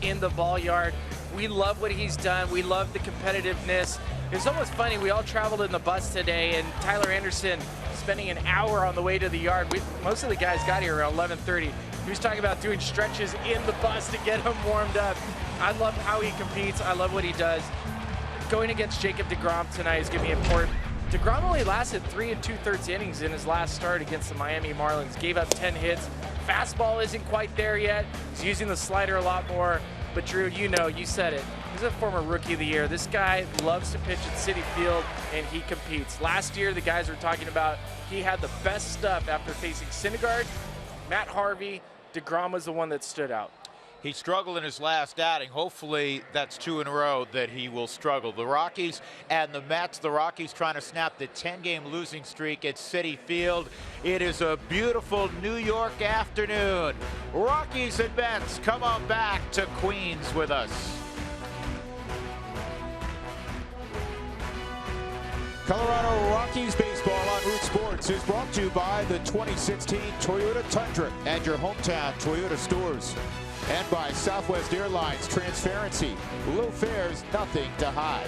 in the ball yard. We love what he's done. We love the competitiveness. It's almost funny. We all traveled in the bus today, and Tyler Anderson spending an hour on the way to the yard. Most of the guys got here around 11:30. He was talking about doing stretches in the bus to get him warmed up. I love how he competes. I love what he does. Going against Jacob deGrom tonight is going to be important. deGrom only lasted 3 2/3 innings in his last start against the Miami Marlins. Gave up 10 hits. Fastball isn't quite there yet. He's using the slider a lot more. But Drew, you said it. He's a former Rookie of the Year. This guy loves to pitch at Citi Field, and he competes. Last year, the guys were talking about he had the best stuff after facing Syndergaard, Matt Harvey. deGrom was the one that stood out. He struggled in his last outing. Hopefully that's 2 in a row that he will struggle. The Rockies and the Mets. The Rockies trying to snap the 10-game losing streak at Citi Field. It is a beautiful New York afternoon. Rockies and Mets, come on back to Queens with us. Colorado Rockies baseball on Root Sports is brought to you by the 2016 Toyota Tundra and your hometown Toyota stores. And by Southwest Airlines Transparency. Low fares, nothing to hide.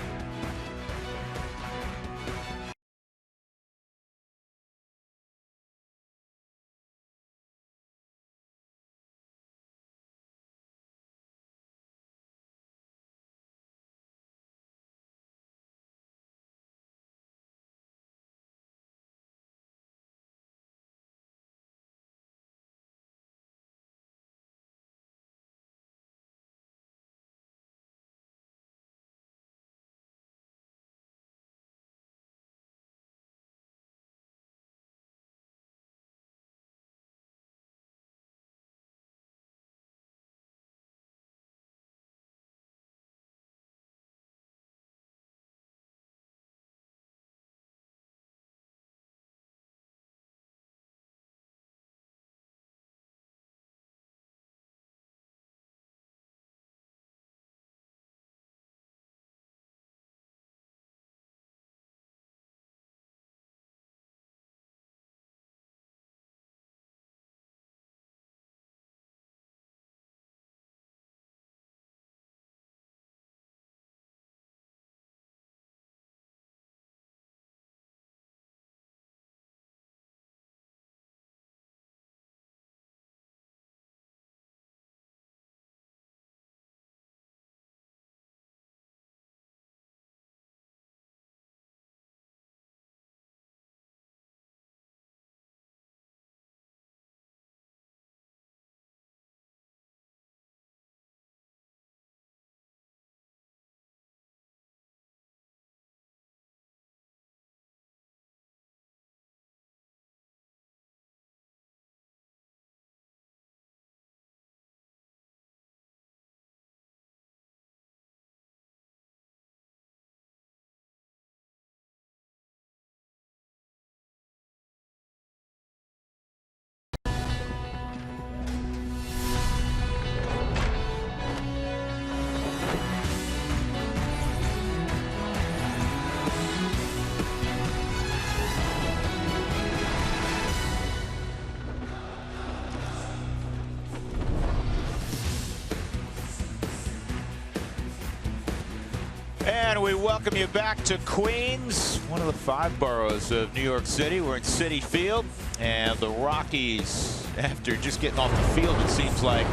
And we welcome you back to Queens, one of the 5 boroughs of New York City. We're in Citi Field, and the Rockies, after just getting off the field, it seems like,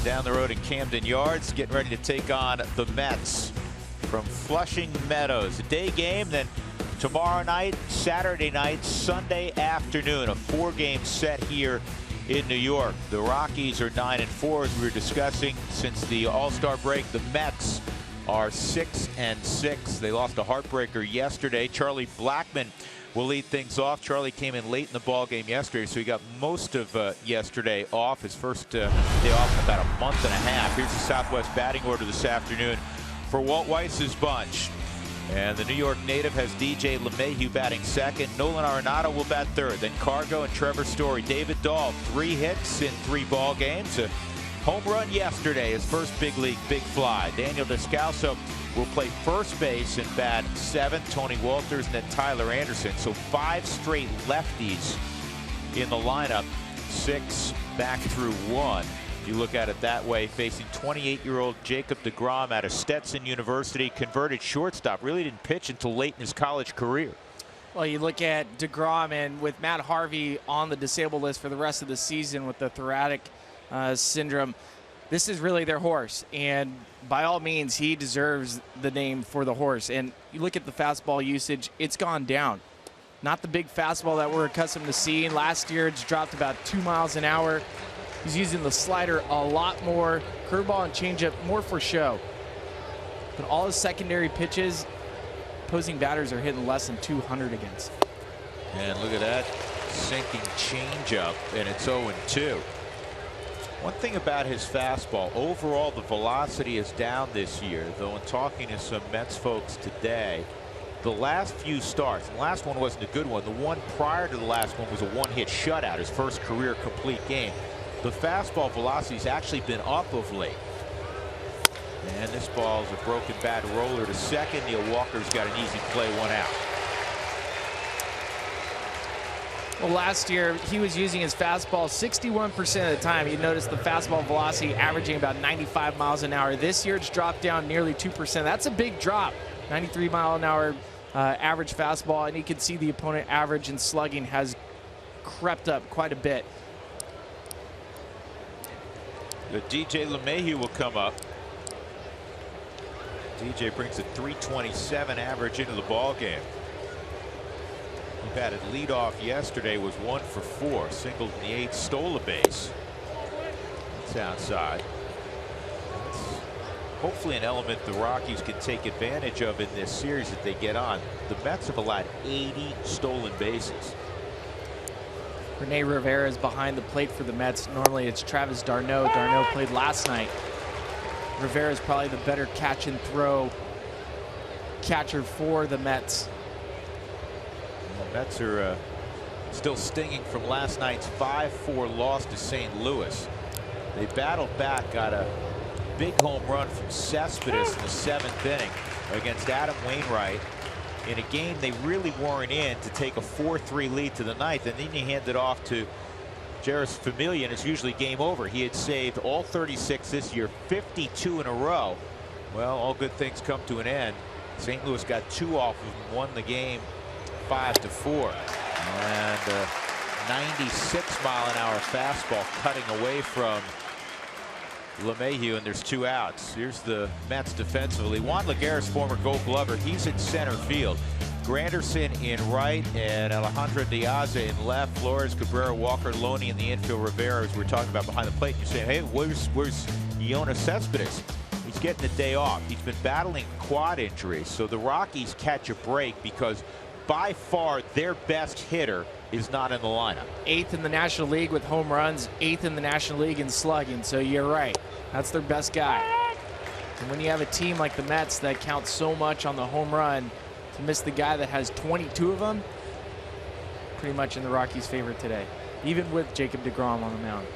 down the road in Camden Yards, getting ready to take on the Mets from Flushing Meadows. A day game, then tomorrow night, Saturday night, Sunday afternoon, a 4-game set here in New York. The Rockies are 9-4, as we were discussing, since the All-Star break. The Mets are 6-6. They lost a heartbreaker yesterday. Charlie Blackmon will lead things off. Charlie came in late in the ball game yesterday, so he got most of yesterday off. His first day off in about a month and a half. Here's the Southwest batting order this afternoon for Walt Weiss's bunch. And the New York native has DJ LeMahieu batting second. Nolan Arenado will bat third. Then Cargo and Trevor Story. David Dahl, 3 hits in 3 ball games. Home run yesterday, his first big league big fly. Daniel Descalso will play first base and bat 7th. Tony Walters and then Tyler Anderson. So 5 straight lefties in the lineup. 6 back through 1 You look at it that way, facing 28-year-old Jacob deGrom out of Stetson University, converted shortstop, really didn't pitch until late in his college career. Well, you look at deGrom, and with Matt Harvey on the disabled list for the rest of the season with the thoracic syndrome, this is really their horse. And by all means, he deserves the name for the horse. And you look at the fastball usage, it's gone down. Not the big fastball that we're accustomed to seeing. Last year, it's dropped about 2 miles an hour. He's using the slider a lot more, curveball and changeup more for show. But all his secondary pitches, opposing batters are hitting less than 200 against. And look at that sinking changeup, and it's 0-2. One thing about his fastball, overall the velocity is down this year, though in talking to some Mets folks today, the last few starts, and the last one wasn't a good one, the one prior to the last one was a one-hit shutout, his first career complete game. The fastball velocity's actually been up of late. And this ball is a broken bat roller to second. Neil Walker's got an easy play, 1 out. Well, last year he was using his fastball 61% of the time. You notice the fastball velocity averaging about 95 miles an hour. This year it's dropped down nearly 2%. That's a big drop. 93 mile an hour average fastball, and you can see the opponent average and slugging has crept up quite a bit. The DJ LeMahieu will come up. DJ brings a .327 average into the ball game. He batted leadoff yesterday, was 1 for 4, singled in the 8th, stole a base. That's outside. That's hopefully an element the Rockies can take advantage of in this series that they get on. The Mets have allowed 80 stolen bases. Rene Rivera is behind the plate for the Mets. Normally it's Travis d'Arnaud. d'Arnaud played last night. Rivera is probably the better catch and throw catcher for the Mets. The Mets are still stinging from last night's 5-4 loss to St. Louis. They battled back, got a big home run from Cespedes in the 7th inning against Adam Wainwright in a game they really weren't in to take a 4-3 lead to the 9th, and then he handed off to Jeurys Familia, and it's usually game over. He had saved all 36 this year, 52 in a row. Well, all good things come to an end. St. Louis got 2 off of him, won the game 5-4. And 96 mile an hour fastball cutting away from LeMahieu, and there's 2 outs. Here's the Mets defensively. Juan Lagares, former Gold Glover, he's in center field. Granderson in right and Alejandro Diaz in left. Flores, Cabrera, Walker, Loney in the infield. Rivera, as we're talking about behind the plate. You're saying, hey, where's Yoenis Cespedes? He's getting the day off. He's been battling quad injuries, so the Rockies catch a break because by far their best hitter is not in the lineup. 8th in the National League with home runs, 8th in the National League in slugging. So you're right. That's their best guy. And when you have a team like the Mets that counts so much on the home run, to miss the guy that has 22 of them, pretty much in the Rockies' favor today, even with Jacob deGrom on the mound.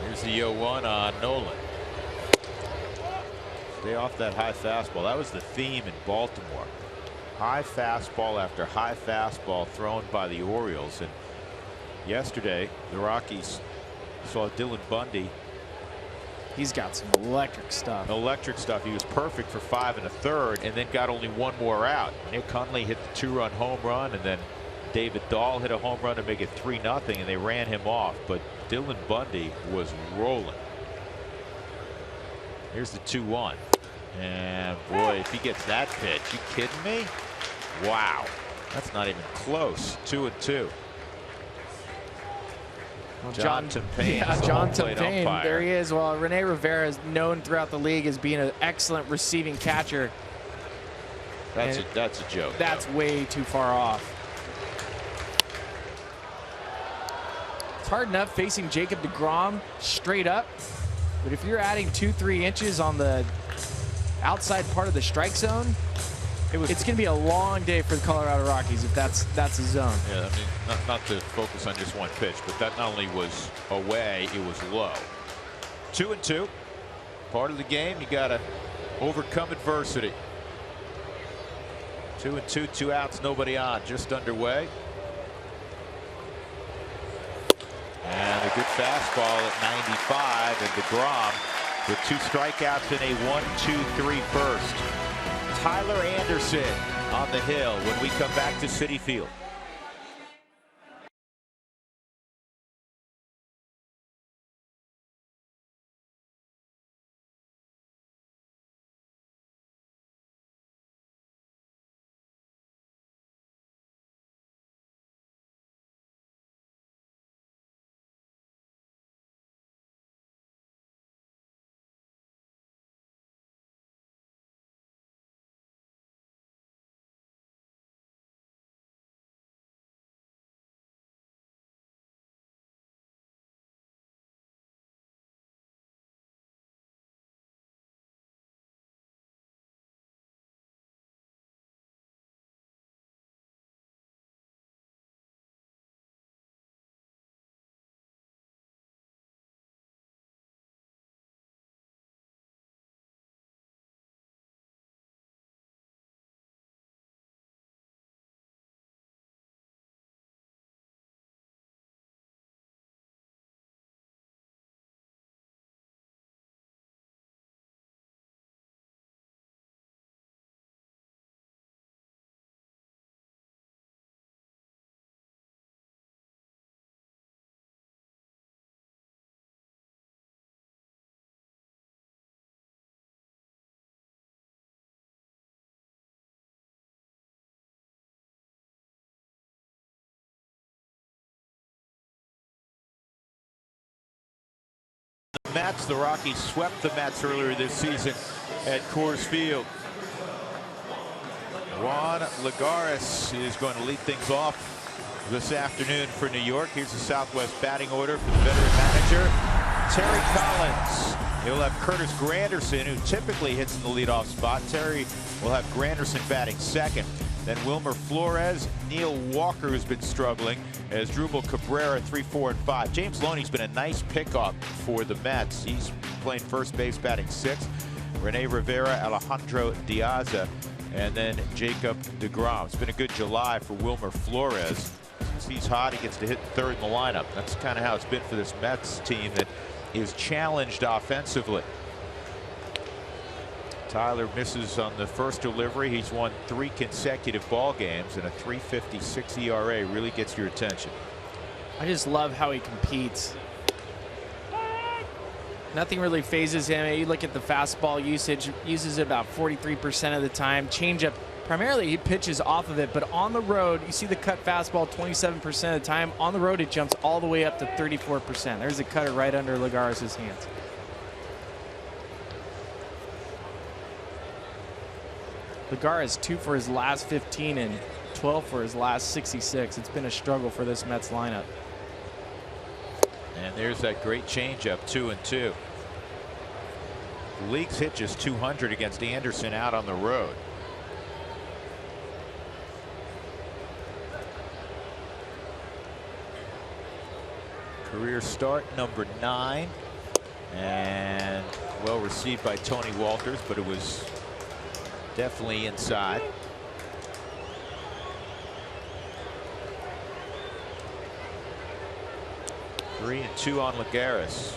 Here's the 0-1 on Nolan. Stay off that high fastball. That was the theme in Baltimore. High fastball after high fastball thrown by the Orioles. And yesterday, the Rockies saw Dylan Bundy. He's got some electric stuff. Electric stuff. He was perfect for 5 1/3 and then got only 1 more out. Nick Hundley hit the 2-run home run, and then David Dahl hit a home run to make it 3-0, and they ran him off. But Dylan Bundy was rolling. Here's the 2-1. And boy, if he gets that pitch, you kidding me? Wow. That's not even close. 2-2. Well, John Tempane. Yeah, John Tempane. There he is. Well, Rene Rivera is known throughout the league as being an excellent receiving catcher. That's a joke. That's way too far off. It's hard enough facing Jacob deGrom straight up, but if you're adding 2-3 inches on the outside part of the strike zone, it's going to be a long day for the Colorado Rockies if that's the zone. Yeah, I mean, not to focus on just one pitch, but that not only was away, it was low. 2-2. Part of the game, you got to overcome adversity. 2-2, 2 outs, nobody on, just underway. And the good fastball at 95, and DeGrom with 2 strikeouts and a 1-2-3 first. Tyler Anderson on the hill when we come back to Citi Field. Mets. The Rockies swept the Mets earlier this season at Coors Field. Juan Lagares is going to lead things off this afternoon for New York. Here's the Southwest batting order for the veteran manager, Terry Collins. He'll have Curtis Granderson, who typically hits in the leadoff spot. Terry will have Granderson batting second. Then Wilmer Flores, Neil Walker, who's been struggling, as Drupal Cabrera 3, 4, and 5. James Loney's been a nice pickup for the Mets. He's playing first base, batting sixth. Rene Rivera, Alejandro Diaz, and then Jacob DeGrom. It's been a good July for Wilmer Flores. Since he's hot, he gets to hit third in the lineup. That's kind of how it's been for this Mets team that is challenged offensively. Tyler misses on the first delivery. He's won 3 consecutive ball games, and a 3.56 ERA really gets your attention. I just love how he competes. Nothing really phases him. You look at the fastball usage, uses it about 43% of the time. Changeup, primarily he pitches off of it, but on the road, you see the cut fastball 27% of the time. On the road, it jumps all the way up to 34%. There's a cutter right under Lagares' hands. Lagares 2 for his last 15 and 12 for his last 66. It's been a struggle for this Mets lineup. And there's that great changeup, 2-2. The league's hit just 200 against Anderson out on the road. Career start number 9, and well received by Tony Walters, but it was definitely inside. Three and 2 on Lagares.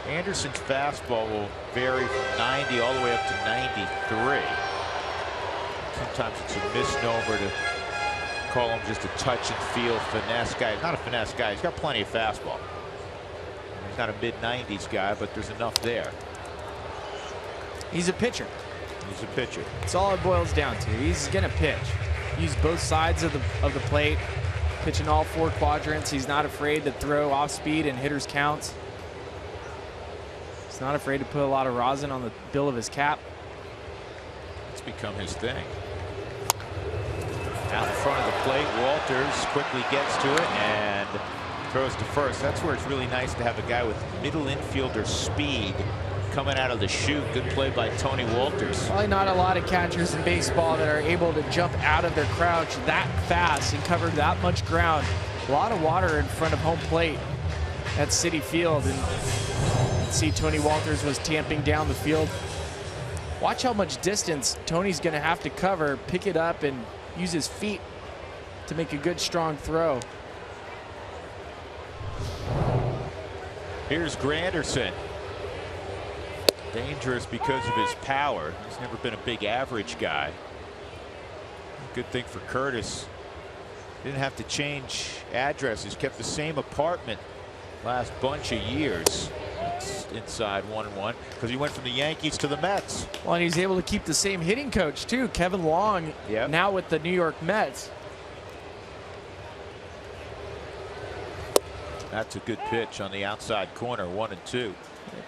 Anderson's fastball will vary from 90 all the way up to 93. Sometimes it's a misnomer to call him just a touch and feel finesse guy. He's not a finesse guy. He's got plenty of fastball. He's not a mid-90s guy, but there's enough there. He's a pitcher. He's a pitcher. That's all it boils down to. He's going to pitch. Use both sides of the plate. Pitch in all 4 quadrants. He's not afraid to throw off speed and hitters counts. He's not afraid to put a lot of rosin on the bill of his cap. It's become his thing. Out in front of the plate, Walters quickly gets to it and throws to first. That's where it's really nice to have a guy with middle infielder speed coming out of the chute. Good play by Tony Walters. Probably not a lot of catchers in baseball that are able to jump out of their crouch that fast and cover that much ground. A lot of water in front of home plate at Citi Field, and see Tony Walters was tamping down the field. Watch how much distance Tony's going to have to cover, pick it up, and use his feet to make a good, strong throw. Here's Granderson. Dangerous because of his power. He's never been a big average guy. Good thing for Curtis. Didn't have to change addresses. Kept the same apartment last bunch of years. It's inside 1-1 because he went from the Yankees to the Mets. Well, and he's able to keep the same hitting coach too, Kevin Long. Yep. Now with the New York Mets. That's a good pitch on the outside corner, 1-2.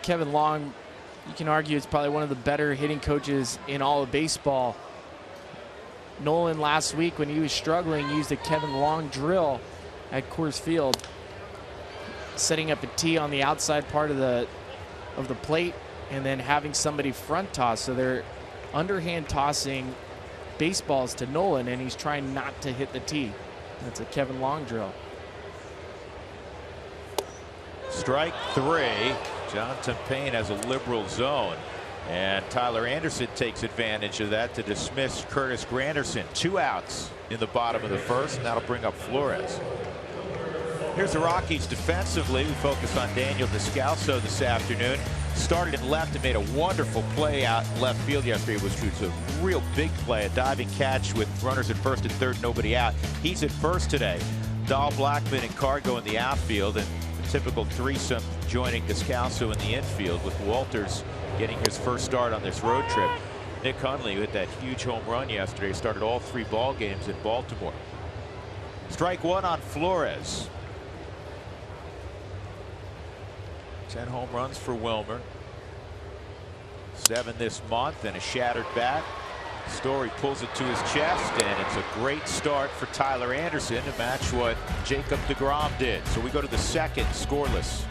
Kevin Long, you can argue, is probably one of the better hitting coaches in all of baseball. Nolan last week, when he was struggling, used a Kevin Long drill at Coors Field, setting up a tee on the outside part of the plate and then having somebody front toss. So they're underhand tossing baseballs to Nolan, and he's trying not to hit the tee. That's a Kevin Long drill. Strike 3. Jonathan Payne has a liberal zone, and Tyler Anderson takes advantage of that to dismiss Curtis Granderson. 2 outs in the bottom of the first, and that'll bring up Flores. Here's the Rockies defensively. We focused on Daniel Descalso this afternoon. Started in left and made a wonderful play out in left field yesterday, which was a real big play, a diving catch with runners at first and third, nobody out. He's at first today. Dahl, Blackman, and Cargo in the outfield, and the typical threesome joining Descalso in the infield, with Walters getting his first start on this road trip. Nick Hundley, who hit that huge home run yesterday, started all 3 ball games in Baltimore. Strike 1 on Flores. 10 home runs for Wilmer. 7 this month, and a shattered bat. Story pulls it to his chest, and it's a great start for Tyler Anderson to match what Jacob deGrom did. So we go to the second, scoreless.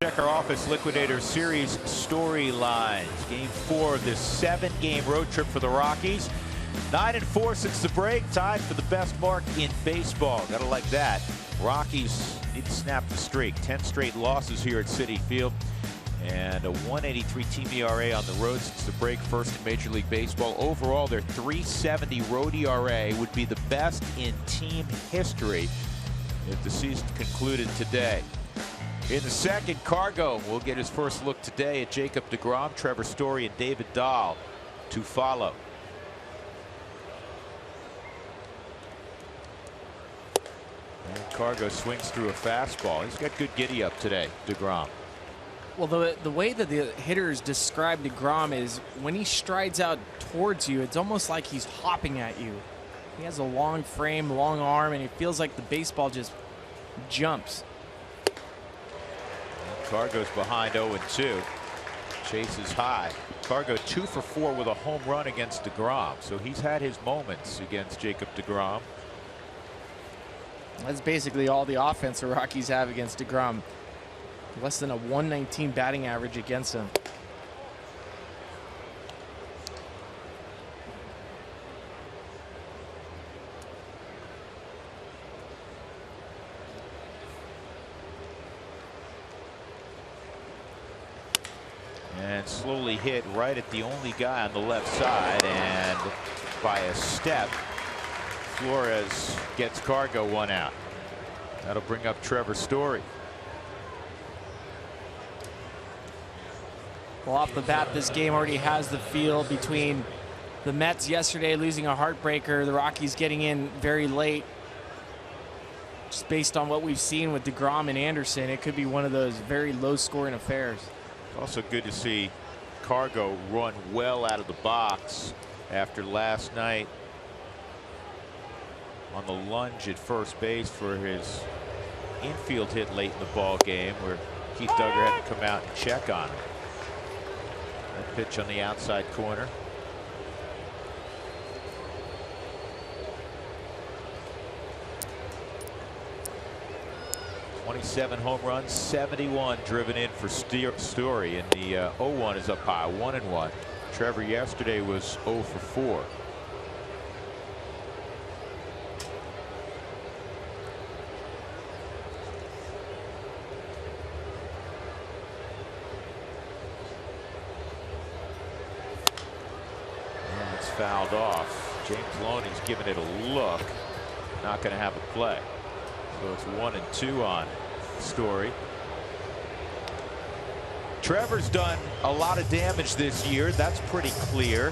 Check our Office Liquidator Series storylines. Game 4 of this 7-game road trip for the Rockies. 9-4 since the break, tied for the best mark in baseball. Gotta like that. Rockies need to snap the streak. 10 straight losses here at Citi Field, and a 183 team ERA on the road since the break, first in Major League Baseball. Overall, their 370 road ERA would be the best in team history if the season concluded today. In the second, Cargo will get his first look today at Jacob deGrom, Trevor Story, and David Dahl to follow. And Cargo swings through a fastball. He's got good giddy up today, deGrom. Well, the way that the hitters describe deGrom is when he strides out towards you, it's almost like he's hopping at you. He has a long frame, long arm, and it feels like the baseball just jumps. Cargo's behind 0-2. Chase is high. Cargo 2 for 4 with a home run against deGrom. So he's had his moments against Jacob deGrom. That's basically all the offense the Rockies have against DeGrom. Less than a 119 batting average against him. And slowly hit right at the only guy on the left side, and by a step, Flores gets Cargo one out. That'll bring up Trevor Story. Well, off the bat, this game already has the feel between the Mets yesterday losing a heartbreaker, the Rockies getting in very late. Just based on what we've seen with DeGrom and Anderson, it could be one of those very low-scoring affairs. Also good to see Cargo run well out of the box after last night on the lunge at first base for his infield hit late in the ball game, where Keith Duggar had to come out and check on him. That pitch on the outside corner. .27 home runs, 71 driven in for Story, and the 0-1 is up high, 1-1. Trevor yesterday was 0 for 4. And it's fouled off. James Loney's giving it a look. Not going to have a play. So it's 1-2 on Story. Trevor's done a lot of damage this year. That's pretty clear.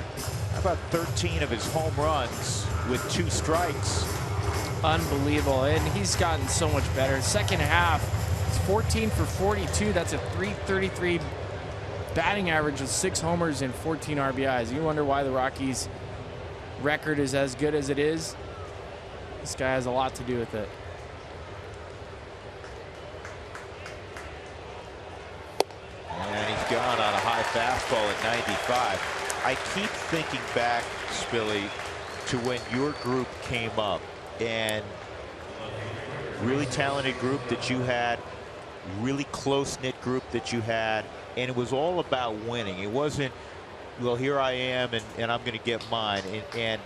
How about 13 of his home runs with 2 strikes? Unbelievable. And he's gotten so much better. Second half, it's 14 for 42. That's a .333 batting average with 6 homers and 14 RBIs. You wonder why the Rockies' record is as good as it is. This guy has a lot to do with it. And he's gone on a high fastball at 95. I keep thinking back, Spilly, to when your group came up, and really talented group that you had, really close-knit group that you had, and it was all about winning. It wasn't, well, here I am and I'm going to get mine. And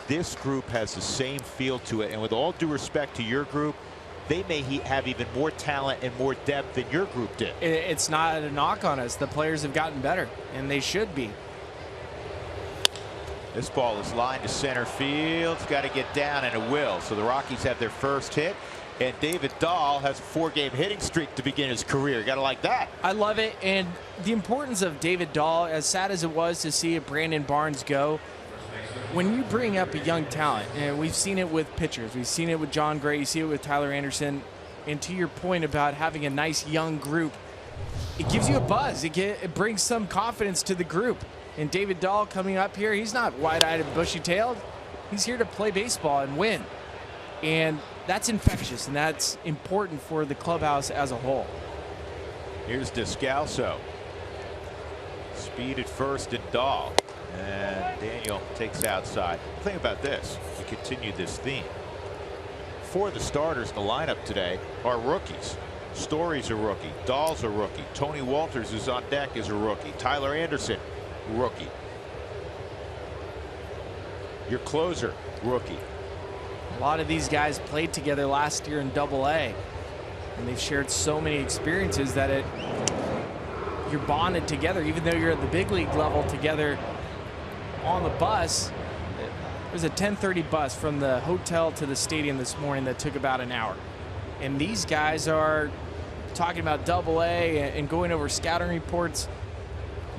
this group has the same feel to it, and with all due respect to your group, they may have even more talent and more depth than your group did. It's not a knock on us. The players have gotten better, and they should be. This ball is lined to center field. It's got to get down, and it will. So the Rockies have their first hit, and David Dahl has a 4-game hitting streak to begin his career. Got to like that. I love it, and the importance of David Dahl, as sad as it was to see Brandon Barnes go, when you bring up a young talent, and we've seen it with pitchers, we've seen it with John Gray, you see it with Tyler Anderson, and to your point about having a nice young group, it gives you a buzz. It brings some confidence to the group. And David Dahl coming up here, he's not wide-eyed and bushy-tailed. He's here to play baseball and win. And that's infectious, and that's important for the clubhouse as a whole. Here's Descalso. Speed at first and Dahl. And Daniel takes outside. Think about this. We continue this theme. 4 of the starters in the lineup today are rookies. Story's a rookie. Dahl's a rookie. Tony Walters is on deck as a rookie. Tyler Anderson, rookie. Your closer, rookie. A lot of these guys played together last year in Double-A, and they've shared so many experiences that you're bonded together, even though you're at the big league level together on the bus. It was a 10:30 bus from the hotel to the stadium this morning that took about an hour. And these guys are talking about Double-A and going over scouting reports.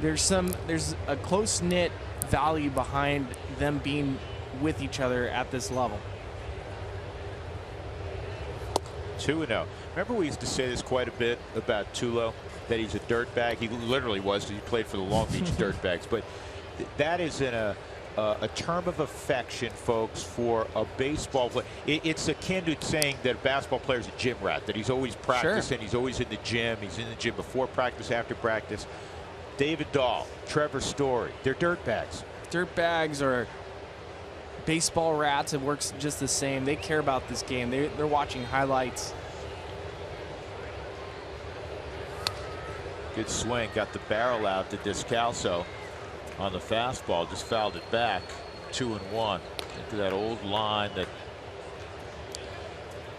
There's a close-knit value behind them being with each other at this level. 2-0. Remember, we used to say this quite a bit about Tulo, that he's a dirtbag. He literally was. He played for the Long Beach Dirtbags. But that is in a term of affection, folks, for a baseball player. It's akin to saying that a basketball player is a gym rat, that he's always practicing, Sure. he's always in the gym, he's in the gym before practice, after practice. David Dahl, Trevor Story, they're dirtbags. Dirtbags are baseball rats, it works just the same. They care about this game. They're watching highlights. Good swing, got the barrel out to Descalso on the fastball, just fouled it back. 2-1. Think of that old line that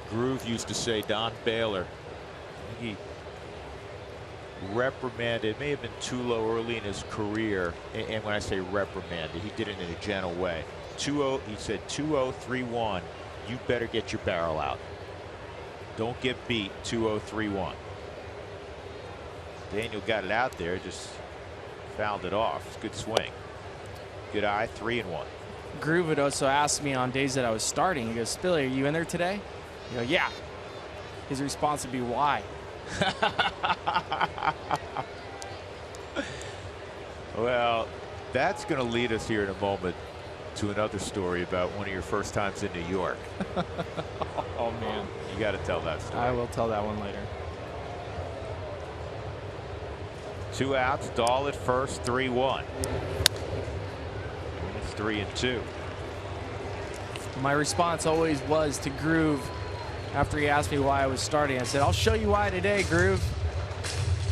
Groove used to say, Don Baylor. I think he reprimanded, may have been too low early in his career, and when I say reprimanded, he did it in a gentle way. 2-0, he said 2-0, 3-1, you better get your barrel out. Don't get beat 2-0, 3-1. Daniel got it out there, just fouled it off. It's a good swing. Good eye, 3-1. Groove would also ask me on days that I was starting, he goes, Spilly, are you in there today? You go, yeah. His response would be, why? Well, that's going to lead us here in a moment to another story about one of your first times in New York. Oh, man. You got to tell that story. I will tell that one later. 2 outs, Dahl at first, 3-1. It's 3-2. My response always was to Groove after he asked me why I was starting. I said, I'll show you why today, Groove.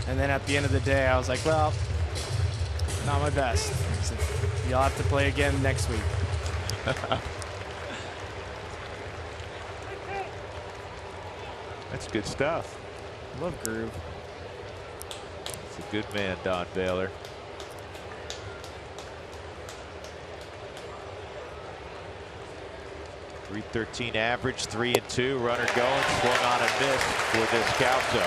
And then at the end of the day, I was like, well, not my best. I said, you'll have to play again next week. That's good stuff. I love Groove. It's a good man, Don Baylor. .313 average, 3-2. Runner going, swung on and missed for Descalso.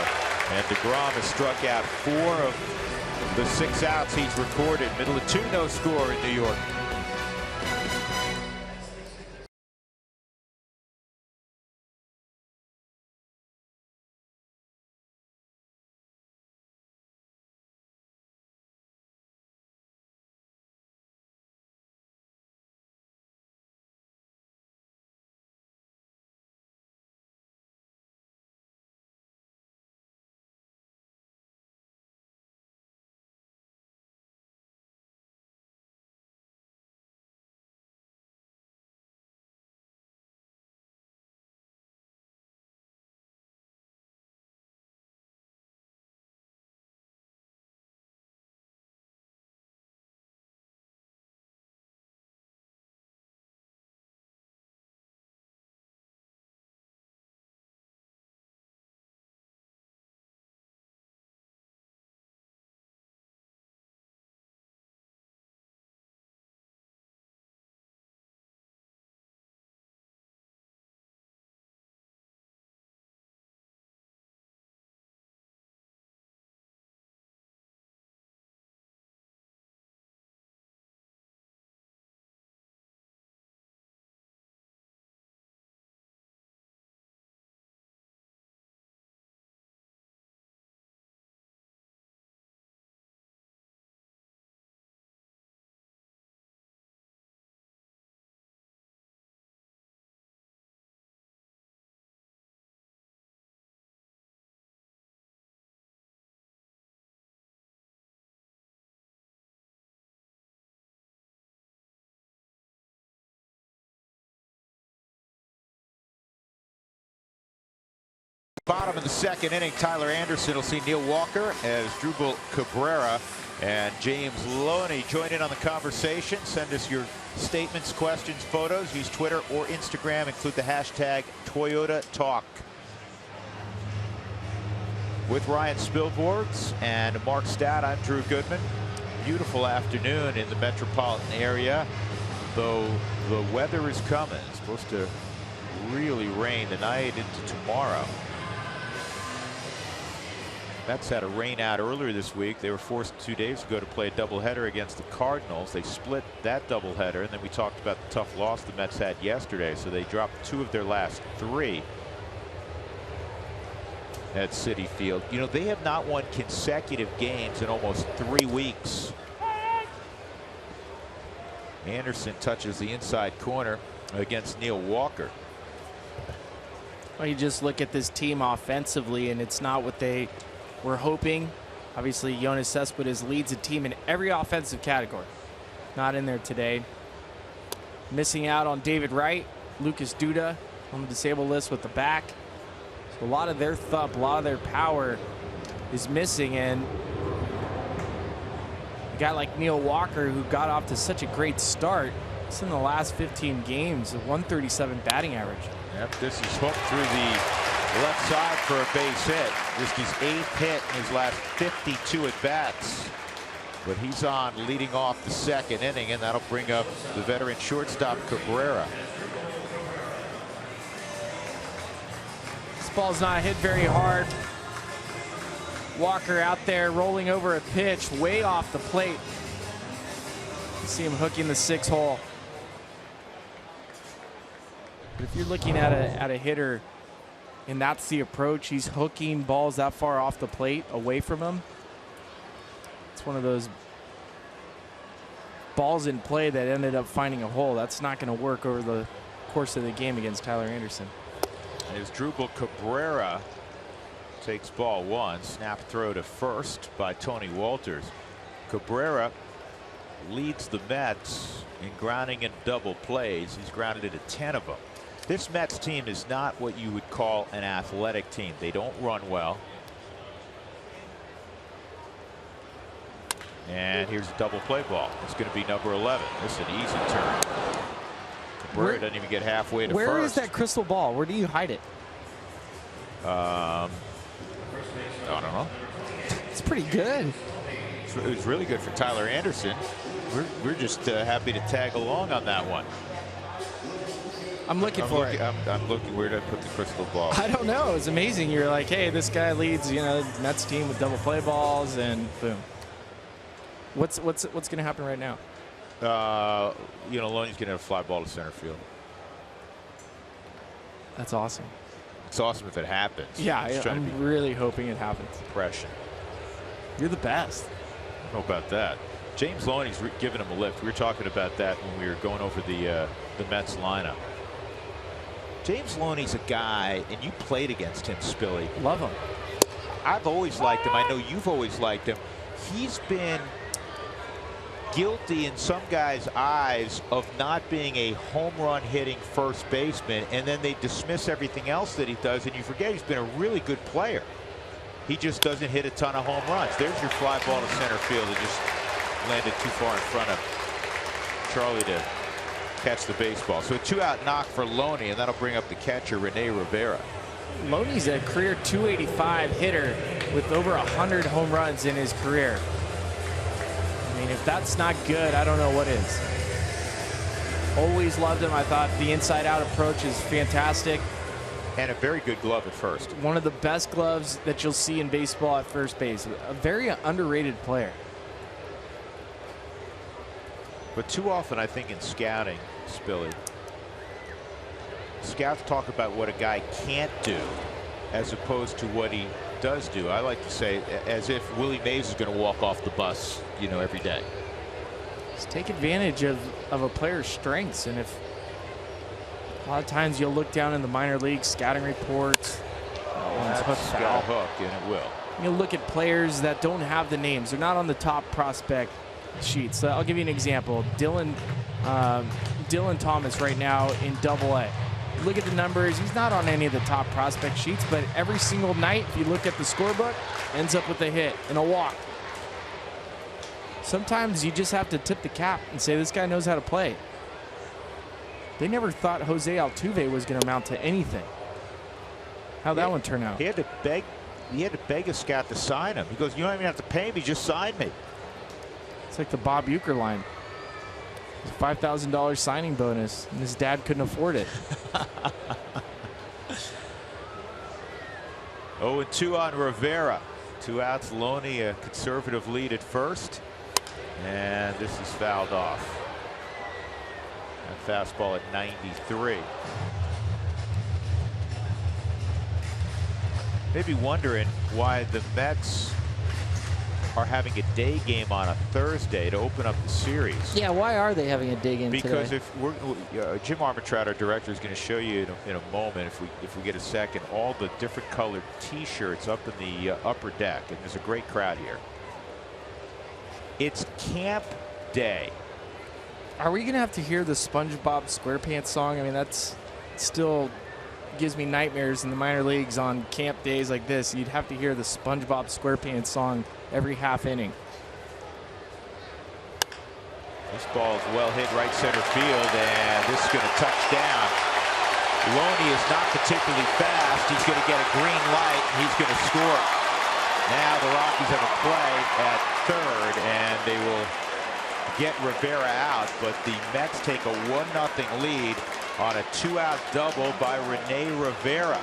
And DeGrom has struck out 4 of the 6 outs he's recorded. Middle of 2, no score in New York. Bottom of the second inning, Tyler Anderson will see Neil Walker as Drupal Cabrera and James Loney join in on the conversation. Send us your statements, questions, photos. Use Twitter or Instagram. Include the hashtag ToyotaTalk. With Ryan Spilborghs and Mark Stott, I'm Drew Goodman. Beautiful afternoon in the metropolitan area, though the weather is coming. It's supposed to really rain tonight into tomorrow. Mets had a rain out earlier this week. They were forced 2 days ago to play a doubleheader against the Cardinals. They split that doubleheader, and then we talked about the tough loss the Mets had yesterday. So they dropped 2 of their last 3 at Citi Field. You know, they have not won consecutive games in almost 3 weeks. Anderson touches the inside corner against Neil Walker. Well, you just look at this team offensively, and it's not what they were hoping. Obviously, Yoenis Cespedes leads the team in every offensive category. Not in there today. Missing out on David Wright, Lucas Duda on the disabled list with the back. So a lot of their thump, a lot of their power is missing, and a guy like Neil Walker, who got off to such a great start, it's in the last 15 games, a 137 batting average. Yep, this is hooked through the left side for a base hit. Just his 8th hit in his last 52 at-bats. But he's on leading off the 2nd inning, and that'll bring up the veteran shortstop Cabrera. This ball's not hit very hard. Walker out there rolling over a pitch way off the plate. You see him hooking the 6 hole. But if you're looking at a hitter and that's the approach, he's hooking balls that far off the plate away from him. It's one of those balls in play that ended up finding a hole. That's not going to work over the course of the game against Tyler Anderson. As Drupal Cabrera takes ball 1, snap throw to first by Tony Walters. Cabrera leads the Mets in grounding and double plays. He's grounded into 10 of them. This Mets team is not what you would call an athletic team. They don't run well. And here's a double play ball. It's going to be number 11. This is an easy turn. Cabrera doesn't even get halfway to first. Where is that crystal ball? Where do you hide it? I don't know. It's pretty good. It was really good for Tyler Anderson. We're just happy to tag along on that one. I'm looking for it. I'm looking where to put the crystal ball. I don't know. It's amazing. You're like, hey, this guy leads, Mets team with double play balls, and boom. What's going to happen right now? Loney's going to have a fly ball to center field. That's awesome. It's awesome if it happens. Yeah, I'm really hoping it happens. Impression. You're the best. I don't know about that. James Loney's giving him a lift. We were talking about that when we were going over the Mets lineup. James Loney's a guy, and you played against him, Spilly. Love him. I've always liked him. I know you've always liked him. He's been guilty in some guys' eyes of not being a home run hitting first baseman, and then they dismiss everything else that he does, and you forget he's been a really good player. He just doesn't hit a ton of home runs. There's your fly ball to center field. It just landed too far in front of Charlie to catch the baseball. So a 2-out knock for Loney, and that'll bring up the catcher Rene Rivera. Loney's a career 285 hitter with over 100 home runs in his career. I mean, if that's not good, I don't know what is. Always loved him. I thought the inside-out approach is fantastic. And a very good glove at first. One of the best gloves that you'll see in baseball at first base. A very underrated player. But too often, I think in scouting, Spilly, scouts talk about what a guy can't do as opposed to what he does do. I like to say as if Willie Mays is going to walk off the bus, every day. Just take advantage of a player's strengths. And if a lot of times you'll look down in the minor league scouting reports, That's got a hook, and it will. You'll look at players that don't have the names. They're not on the top prospect sheets. So I'll give you an example. Dylan Thomas right now in Double-A. Look at the numbers. He's not on any of the top prospect sheets, but every single night, if you look at the scorebook, ends up with a hit and a walk. Sometimes you just have to tip the cap and say, this guy knows how to play. They never thought Jose Altuve was going to amount to anything. How'd that one turn out? He had to beg a scout to sign him. He goes, you don't even have to pay me, just sign me. It's like the Bob Uecker line. It's a $5,000 signing bonus, and his dad couldn't afford it. 0-2 on Rivera. 2 outs, Loney, a conservative lead at first. And this is fouled off. And fastball at 93. Maybe wondering why the Mets are having a day game on a Thursday to open up the series. Yeah, why are they having a day game because today? If we're Jim Armitrout, our director, is going to show you in a moment, if we get a second, all the different colored T-shirts up in the upper deck, and there's a great crowd here. It's camp day Are we going to have to hear the SpongeBob SquarePants song? I mean, that's still gives me nightmares in the minor leagues on camp days like this. You'd have to hear the SpongeBob SquarePants song every half inning. This ball is well hit right center field, and this is going to touch down. Loney is not particularly fast. He's going to get a green light, and he's going to score. Now the Rockies have a play at third, and they will get Rivera out, but the Mets take a 1-0 lead on a 2-out double by Rene Rivera.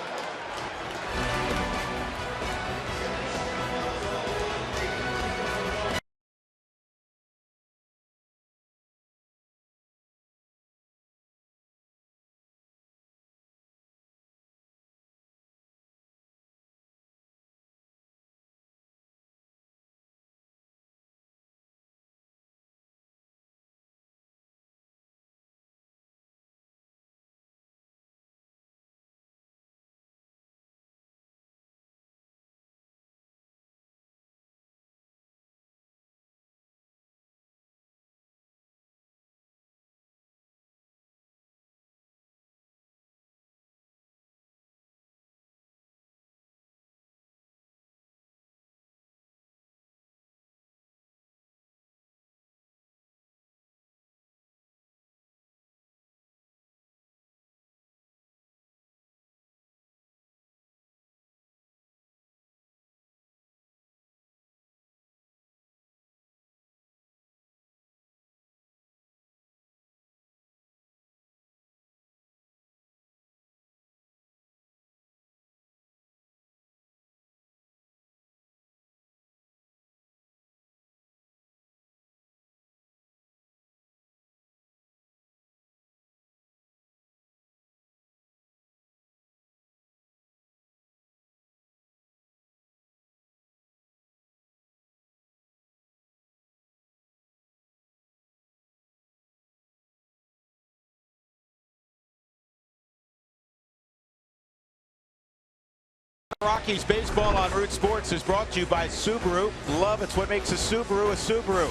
Rockies baseball on Root Sports is brought to you by Subaru. Love, it's what makes a Subaru a Subaru.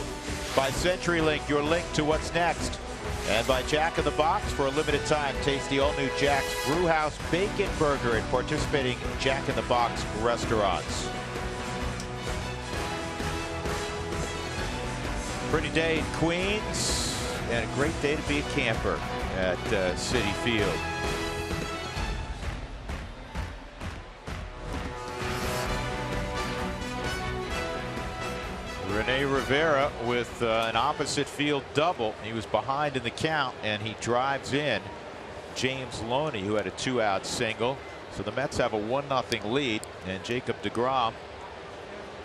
By CenturyLink, your link to what's next. And by Jack in the Box. For a limited time, taste the all-new Jack's Brewhouse Bacon Burger at participating Jack in the Box restaurants. Pretty day in Queens, and a great day to be a camper at Citi Field. Rene Rivera with an opposite field double. He was behind in the count, and he drives in James Loney, who had a 2-out single. So the Mets have a 1-0 lead, and Jacob deGrom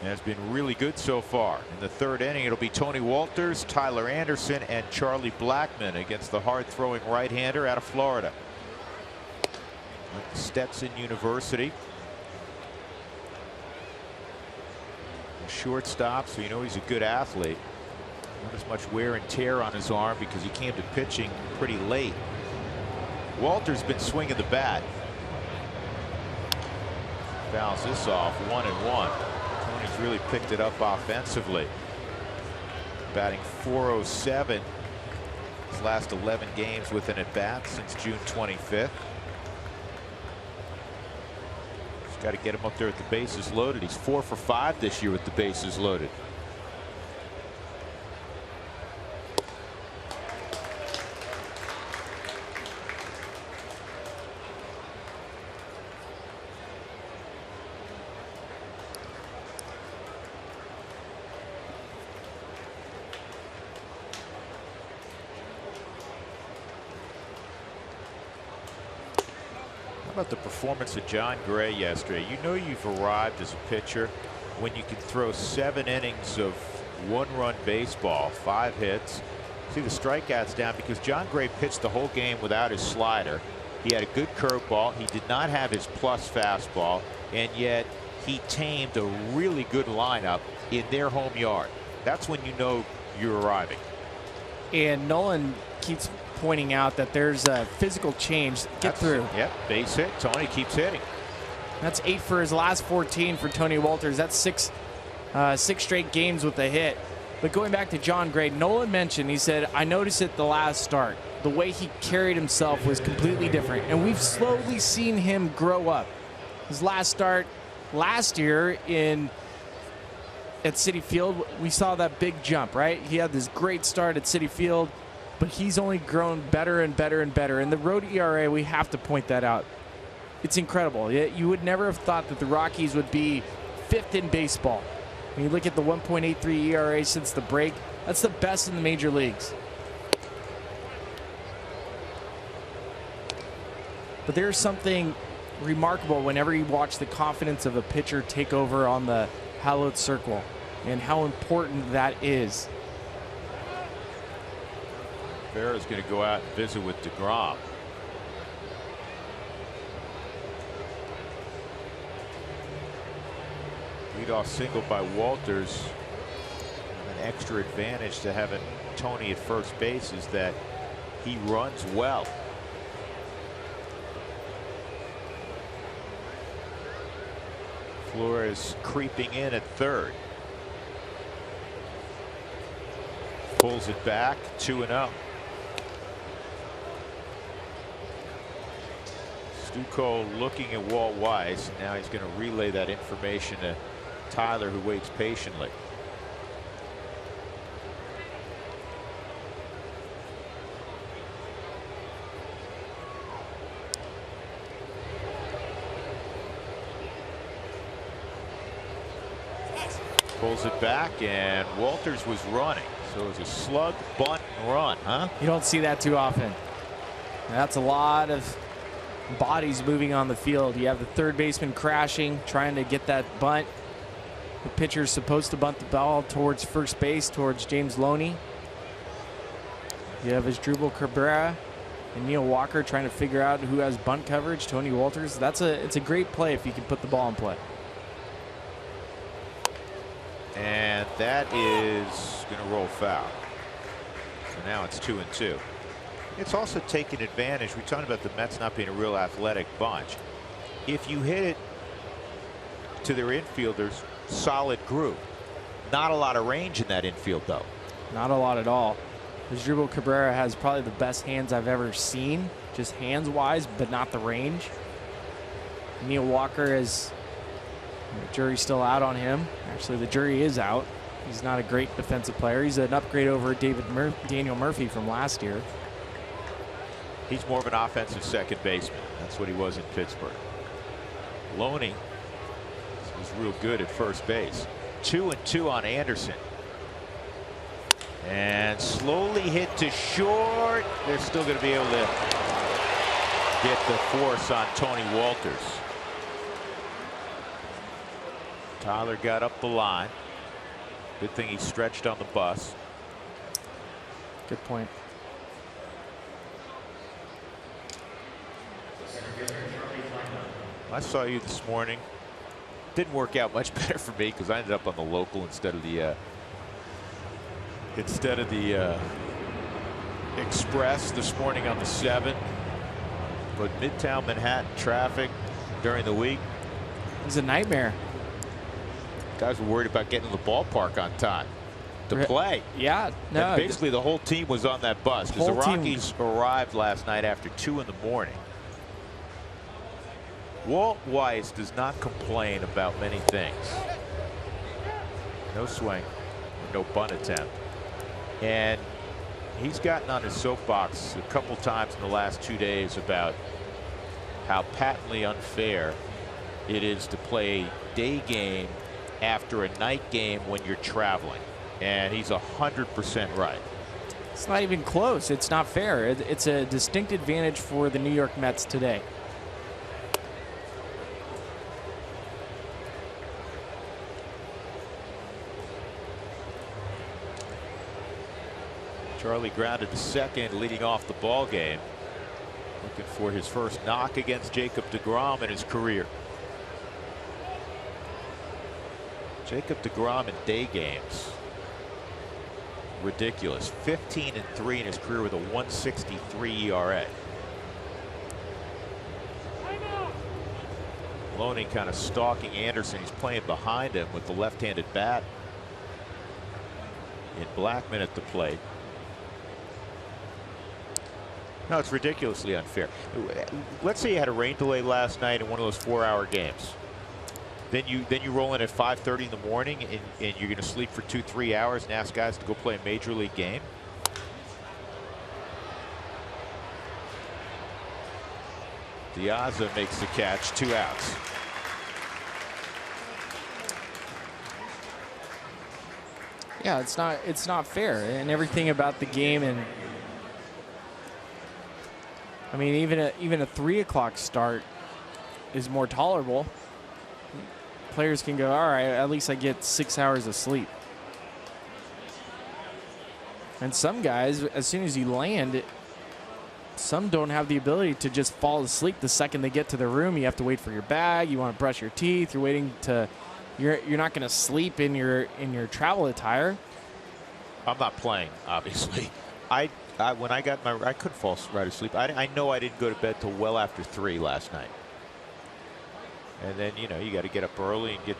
has been really good so far. In the third inning, it'll be Tony Walters, Tyler Anderson, and Charlie Blackmon against the hard-throwing right-hander out of Florida. Stetson University. Shortstop, so you know he's a good athlete. Not as much wear and tear on his arm because he came to pitching pretty late. Walter's been swinging the bat. Fouls this off, 1-1. Tony's really picked it up offensively. Batting .407. His last 11 games with an at-bat since June 25th. Got to get him up there with the bases loaded. He's 4 for 5 this year with the bases loaded. How about the performance of Jon Gray yesterday? You know you've arrived as a pitcher when you can throw 7 innings of 1-run baseball, 5 hits. See the strikeouts down because Jon Gray pitched the whole game without his slider. He had a good curveball. He did not have his plus fastball, and yet he tamed a really good lineup in their home yard. That's when you know you're arriving. And Nolan keeps pointing out that there's a physical change. Get through. Yep, base hit. Tony keeps hitting. That's 8 for his last 14 for Tony Walters. That's 6 straight games with a hit. But going back to John Gray, Nolan mentioned, he said, I noticed it the last start. The way he carried himself was completely different. And we've slowly seen him grow up. His last start last year at Citi Field, we saw that big jump, right? He had this great start at Citi Field, but he's only grown better and better and better. And the road ERA, we have to point that out. It's incredible. You would never have thought that the Rockies would be 5th in baseball. When you look at the 1.83 ERA since the break, that's the best in the major leagues. But there's something remarkable whenever you watch the confidence of a pitcher take over on the hallowed circle and how important that is. Rivera's going to go out and visit with DeGrom. Leadoff single by Walters. An extra advantage to having Tony at first base is that he runs well. Flores creeping in at third. Pulls it back, 2-0. Stuco looking at Walt Weiss. Now he's going to relay that information to Tyler, who waits patiently. Pulls it back, and Walters was running. So it was a slug, bunt, and run, huh? You don't see that too often. That's a lot of bodies moving on the field. You have the third baseman crashing, trying to get that bunt. The pitcher's supposed to bunt the ball towards first base, towards James Loney. You have Asdrubal Cabrera and Neil Walker trying to figure out who has bunt coverage. Tony Walters. It's a great play if you can put the ball in play. And that is going to roll foul. So now it's 2-2. It's also taking advantage. We talked about the Mets not being a real athletic bunch. If you hit it to their infielders, solid group. Not a lot of range in that infield, though. Not a lot at all. Asdrubal Cabrera has probably the best hands I've ever seen, just hands-wise, but not the range. Neil Walker is. The jury's still out on him. Actually, the jury is out. He's not a great defensive player. He's an upgrade over Daniel Murphy from last year. He's more of an offensive second baseman. That's what he was in Pittsburgh. Loney was real good at first base. 2-2 on Anderson. And slowly hit to short. They're still going to be able to get the force on Tony Walters. Tyler got up the line. Good thing he stretched on the bus. Good point. I saw you this morning. Didn't work out much better for me because I ended up on the local instead of the express this morning on the 7. But Midtown Manhattan traffic during the week. It was a nightmare. Guys were worried about getting to the ballpark on time to play. Yeah, no. And basically, the whole team was on that bus because the Rockies arrived last night after 2 in the morning. Walt Weiss does not complain about many things. No swing, no bunt attempt. And he's gotten on his soapbox a couple times in the last 2 days about how patently unfair it is to play a day game after a night game when you're traveling. And he's 100% right. It's not even close. It's not fair. It's a distinct advantage for the New York Mets today. Charlie grounded to second, leading off the ball game. Looking for his first knock against Jacob deGrom in his career. Jacob deGrom in day games. Ridiculous. 15-3 in his career with a 1.63 ERA. Loney kind of stalking Anderson. He's playing behind him with the left-handed bat. in Blackman at the plate. No, it's ridiculously unfair. Let's say you had a rain delay last night in one of those 4-hour games. Then you roll in at 5:30 in the morning and you're going to sleep for 2-3 hours and ask guys to go play a major league game. Diaza makes the catch, 2 outs. Yeah, it's not fair, and everything about the game, and I mean even a 3 o'clock start is more tolerable. Players can go, all right, at least I get 6 hours of sleep. And some guys, as soon as you land, some don't have the ability to just fall asleep the second they get to the room. You have to wait for your bag. You want to brush your teeth. You're waiting to. You're not going to sleep in your travel attire. I'm not playing, obviously. When I got my, I couldn't fall right asleep. I know I didn't go to bed till well after 3 last night. And then you got to get up early and get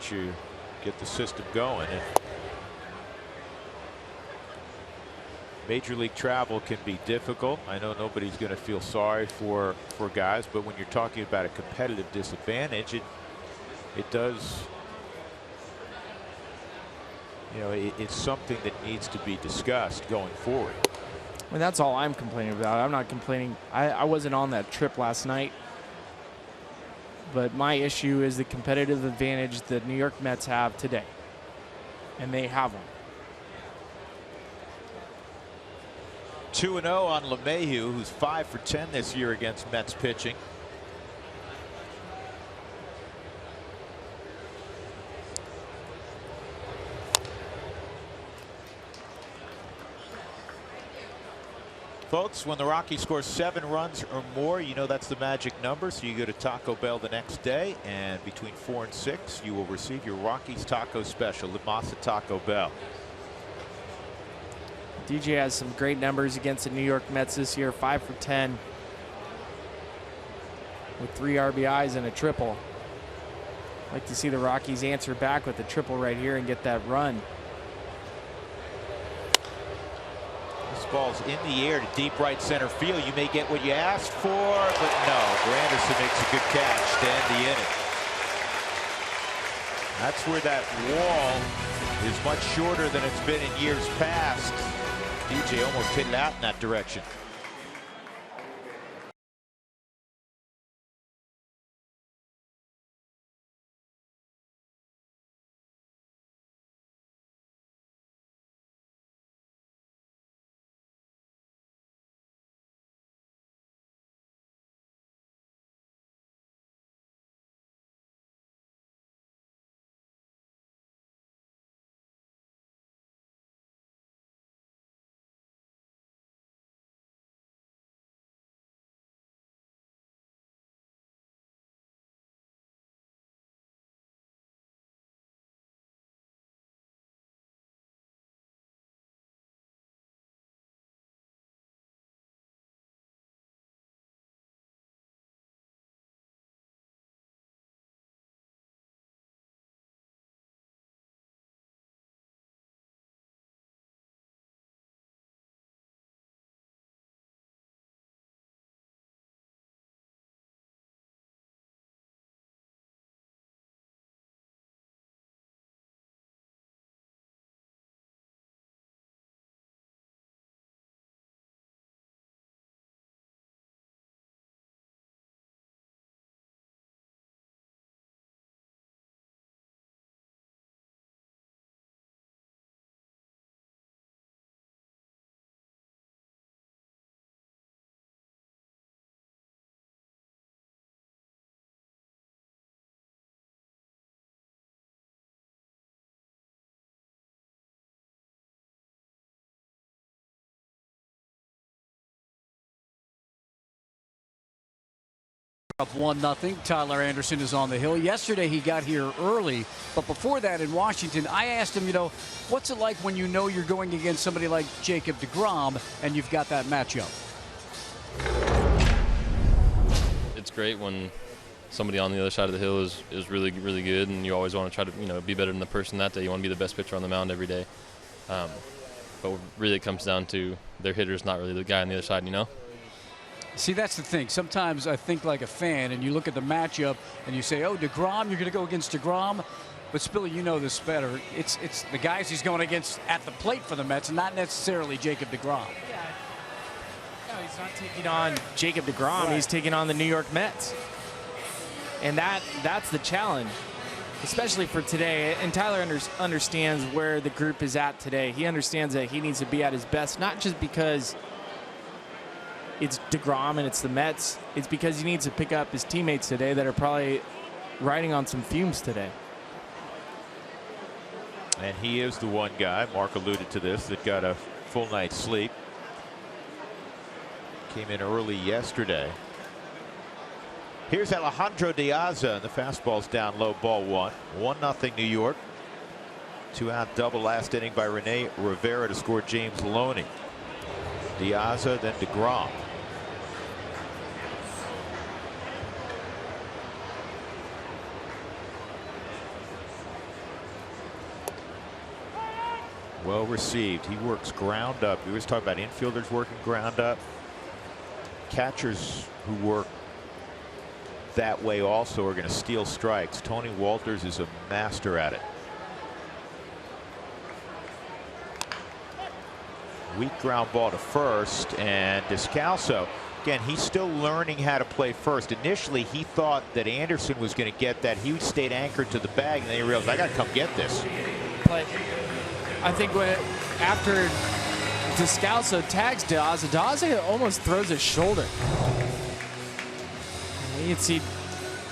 the system going. And Major league travel can be difficult. I know nobody's going to feel sorry for guys, but when you're talking about a competitive disadvantage, it does. It's something that needs to be discussed going forward. And that's all I'm complaining about. I'm not complaining. I wasn't on that trip last night. But my issue is the competitive advantage that New York Mets have today. And they have one. 2-0 on LeMahieu, who's 5 for 10 this year against Mets pitching. Folks, when the Rockies score 7 runs or more, that's the magic number. So you go to Taco Bell the next day, and between 4 and 6, you will receive your Rockies taco special, La Masa Taco Bell. DJ has some great numbers against the New York Mets this year, 5 for 10 with 3 RBIs and a triple. I'd like to see the Rockies answer back with a triple right here and get that run. This ball's in the air to deep right center field. You may get what you asked for, but no. Granderson makes a good catch to end the inning. That's where that wall is much shorter than it's been in years past. DJ almost hit it out in that direction. Up 1-0. Tyler Anderson is on the hill. Yesterday he got here early, but before that in Washington, I asked him, what's it like when you're going against somebody like Jacob deGrom and you've got that matchup? It's great when somebody on the other side of the hill is really, really good, and you always want to try to be better than the person that day. You want to be the best pitcher on the mound every day. but really it comes down to their hitter's not really the guy on the other side, you know? See, that's the thing. Sometimes I think like a fan, and you look at the matchup and you say, oh, DeGrom, you're going to go against DeGrom. But Spilly, you know this better. It's the guys he's going against at the plate for the Mets, not necessarily Jacob DeGrom. Yeah. No, he's not taking on Jacob DeGrom. Right. He's taking on the New York Mets. And that's the challenge, especially for today. And Tyler understands where the group is at today. He understands that he needs to be at his best, not just because it's DeGrom and it's the Mets. It's because he needs to pick up his teammates today that are probably riding on some fumes today. And he is the one guy, Mark alluded to this, that got a full night's sleep. Came in early yesterday. Here's Alejandro De Aza, and the fastball's down low, ball one. 1-0 New York. 2-out double last inning by Rene Rivera to score James Loney. De Aza, then DeGrom. Well received. He works ground up. We always talk about infielders working ground up. Catchers who work that way also are going to steal strikes. Tony Walters is a master at it. Weak ground ball to first, and Descalso, again, he's still learning how to play first. Initially, he thought that Anderson was going to get that. He stayed anchored to the bag, and then he realized, I got to come get this. But I think after Descalso tags De Aza almost throws his shoulder. You can see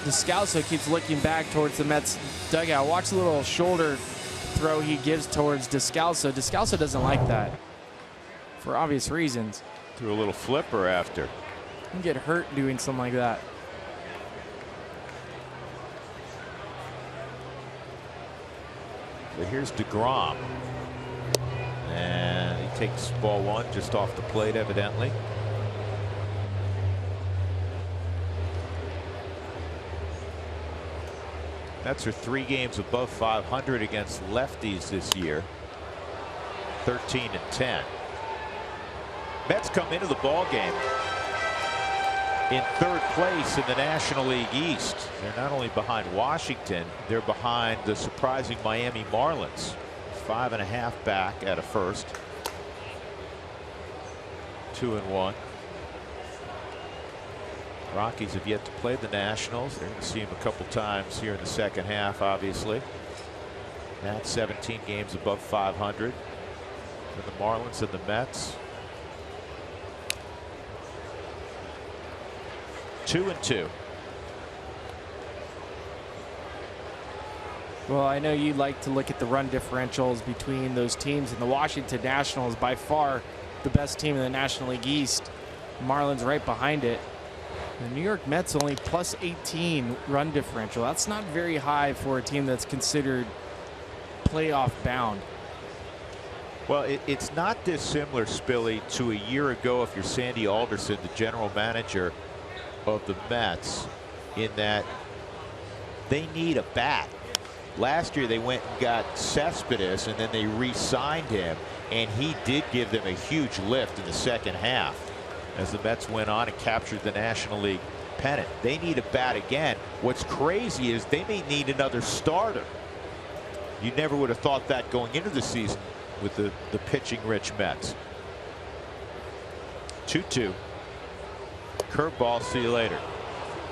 Descalso keeps looking back towards the Mets dugout. Watch the little shoulder throw he gives towards Descalso. Descalso doesn't like that for obvious reasons. Threw a little flipper after. You can get hurt doing something like that. But here's DeGrom. And he takes ball one just off the plate, evidently. Mets are 3 games above 500 against lefties this year. 13-10. Mets come into the ball game in 3rd place in the National League East. They're not only behind Washington, they're behind the surprising Miami Marlins. 5.5 back at a first. 2-1. Rockies have yet to play the Nationals. They're going to see them a couple times here in the second half, obviously. That's 17 games above 500. For the Marlins and the Mets. 2-2. Well, I know you like to look at the run differentials between those teams, and the Washington Nationals by far the best team in the National League East. Marlins right behind it. The New York Mets only plus 18 run differential. That's not very high for a team that's considered playoff bound. Well, it's not dissimilar, Spilly, to a year ago if you're Sandy Alderson, the general manager of the Mets, in that they need a bat. Last year they went and got Cespedes, and then they re-signed him, and he did give them a huge lift in the second half as the Mets went on and captured the National League pennant. They need a bat again. What's crazy is they may need another starter. You never would have thought that going into the season with the pitching-rich Mets. 2-2. Curveball, see you later.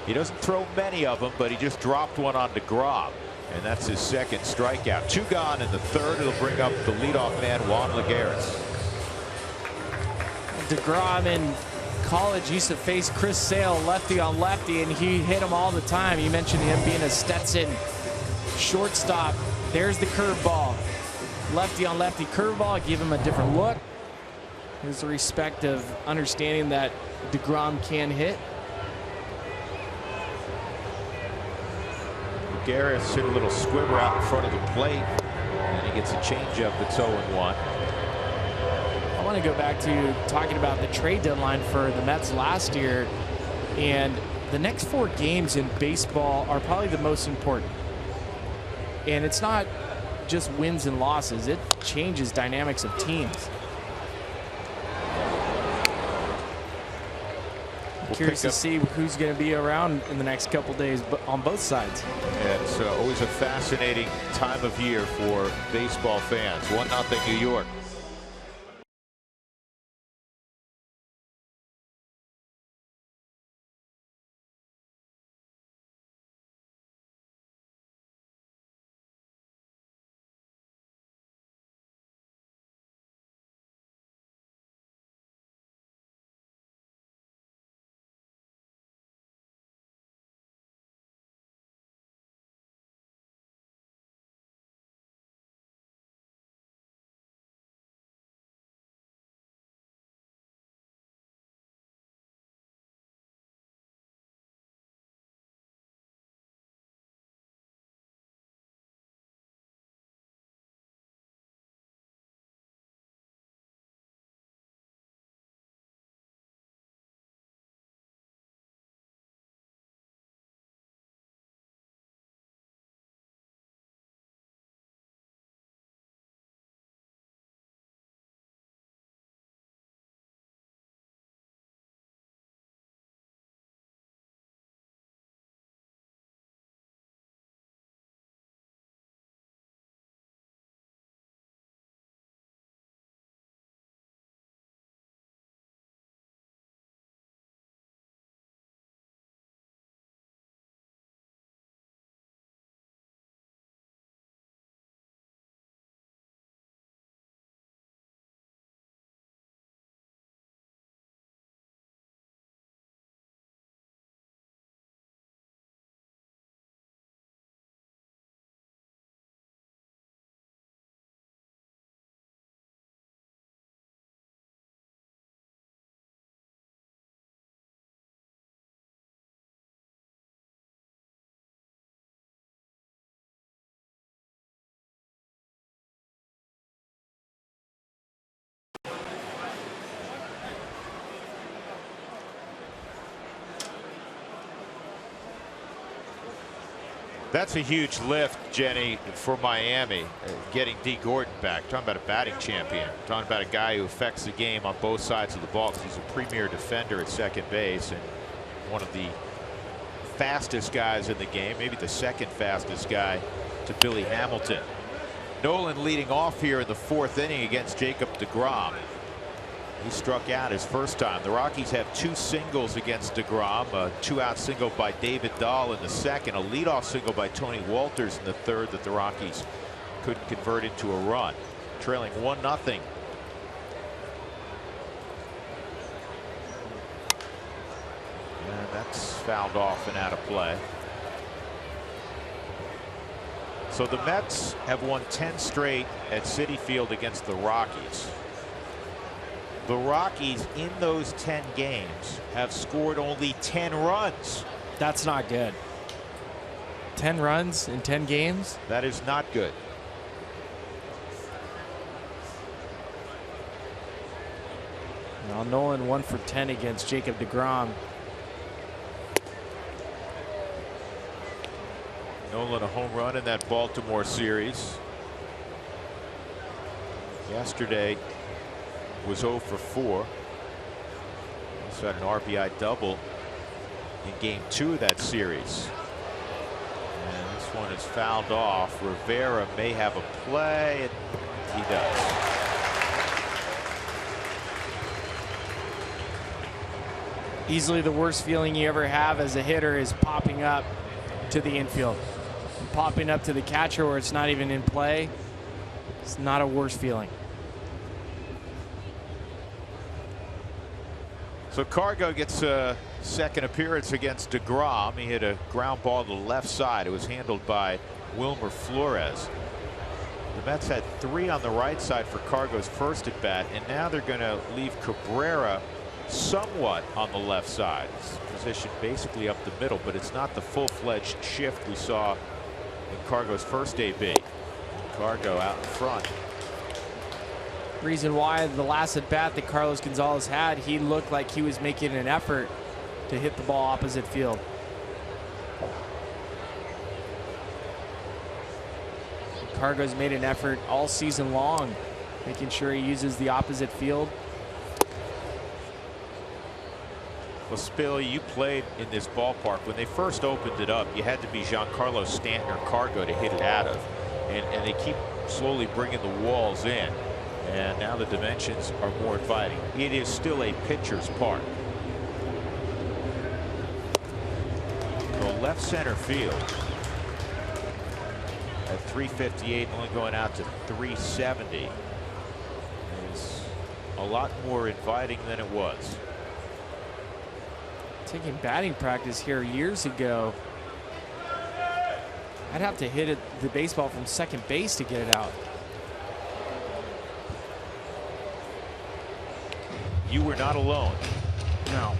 He doesn't throw many of them, but he just dropped one on DeGrom, and that's his second strikeout. 2 gone in the 3rd. It'll bring up the leadoff man, Juan Lagares. DeGrom in college used to face Chris Sale lefty on lefty, and he hit him all the time. You mentioned him being a Stetson shortstop. There's the curveball. Lefty on lefty curveball, give him a different look. There's the respect of understanding that DeGrom can hit. Lagares hit a little squibber out in front of the plate, and he gets a changeup that's 0-1. I want to go back to talking about the trade deadline for the Mets last year, and the next 4 games in baseball are probably the most important. And it's not just wins and losses, it changes dynamics of teams. Curious to see who's going to be around in the next couple days on both sides. And it's always a fascinating time of year for baseball fans. 1-0 New York. That's a huge lift, Jenny, for Miami, getting Dee Gordon back. Talking about a batting champion. Talking about a guy who affects the game on both sides of the ball, because he's a premier defender at second base and one of the fastest guys in the game, maybe the second fastest guy to Billy Hamilton. Nolan leading off here in the 4th inning against Jacob deGrom. He struck out his first time. The Rockies have 2 singles against deGrom, a 2-out single by David Dahl in the 2nd, a leadoff single by Tony Walters in the 3rd that the Rockies couldn't convert into a run. Trailing 1-0. And that's fouled off and out of play. So the Mets have won 10 straight at Citi Field against the Rockies. The Rockies in those 10 games have scored only 10 runs. That's not good. 10 runs in 10 games? That is not good. Now Nolan 1 for 10 against Jacob deGrom. Nolan a home run in that Baltimore series. Yesterday was 0 for 4. Also had an RBI double in game 2 of that series. And this one is fouled off. Rivera may have a play, and he does. Easily the worst feeling you ever have as a hitter is popping up to the infield. Popping up to the catcher where it's not even in play. It's not a worse feeling. So Cargo gets a second appearance against deGrom. He hit a ground ball to the left side. It was handled by Wilmer Flores. The Mets had 3 on the right side for Cargo's first at bat, and now they're going to leave Cabrera somewhat on the left side. It's positioned basically up the middle, but it's not the full-fledged shift we saw in Cargo's first AB. Cargo out in front. Reason why the last at bat that Carlos Gonzalez had, he looked like he was making an effort to hit the ball opposite field. Cargo's made an effort all season long, making sure he uses the opposite field. Well, Spill, you played in this ballpark. When they first opened it up, you had to be Giancarlo Stanton or Cargo to hit it out of. And they keep slowly bringing the walls in. And now the dimensions are more inviting. It is still a pitcher's park. So left center field at 358, only going out to 370, is a lot more inviting than it was. Taking batting practice here years ago, I'd have to hit the baseball from second base to get it out. You were not alone. No.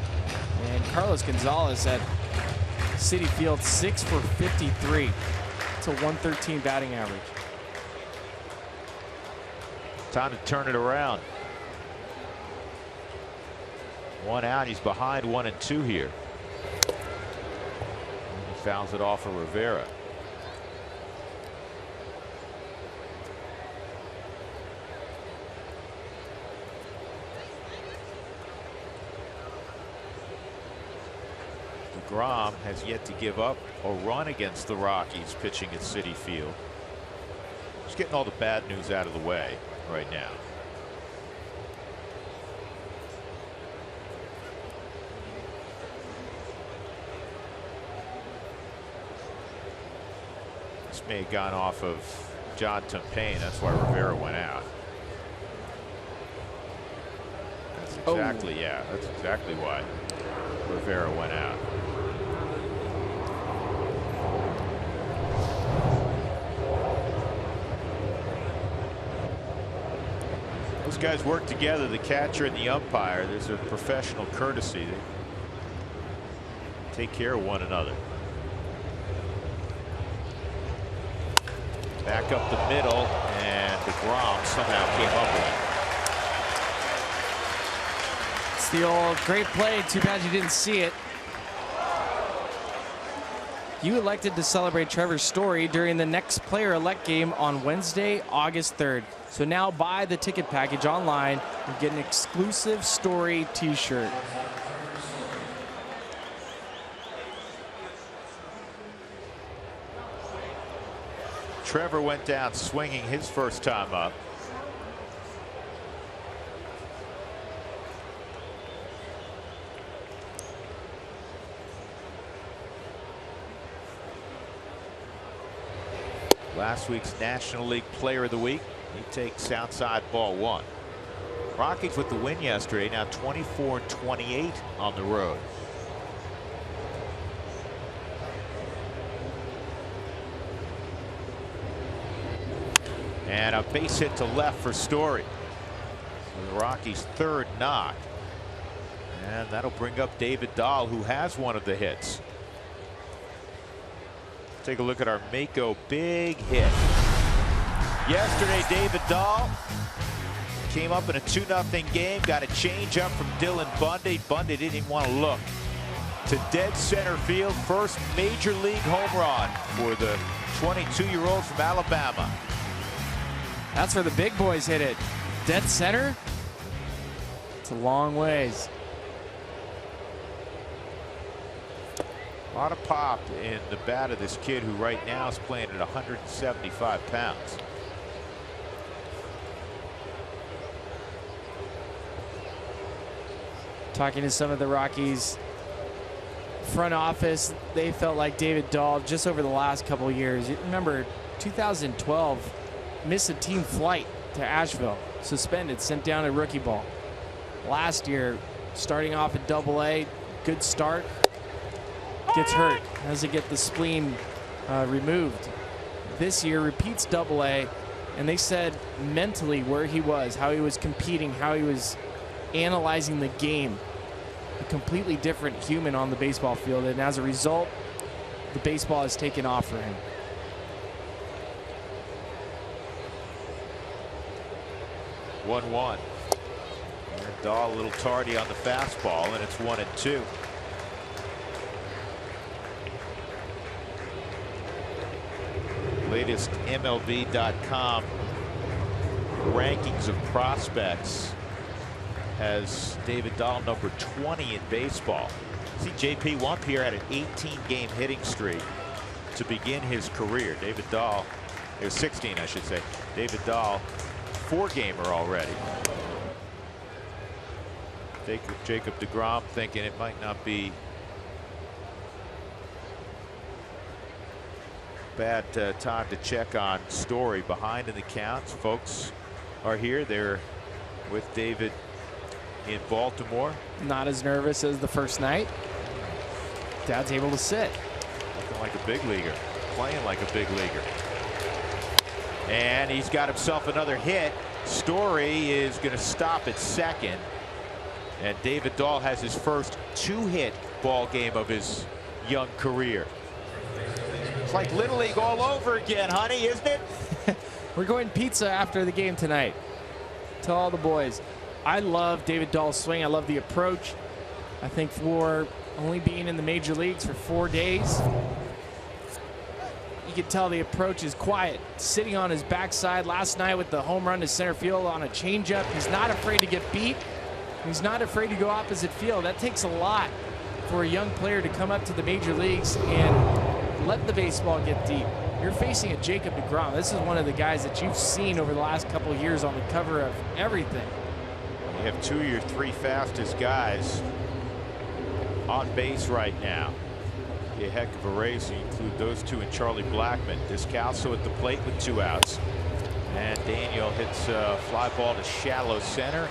And Carlos Gonzalez at Citi Field, 6 for 53. It's a 113 batting average. Time to turn it around. 1 out. He's behind 1-2 here. And he fouls it off of Rivera. DeGrom has yet to give up a run against the Rockies pitching at Citi Field. Just getting all the bad news out of the way right now. This may have gone off of John Tumpane. That's why Rivera went out. That's exactly, yeah, that's exactly why Rivera went out. Those guys work together, the catcher and the umpire. There's a professional courtesy. They take care of one another. Back up the middle, and DeGrom somehow came up with it. It's the old great play. Too bad you didn't see it. You elected to celebrate Trevor Story during the next player elect game on Wednesday, August 3rd. So now buy the ticket package online and get an exclusive Story t-shirt. Trevor went down swinging his first time up. Last week's National League Player of the Week. He takes outside ball 1. Rockies with the win yesterday, now 24-28 on the road. And a base hit to left for Story. So the Rockies' third knock. And that'll bring up David Dahl, who has one of the hits. Take a look at our Mako big hit. Yesterday, David Dahl came up in a 2-0 game, got a changeup from Dylan Bundy. Bundy didn't even want to look. To dead center field, first major league home run for the 22-year-old from Alabama. That's where the big boys hit it. Dead center? It's a long ways. A lot of pop in the bat of this kid, who right now is playing at 175 pounds. Talking to some of the Rockies front office, they felt like David Dahl just over the last couple of years. You remember 2012, missed a team flight to Asheville, suspended, sent down to rookie ball. Last year, starting off at Double-A, good start, gets hurt, has to get the spleen removed. This year repeats Double-A, and they said mentally where he was, how he was competing, how he was analyzing the game. A completely different human on the baseball field, and as a result, the baseball has taken off for him. One. And Dahl a little tardy on the fastball, and it's 1-2. Latest MLB.com rankings of prospects. has David Dahl number 20 in baseball. See, J.P. Wampierre had an 18-game hitting streak to begin his career. David Dahl, it was 16, I should say. David Dahl, 4-gamer already. Jacob deGrom thinking it might not be bad time to check on Story behind in the counts. Folks are here. They're with David in Baltimore. Not as nervous as the first night. Dad's able to sit. Looking like a big leaguer. Playing like a big leaguer. And he's got himself another hit. Story is going to stop at second. And David Dahl has his first 2-hit ball game of his young career. It's like Little League all over again, honey, isn't it? We're going pizza after the game tonight. To all the boys. I love David Dahl's swing. I love the approach. I think for only being in the major leagues for 4 days, you can tell the approach is quiet. Sitting on his backside last night with the home run to center field on a changeup. He's not afraid to get beat. He's not afraid to go opposite field. That takes a lot for a young player to come up to the major leagues and let the baseball get deep. You're facing a Jacob deGrom. This is one of the guys that you've seen over the last couple of years on the cover of everything. You have 2 of your 3 fastest guys on base right now. A heck of a race. You include those 2 and Charlie Blackmon. Descalso at the plate with 2 outs. And Daniel hits a fly ball to shallow center.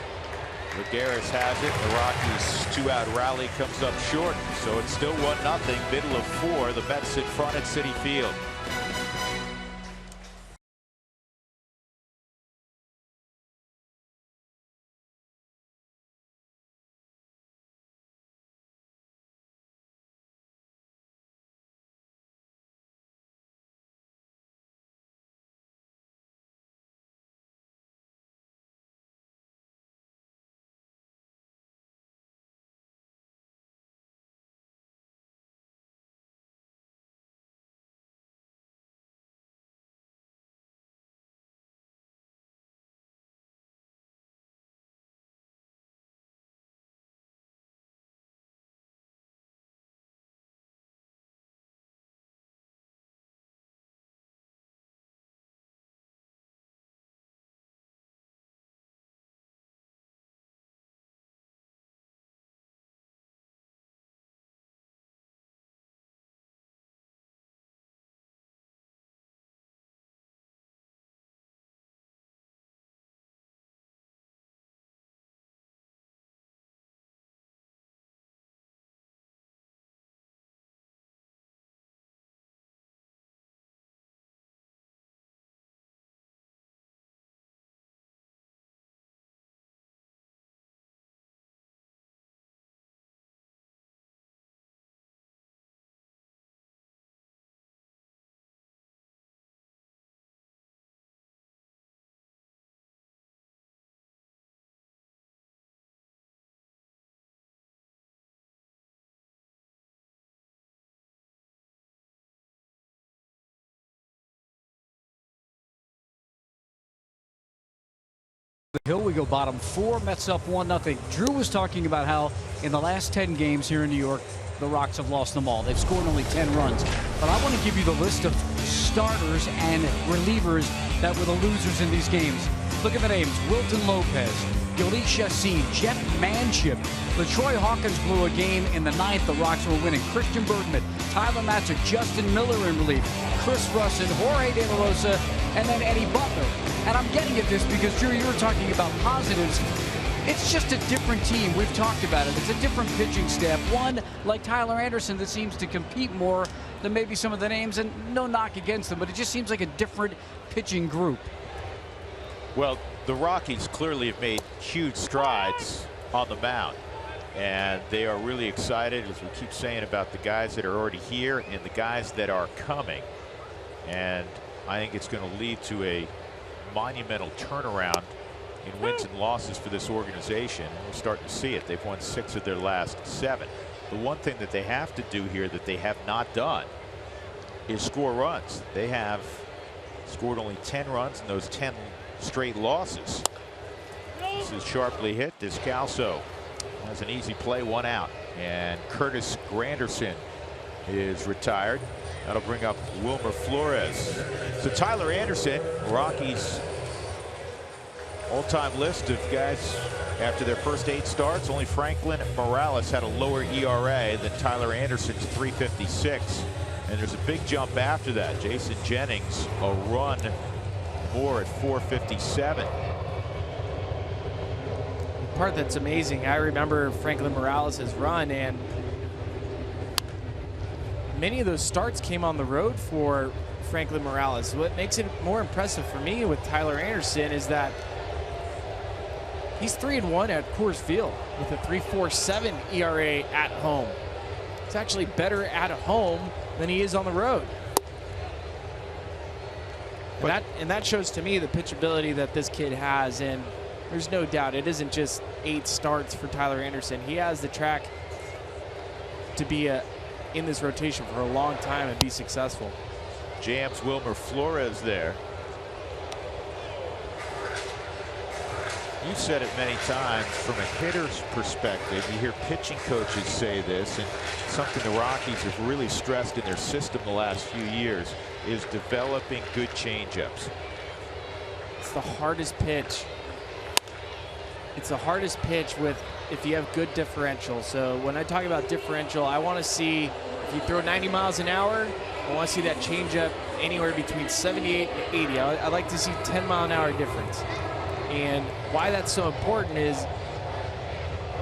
Lagares has it. The Rockies' 2-out rally comes up short. So it's still 1-0. Middle of 4. The Mets in front at Citi Field. The Hill, we go bottom 4, Mets up 1-0. Drew was talking about how in the last 10 games here in New York, the Rocks have lost them all. They've scored only 10 runs. But I want to give you the list of starters and relievers that were the losers in these games. Look at the names: Wilton Lopez, Jhoulys Chacin, Jeff Manship. LaTroy Hawkins blew a game in the 9th. The Rocks were winning. Christian Bergman, Tyler Matzik, Justin Miller in relief, Chris Russin, Jorge De La Rosa, and then Eddie Butler. And I'm getting at this because, Drew, you were talking about positives. It's just a different team. We've talked about it. It's a different pitching staff. One, like Tyler Anderson, that seems to compete more than maybe some of the names, and no knock against them, but it just seems like a different pitching group. Well, the Rockies clearly have made huge strides on the mound, and they are really excited, as we keep saying, about the guys that are already here and the guys that are coming. And I think it's going to lead to a monumental turnaround in wins and losses for this organization. We're starting to see it. They've won 6 of their last 7. The one thing that they have to do here that they have not done is score runs. They have scored only 10 runs in those 10 straight losses. This is sharply hit. Descalso has an easy play, 1 out. And Curtis Granderson is retired. That'll bring up Wilmer Flores. So Tyler Anderson, Rockies all-time list of guys after their first 8 starts. Only Franklin Morales had a lower ERA than Tyler Anderson's 3.56. And there's a big jump after that. Jason Jennings a run more at 4.57. The part that's amazing, I remember Franklin Morales' run, and many of those starts came on the road for Franklin Morales. What makes it more impressive for me with Tyler Anderson is that he's 3-1 at Coors Field with a 3.47 ERA at home. He's actually better at home than he is on the road. And that shows to me the pitchability that this kid has, and there's no doubt it isn't just 8 starts for Tyler Anderson. He has the track to be in this rotation for a long time and be successful. Jams Wilmer Flores there. You've said it many times, from a hitter's perspective, you hear pitching coaches say this, and something the Rockies have really stressed in their system the last few years is developing good changeups. It's the hardest pitch. It's the hardest pitch if you have good differential. So when I talk about differential, I want to see, if you throw 90 miles an hour, I want to see that changeup anywhere between 78 and 80. I'd like to see 10-mile-an-hour difference. And why that's so important is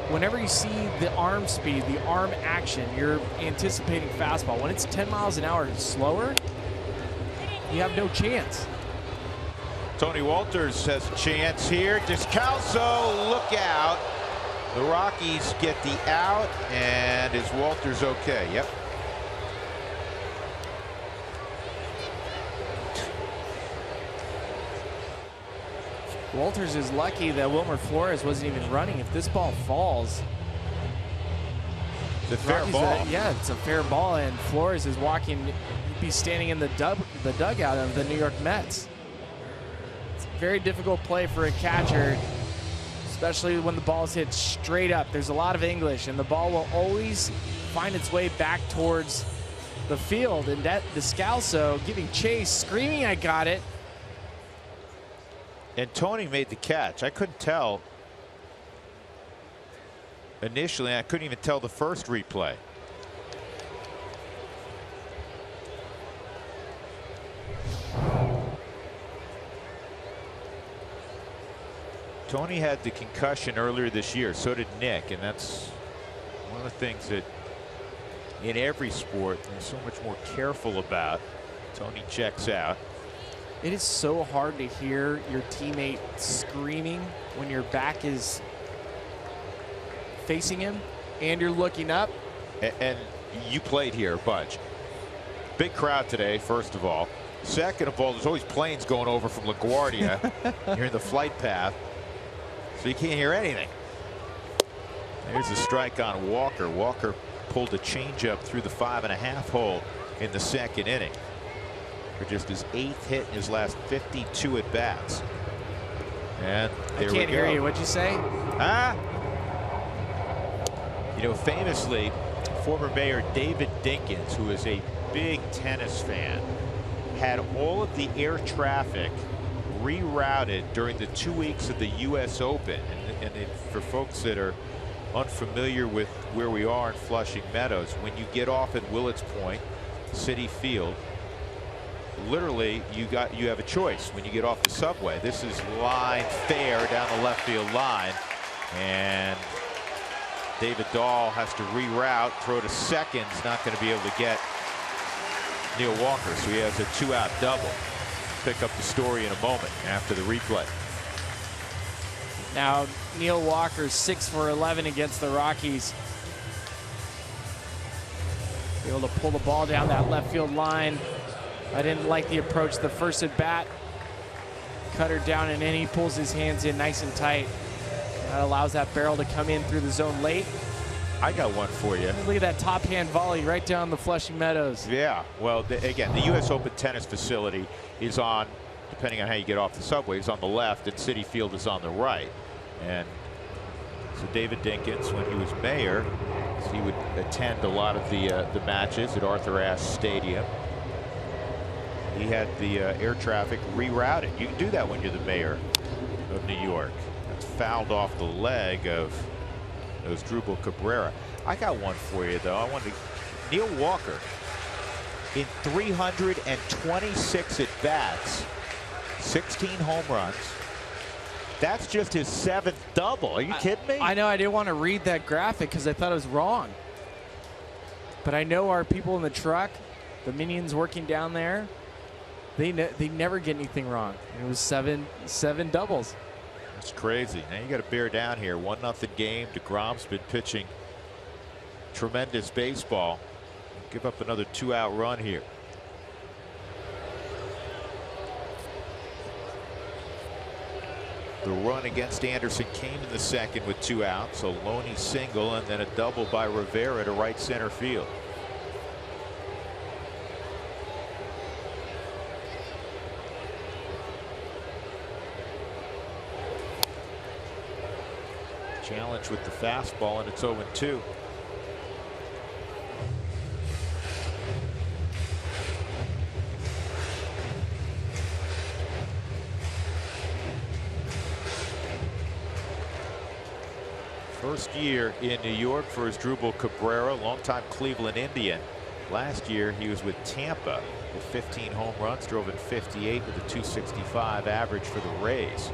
whenever you see the arm speed, the arm action, you're anticipating fastball. When it's 10 miles an hour slower, you have no chance. Tony Walters has a chance here. Descalso, look out. The Rockies get the out, and is Walters okay? Yep. Walters is lucky that Wilmer Flores wasn't even running. If this ball falls, it's a fair ball. Yeah, it's a fair ball, and Flores is walking. He'd be standing in the dugout of the New York Mets. It's a very difficult play for a catcher, especially when the ball's hit straight up. There's a lot of English, and the ball will always find its way back towards the field. And that Descalso giving chase, screaming, "I got it!" And Tony made the catch. I couldn't tell initially. I couldn't even tell the first replay. Tony had the concussion earlier this year. So did Nick. And that's one of the things that in every sport they're so much more careful about. Tony checks out. It is so hard to hear your teammate screaming when your back is facing him and you're looking up. And you played here a bunch. Big crowd today, first of all. Second of all, there's always planes going over from LaGuardia. You're in the flight path, so you can't hear anything. There's a strike on Walker. Walker pulled a changeup through the 5.5 hole in the second inning. For just his 8th hit in his last 52 at bats. And there we go. I can't hear you. What'd you say? You know, famously, former Mayor David Dinkins, who is a big tennis fan, had all of the air traffic rerouted during the 2 weeks of the U.S. Open. And for folks that are unfamiliar with where we are in Flushing Meadows, when you get off at Willets Point, Citi Field, literally you have a choice when you get off the subway. This is line fair down the left field line, and David Dahl has to reroute, throw to second. He's not going to be able to get Neil Walker, so he has a 2-out double. Pick up the story in a moment after the replay. Now Neil Walker's 6 for 11 against the Rockies. Able to pull the ball down that left field line. I didn't like the approach the first at bat. Cut her down, and then he pulls his hands in nice and tight. That allows that barrel to come in through the zone late. I got one for you. Look at that top hand volley right down the Flushing Meadows. Yeah, well, again, the U.S. Open tennis facility is on, depending on how you get off the subway, is on the left, and Citi Field is on the right. And so David Dinkins, when he was mayor, he would attend a lot of the matches at Arthur Ashe Stadium. He had the air traffic rerouted. You can do that when you're the mayor of New York. That's fouled off the leg of Asdrubal Cabrera. I got one for you, though. I wanted Neil Walker, in 326 at-bats, 16 home runs. That's just his 7th double. Are you kidding me? I know. I didn't want to read that graphic because I thought it was wrong. But I know our people in the truck, the minions working down there, they never get anything wrong. And it was seven doubles. That's crazy. Now you got to bear down here. 1-0 game. DeGrom's been pitching tremendous baseball. Give up another 2-out run here. The run against Anderson came in the second with 2 outs. A Loney single and then a double by Rivera to right center field. Challenge with the fastball, and it's 0-2. First year in New York for Asdrubal Cabrera, longtime Cleveland Indian. Last year he was with Tampa with 15 home runs, drove in 58 with a .265 average for the Rays.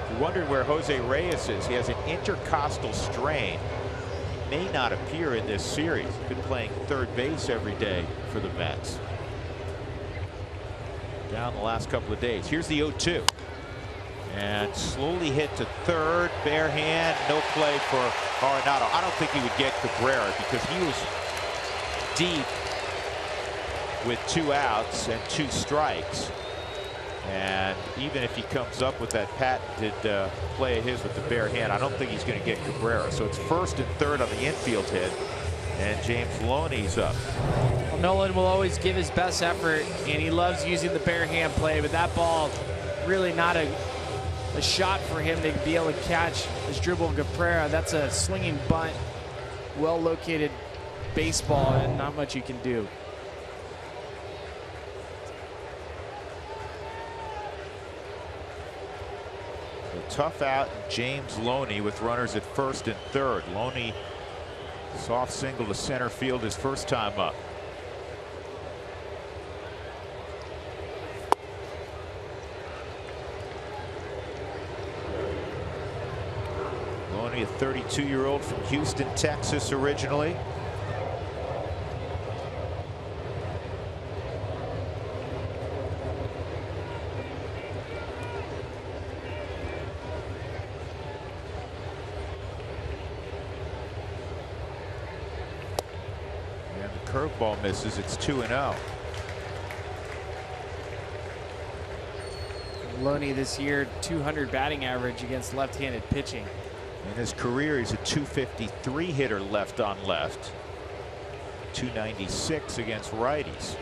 If you're wondering where Jose Reyes is, he has an intercostal strain. He may not appear in this series. He's been playing third base every day for the Mets. Down the last couple of days. Here's the 0-2. And slowly hit to third, bare hand, no play for Arenado. I don't think he would get Cabrera because he was deep with 2 outs and 2 strikes. And even if he comes up with that patented play of his with the bare hand, I don't think he's going to get Cabrera. So it's first and third on the infield hit, and James Loney's up. Well, Nolan will always give his best effort, and he loves using the bare hand play, but that ball really not a shot for him to be able to catch Asdrubal Cabrera. That's a swinging bunt, well located baseball, and not much you can do. A tough out, James Loney with runners at first and third. Loney soft single to center field his first time up. Loney, a 32-year-old from Houston, Texas originally. And the curveball misses. It's 2-0. Loney this year, 200 batting average against left-handed pitching. In his career, he's a .253 hitter left on left. .296 against righties.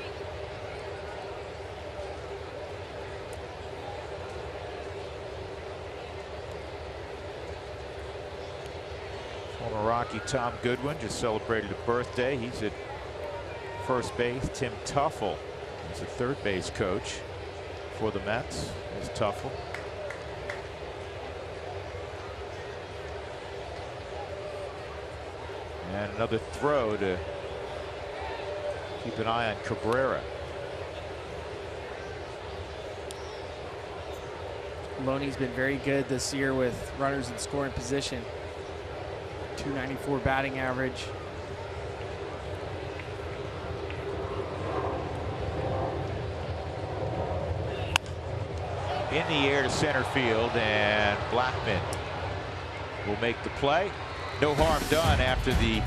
Former Rocky Tom Goodwin just celebrated a birthday. He's at first base. Tim Tuffle is the third base coach for the Mets. There's Tuffle. And another throw to keep an eye on Cabrera. Loney's been very good this year with runners in scoring position. .294 batting average. In the air to center field, and Blackmon will make the play. No harm done after the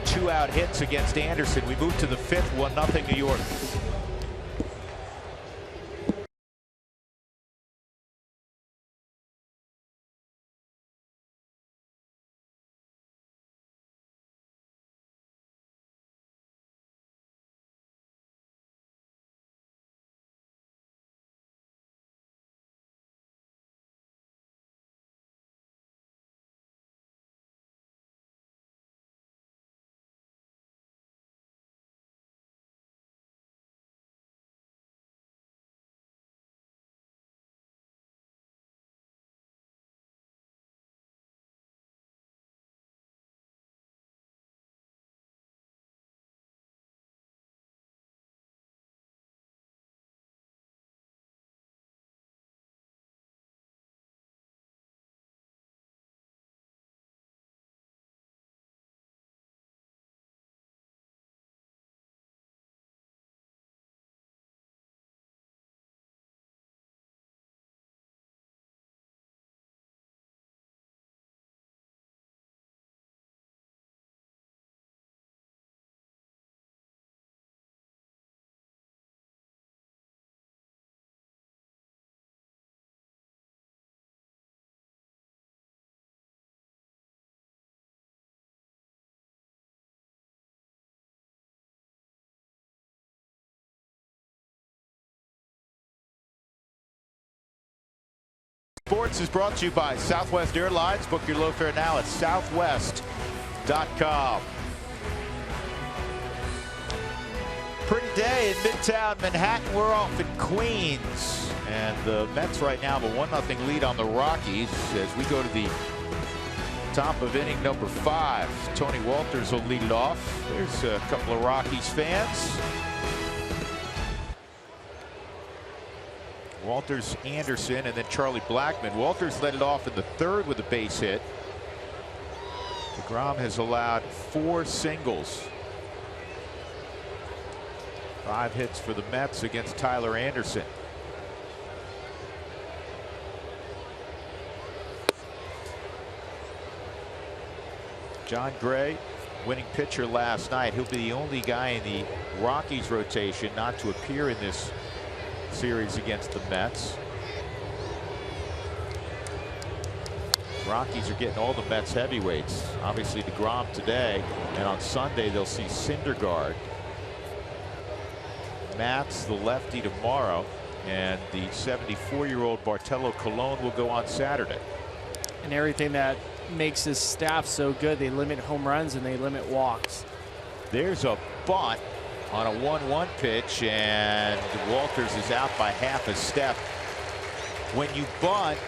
two-out hits against Anderson. We move to the 5th, 1-0 New York. Sports is brought to you by Southwest Airlines. Book your low fare now at southwest.com. Pretty day in Midtown Manhattan. We're off in Queens. And the Mets right now have a 1-0 lead on the Rockies as we go to the top of inning number 5. Tony Walters will lead it off. There's a couple of Rockies fans. Walters, Anderson, and then Charlie Blackmon. Walters led it off in the 3rd with a base hit. DeGrom has allowed 4 singles. 5 hits for the Mets against Tyler Anderson. John Gray, winning pitcher last night. He'll be the only guy in the Rockies rotation not to appear in this series against the Mets. Rockies are getting all the Mets heavyweights. Obviously DeGrom today, and on Sunday they'll see Syndergaard. Matz, the lefty, tomorrow, and the 74-year-old Bartolo Colon will go on Saturday. And everything that makes this staff so good, they limit home runs and they limit walks. There's a bunt on a 1-1 pitch, and Walters is out by half a step. When you bunt,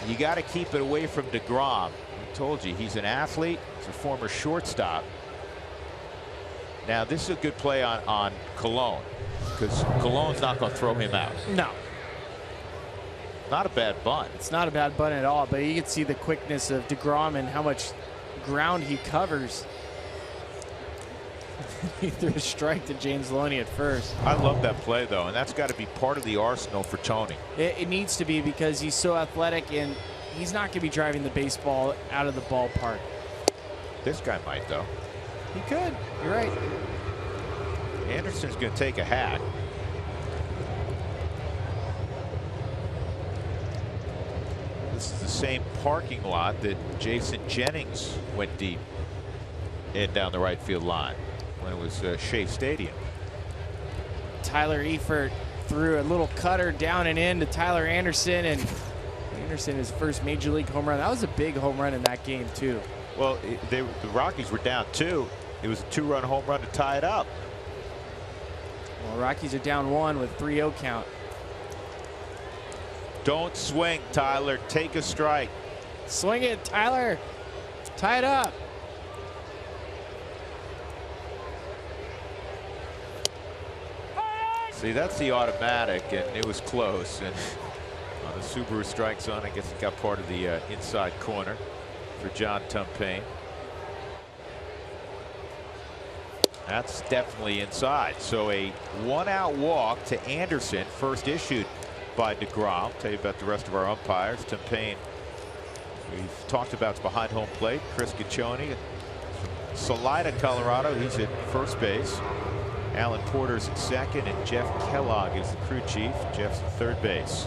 you got to keep it away from DeGrom. I told you, he's an athlete. He's a former shortstop. Now, this is a good play on Colon, because Colon's not going to throw him out. No. Not a bad bunt. It's not a bad bunt at all, but you can see the quickness of DeGrom and how much ground he covers. He threw a strike to James Loney at first. I love that play, though, and that's got to be part of the arsenal for Tony. It needs to be, because he's so athletic and he's not going to be driving the baseball out of the ballpark. This guy might, though. He could. You're right. Anderson's going to take a hack. This is the same parking lot that Jason Jennings went deep and down the right field line when it was Shea Stadium. Tyler Eifert threw a little cutter down and in to Tyler Anderson, and Anderson, his first major league home run. That was a big home run in that game, too. Well, the Rockies were down 2. It was a 2-run home run to tie it up. Well, Rockies are down 1 with 3-0 count. Don't swing, Tyler. Take a strike. Swing it, Tyler. Tie it up. See, that's the automatic, and it was close. And on the Subaru strike zone, I guess it got part of the inside corner for John Tumpane. That's definitely inside. So a 1-out walk to Anderson, first issued by DeGrom. I'll tell you about the rest of our umpires. Tumpane, we've talked about, is behind home plate. Chris Gaccioni, Salida, Colorado. He's at first base. Alan Porter's at second, and Jeff Kellogg is the crew chief. Jeff's at third base.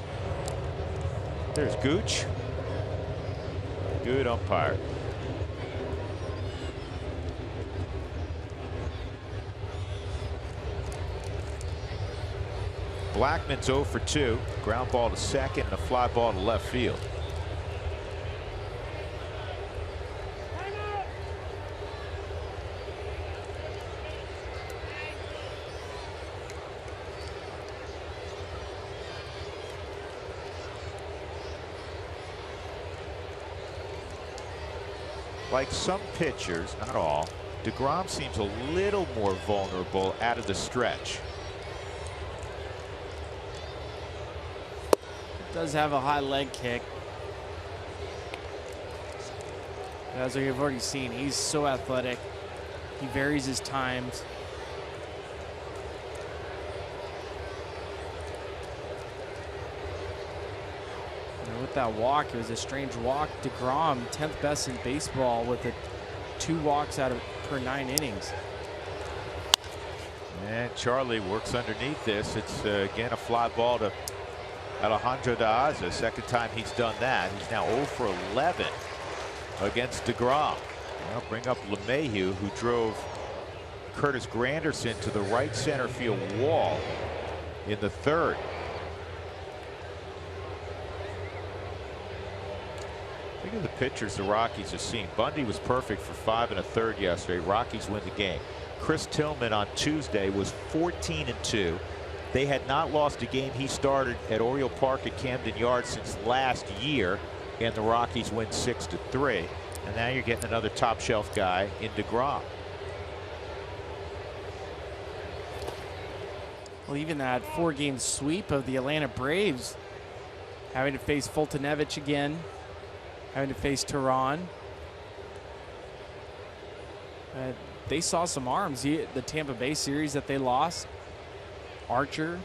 There's Gooch. Good umpire. Blackmon's 0 for 2. Ground ball to second and a fly ball to left field. Like some pitchers, not all, DeGrom seems a little more vulnerable out of the stretch. Does have a high leg kick. As we've already seen, he's so athletic. He varies his times. And with that walk, it was a strange walk. DeGrom, 10th best in baseball with 2 walks out of per 9 innings. And Charlie works underneath this. It's again a fly ball to Alejandro De Aza. Second time he's done that. He's now 0 for 11 against DeGrom. I'll bring up LeMahieu, who drove Curtis Granderson to the right center field wall in the 3rd. Look at the pitchers the Rockies have seen. Bundy was perfect for 5 1/3 yesterday. Rockies win the game. Chris Tillman on Tuesday was 14-2. They had not lost a game he started at Oriole Park at Camden Yards since last year, and the Rockies win 6-3. And now you're getting another top shelf guy in DeGrom. Well, even that 4-game sweep of the Atlanta Braves, having to face Fultonevich again, having to face Tehran. They saw some arms. The Tampa Bay series that they lost, Archer,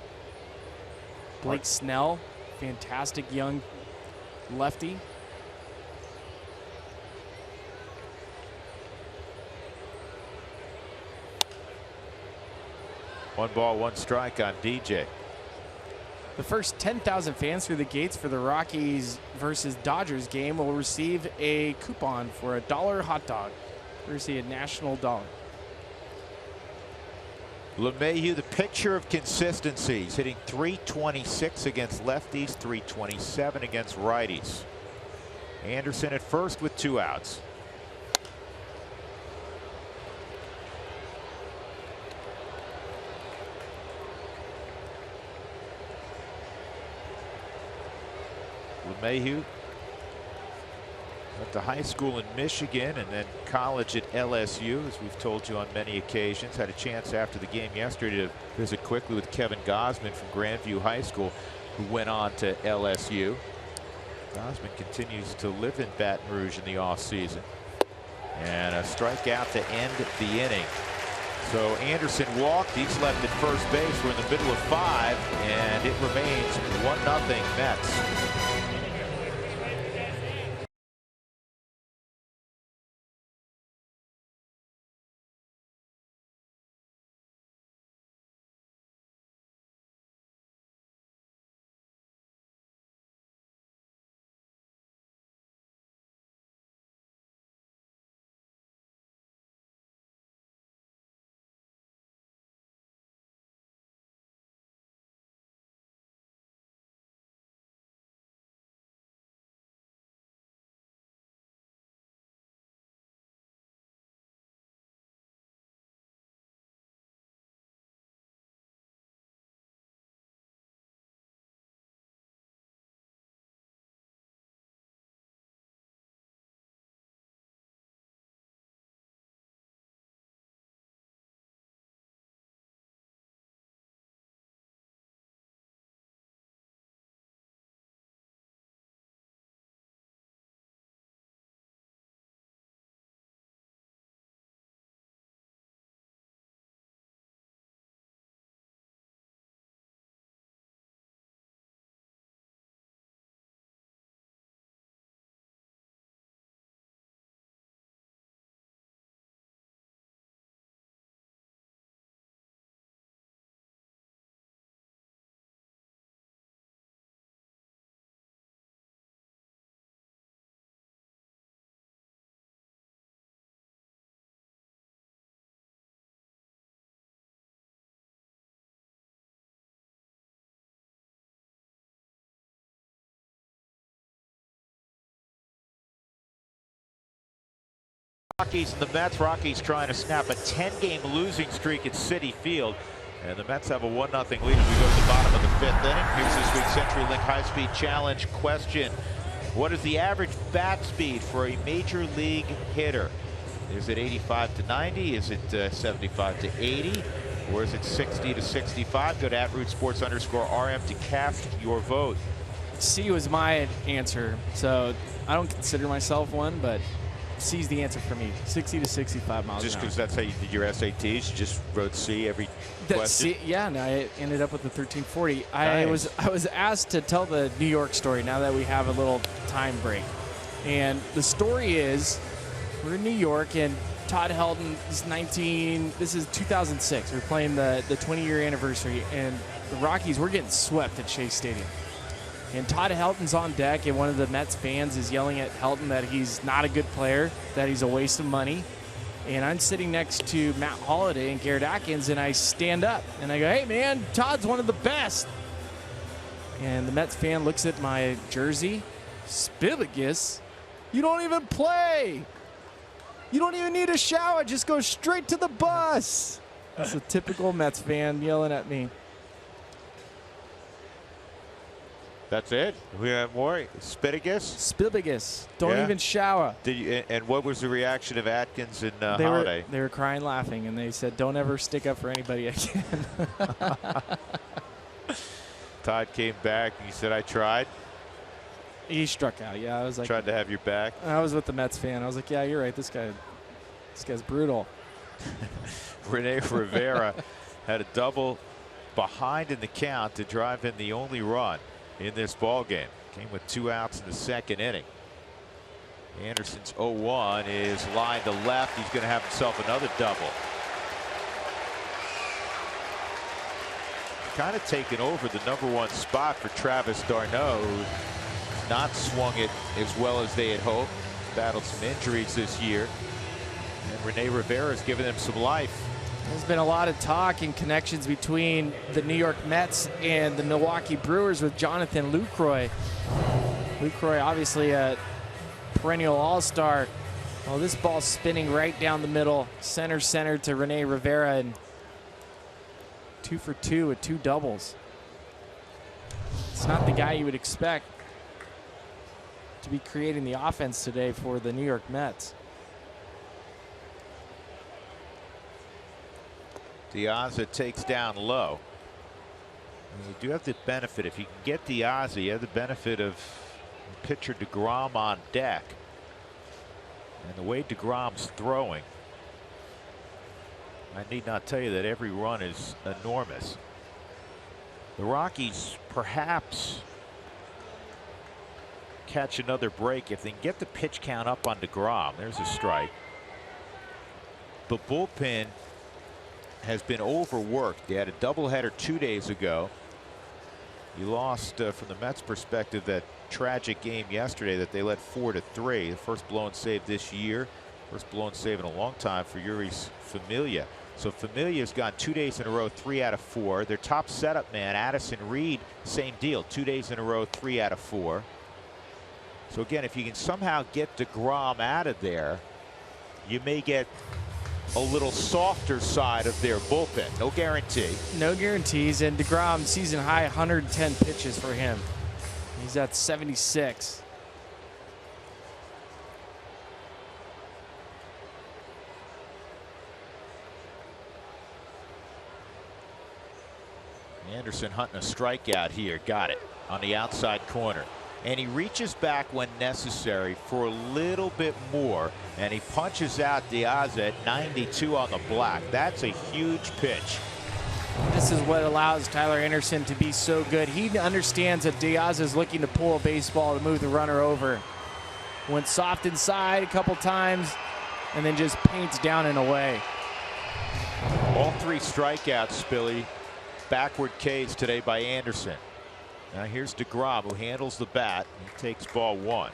Blake Snell, fantastic young lefty. One ball, one strike on DJ. The first 10,000 fans through the gates for the Rockies versus Dodgers game will receive a coupon for a $1 hot dog. Courtesy of National Dollar. LeMahieu, the picture of consistency. He's hitting .326 against lefties, .327 against righties. Anderson at first with 2 outs. LeMahieu went to high school in Michigan and then college at LSU, as we've told you on many occasions. Had a chance after the game yesterday to visit quickly with Kevin Gosman from Grandview High School, who went on to LSU. Gosman continues to live in Baton Rouge in the offseason. And a strikeout to end the inning. So Anderson walked. He's left at first base. We're in the middle of 5, and it remains 1-0 Mets. Rockies and the Mets. Rockies trying to snap a 10-game losing streak at Citi Field. And the Mets have a 1-0 lead as we go to the bottom of the 5th inning. Here's this week's CenturyLink High-Speed Challenge question. What is the average bat speed for a major league hitter? Is it 85 to 90? Is it 75 to 80? Or is it 60 to 65? Go to @RootSports_RM to cast your vote. C was my answer, so I don't consider myself one, but C's the answer for me. 60 to 65 miles Just an hour. because that's how you did your SATs, you just wrote C every question? Yeah, and I ended up with the 1340. Nice. I was asked to tell the New York story now that we have a little time break. And the story is, we're in New York, and Todd Helton is this is 2006. We're playing the 20-year anniversary, and the Rockies, we're getting swept at Shea Stadium. And Todd Helton's on deck, and one of the Mets fans is yelling at Helton that he's not a good player, that he's a waste of money. And I'm sitting next to Matt Holliday and Garrett Atkins, and I stand up, and I go, hey, man, Todd's one of the best. And the Mets fan looks at my jersey, Spibagus, You don't even play. You don't even need a shower. Just go straight to the bus. That's a typical Mets fan yelling at me. That's it? We have more? Spittigus? Spilbigus. Don't Yeah. even shower. Did you, and what was the reaction of Atkins and They Holiday? were crying laughing, and they said, don't ever stick up for anybody again. Todd came back and he said, I tried. He struck out. Yeah, I was like, Tried to have your back. I was with the Mets fan. I was like, yeah, you're right. This guy's brutal. Rene Rivera had a double behind in the count to drive in the only run in this ball game. Came with 2 outs in the second inning. Anderson's 0-1 is lined to left. He's going to have himself another double. Kind of taken over the #1 spot for Travis d'Arnaud, who's not swung it as well as they had hoped. Battled some injuries this year. And Rene Rivera has given them some life. There's been a lot of talk and connections between the New York Mets and the Milwaukee Brewers with Jonathan Lucroy. Lucroy, obviously a perennial all-star. Well, this ball's spinning right down the middle, center to Rene Rivera, and 2 for 2 with 2 doubles. It's not the guy you would expect to be creating the offense today for the New York Mets. Diaz takes down low. And you do have the benefit, if you can get Diaz, you have the benefit of pitcher DeGrom on deck. And the way DeGrom's throwing, I need not tell you that every run is enormous. The Rockies perhaps catch another break if they can get the pitch count up on DeGrom. There's a strike. The bullpen has been overworked. They had a doubleheader 2 days ago. You lost from the Mets perspective that tragic game yesterday that they led 4-3. The first blown save this year. First blown save in a long time for Yuris Familia. So Familia's gone 2 days in a row, 3 out of 4. Their top setup man, Addison Reed, same deal. 2 days in a row, 3 out of 4. So again, if you can somehow get DeGrom out of there, you may get a little softer side of their bullpen. No guarantee. No guarantees, and DeGrom season high 110 pitches for him. He's at 76. Anderson hunting a strikeout here. Got it on the outside corner. And he reaches back when necessary for a little bit more. And he punches out Diaz at 92 on the black. That's a huge pitch. This is what allows Tyler Anderson to be so good. He understands that Diaz is looking to pull a baseball to move the runner over. Went soft inside a couple times and then just paints down and away. All 3 strikeouts, Spilly. Backward Ks today by Anderson. Now here's DeGrom, who handles the bat. He takes ball 1.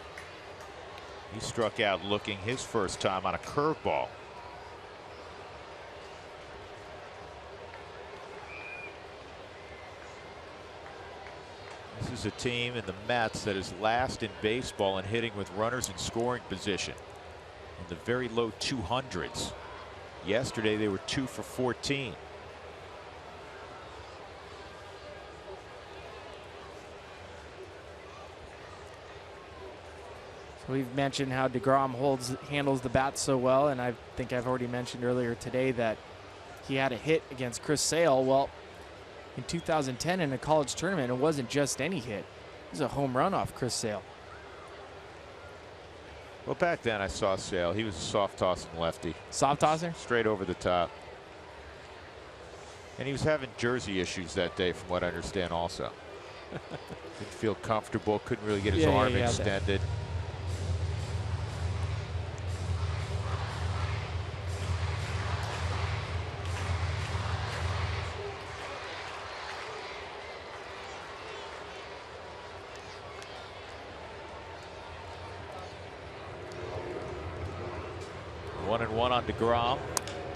He struck out looking his first time on a curveball. This is a team in the Mets that is last in baseball in hitting with runners in scoring position in the very low 200s. Yesterday they were 2 for 14. We've mentioned how DeGrom handles the bat so well, and I think I've already mentioned earlier today that he had a hit against Chris Sale. Well, in 2010 in a college tournament, it wasn't just any hit. It was a home run off Chris Sale. Well, back then I saw Sale. He was a soft tossing lefty. Soft tosser? Straight over the top. And he was having jersey issues that day, from what I understand also. Didn't feel comfortable, couldn't really get his arm extended. One and one on DeGrom,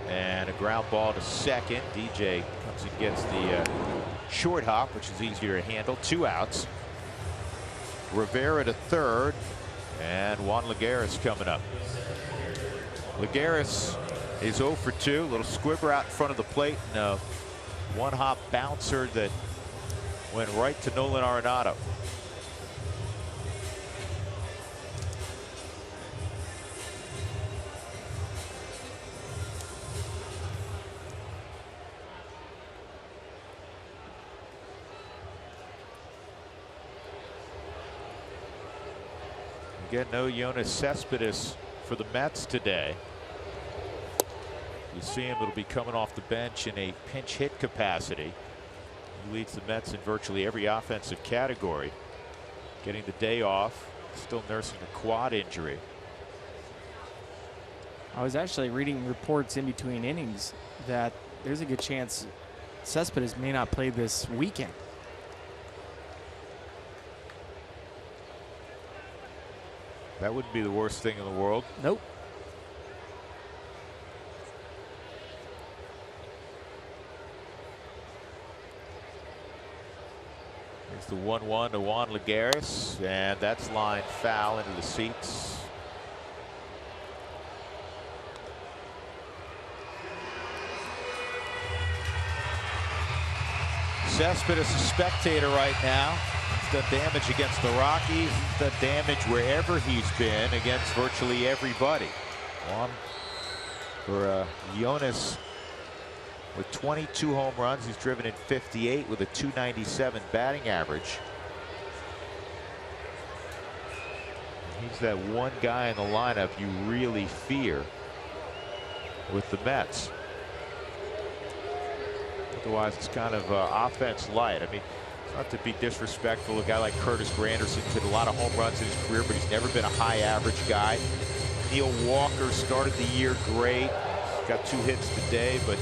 and a ground ball to second. DJ comes and gets the short hop, which is easier to handle. 2 outs. Rivera to third, And Juan Lagares coming up. Lagares is 0 for 2. Little squibber out in front of the plate, and a one-hop bouncer that went right to Nolan Arenado. Again, no Yoenis Cespedes for the Mets today. You see him, it'll be coming off the bench in a pinch hit capacity. He leads the Mets in virtually every offensive category. Getting the day off, still nursing a quad injury. I was actually reading reports in between innings that there's a good chance Cespedes may not play this weekend. That wouldn't be the worst thing in the world. Nope. Here's the 1-1 to Juan Lagares, and that's line foul into the seats. Cespedes a spectator right now. He's done damage against the Rockies. He's done damage wherever he's been against virtually everybody. Juan for Yoenis with 22 home runs. He's driven in 58 with a .297 batting average. He's that one guy in the lineup you really fear with the Mets. Otherwise, it's kind of offense light. I mean, not to be disrespectful, a guy like Curtis Granderson hit a lot of home runs in his career, but he's never been a high average guy. Neil Walker started the year great. Got 2 hits today, but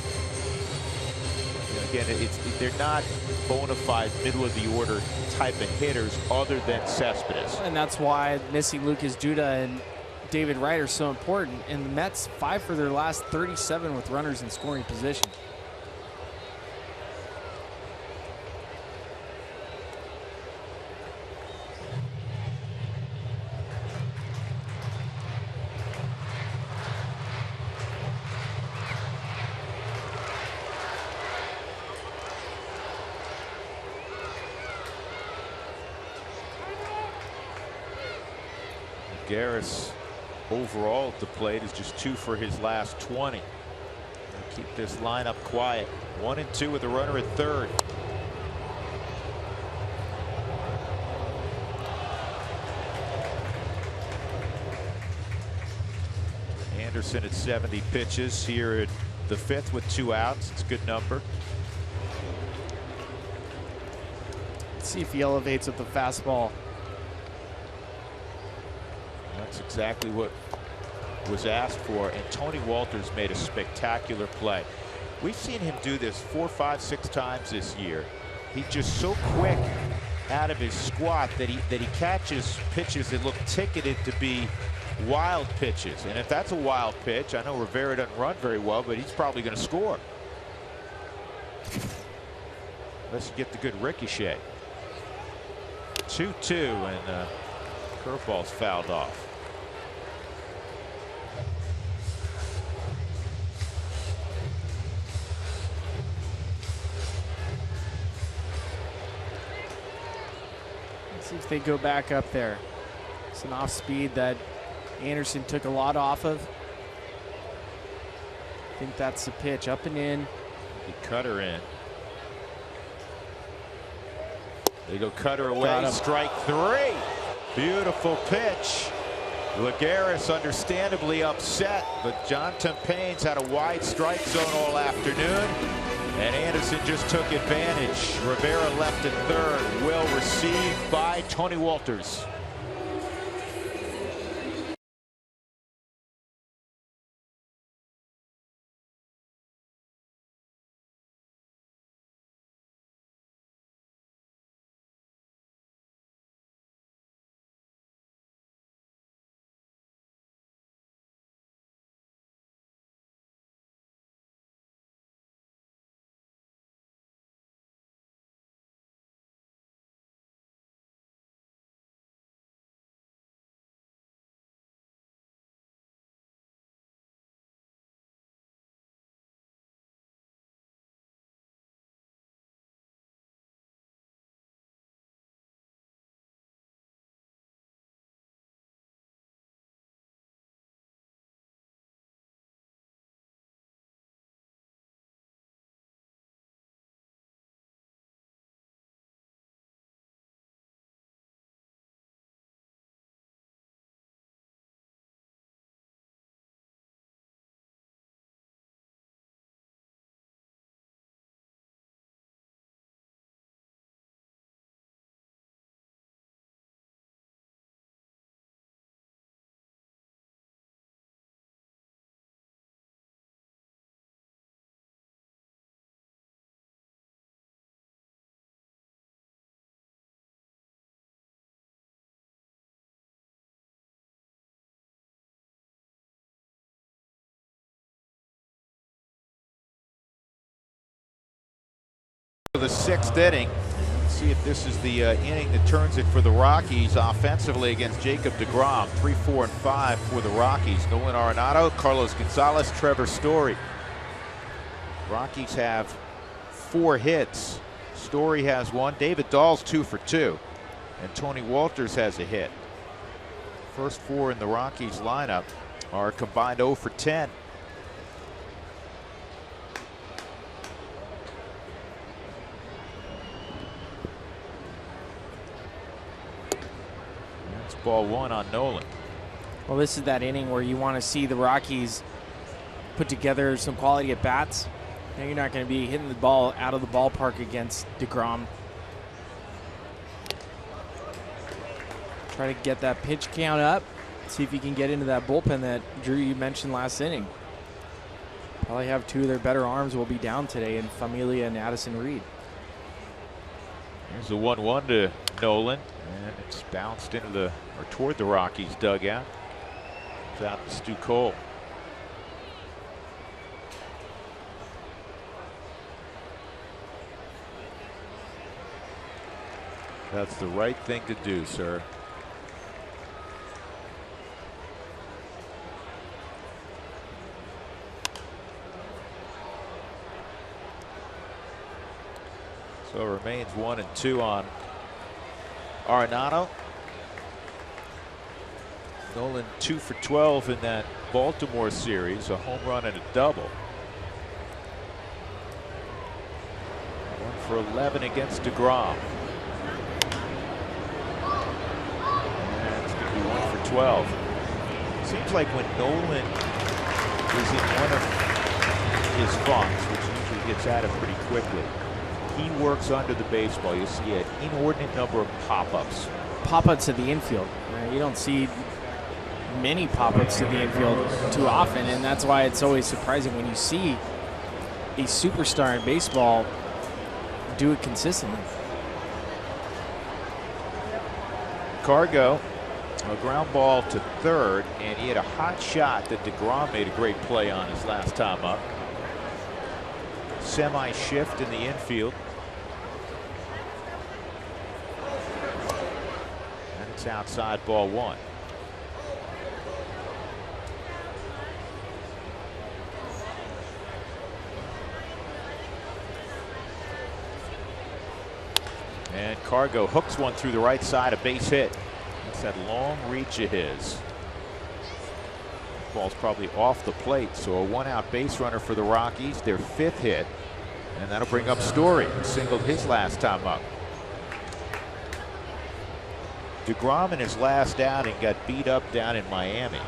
you know, again, they're not bona fide middle of the order type of hitters other than Cespedes. And that's why missing Lucas Duda and David Wright are so important. And the Mets 5 for their last 37 with runners in scoring position. Lagares overall at the plate is just 2 for his last 20. Keep this lineup quiet. 1 and 2 with a runner at third. Anderson at 70 pitches here at the 5th with 2 outs. It's a good number. Let's see if he elevates with the fastball. That's exactly what was asked for, and Tony Walters made a spectacular play. We've seen him do this 4, 5, 6 times this year. He's just so quick out of his squat that he catches pitches that look ticketed to be wild pitches. And if that's a wild pitch, I know Rivera doesn't run very well, but he's probably going to score. Unless you get the good ricochet. 2-2, and curveball's fouled off. Let's see if they go back up there. It's an off speed that Anderson took a lot off of. I think that's the pitch, up and in. He cut her in. They go cutter away, strike 3. Beautiful pitch. Lagares understandably upset, but John Tempain's had a wide strike zone all afternoon, and Anderson just took advantage. Rivera left at third, well received by Tony Walters. The 6th inning. Let's see if this is the inning that turns it for the Rockies offensively against Jacob deGrom. 3, 4, and 5 for the Rockies. Nolan Arenado, Carlos Gonzalez, Trevor Story. Rockies have 4 hits. Story has 1. David Dahl's 2 for 2. And Tony Walters has a hit. First 4 in the Rockies lineup are combined 0 for 10. That's ball 1 on Nolan. Well, this is that inning where you want to see the Rockies put together some quality at bats. Now you're not going to be hitting the ball out of the ballpark against deGrom. Try to get that pitch count up. See if you can get into that bullpen that, Drew, you mentioned last inning. Probably have 2 of their better arms will be down today in Familia and Addison Reed. Here's the 1-1 to Nolan, and it's bounced into the, or toward the Rockies dugout. It's out to Stu Cole. That's the right thing to do, sir. So it remains 1 and 2 on Arenado. Nolan 2 for 12 in that Baltimore series, a home run and a double. 1 for 11 against deGrom. And it's going to be 1 for 12. Seems like when Nolan is in one of his funks, which usually gets at him pretty quickly, he works under the baseball. You see an inordinate number of pop-ups. Pop-ups to the infield. You don't see many pop-ups to the infield too often, and that's why it's always surprising when you see a superstar in baseball do it consistently. Cargo, a ground ball to third, and he had a hot shot that deGrom made a great play on his last time up. Semi-shift in the infield. And it's outside, ball 1. And Cargo hooks one through the right side, a base hit. That's that long reach of his. Ball's probably off the plate, so a 1-out base runner for the Rockies, their 5th hit, and that'll bring up Story, who singled his last time up. deGrom in his last outing got beat up down in Miami.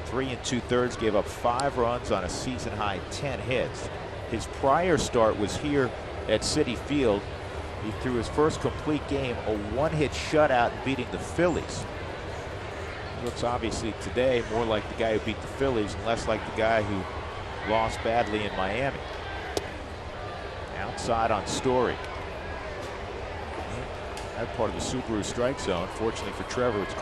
3 2/3, gave up 5 runs on a season-high 10 hits. His prior start was here at Citi Field. He threw his first complete game, a 1-hit shutout, beating the Phillies. He looks obviously today more like the guy who beat the Phillies and less like the guy who lost badly in Miami. Outside on Story. That part of the Subaru strike zone. Fortunately for Trevor, it's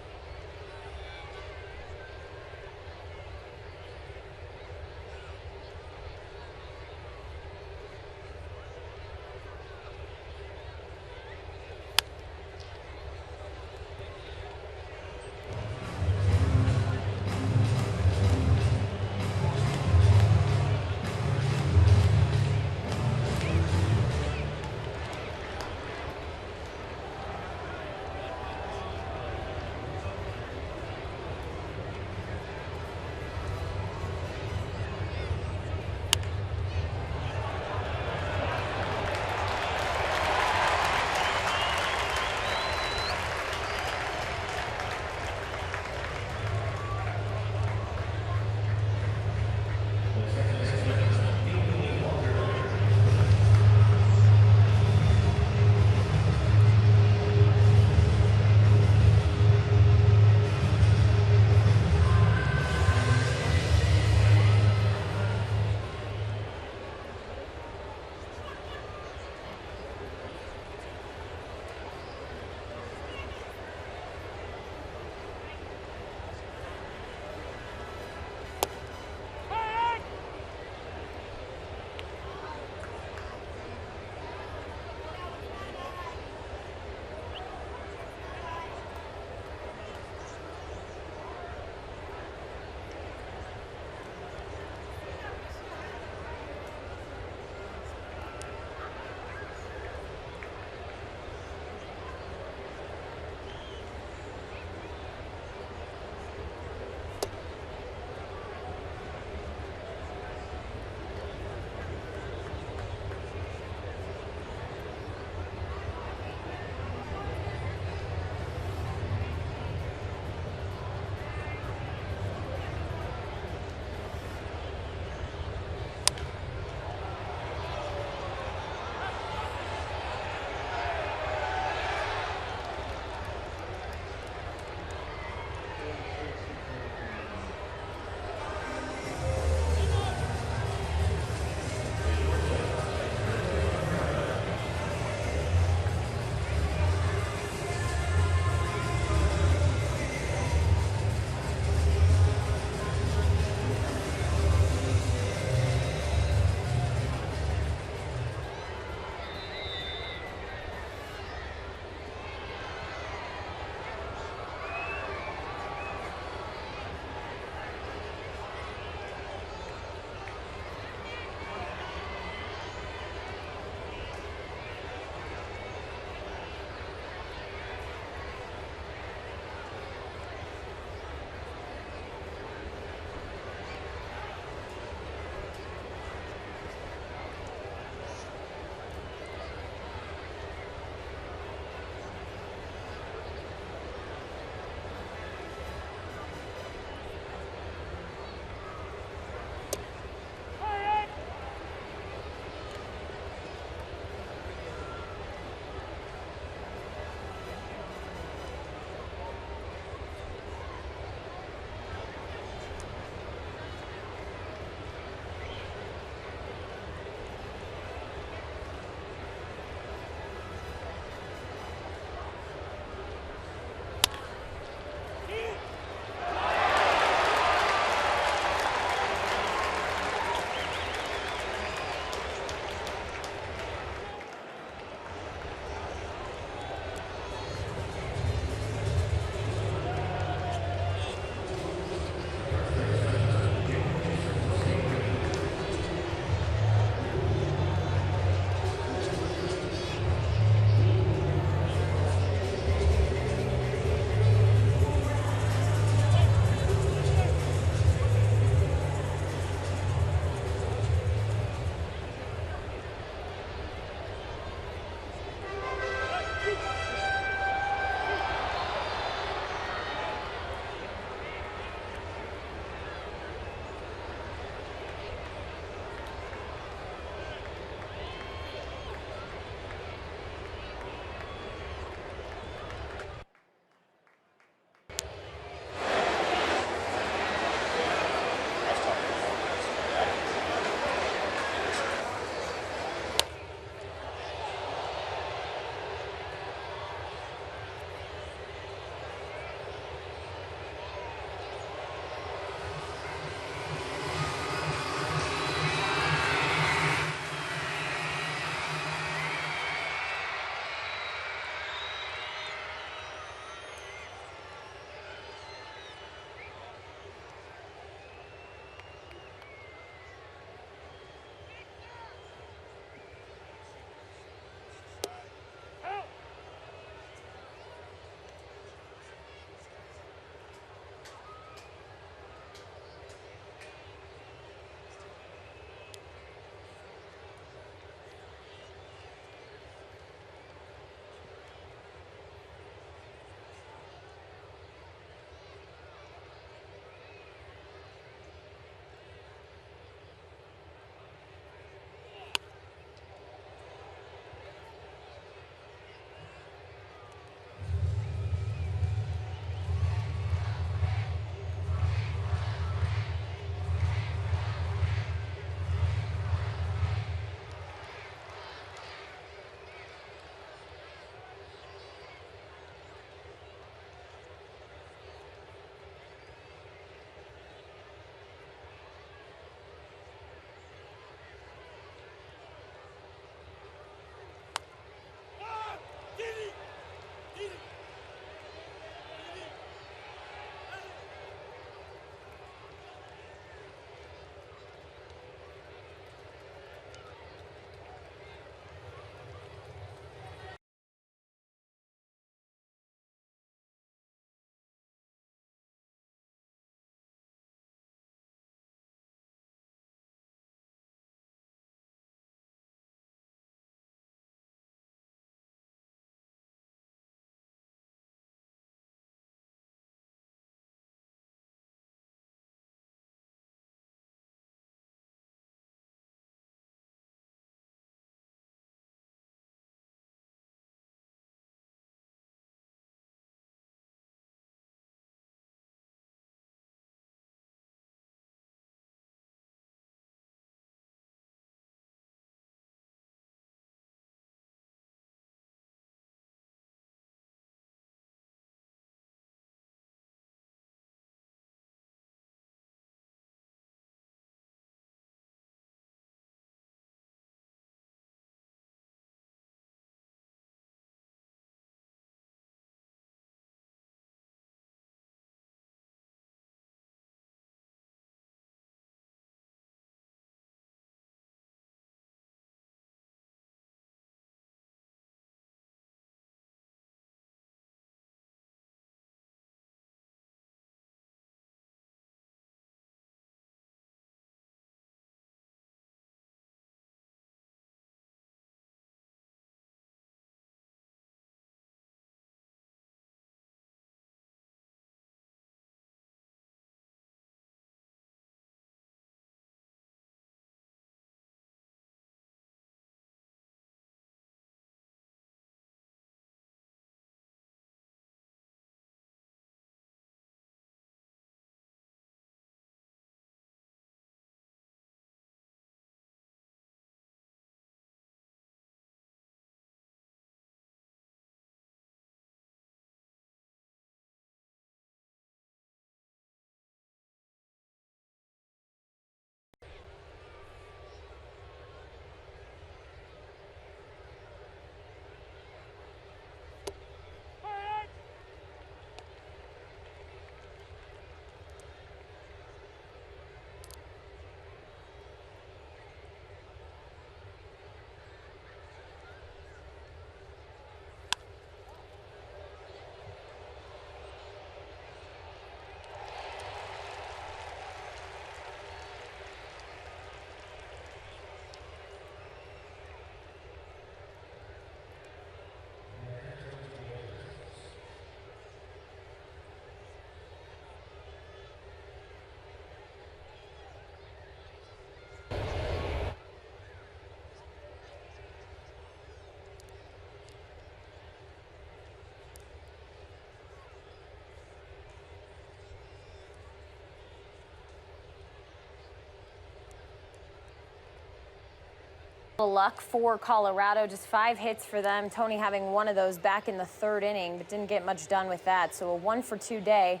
Luck for Colorado, just 5 hits for them. Tony having one of those back in the 3rd inning, but didn't get much done with that. So a 1-for-2 day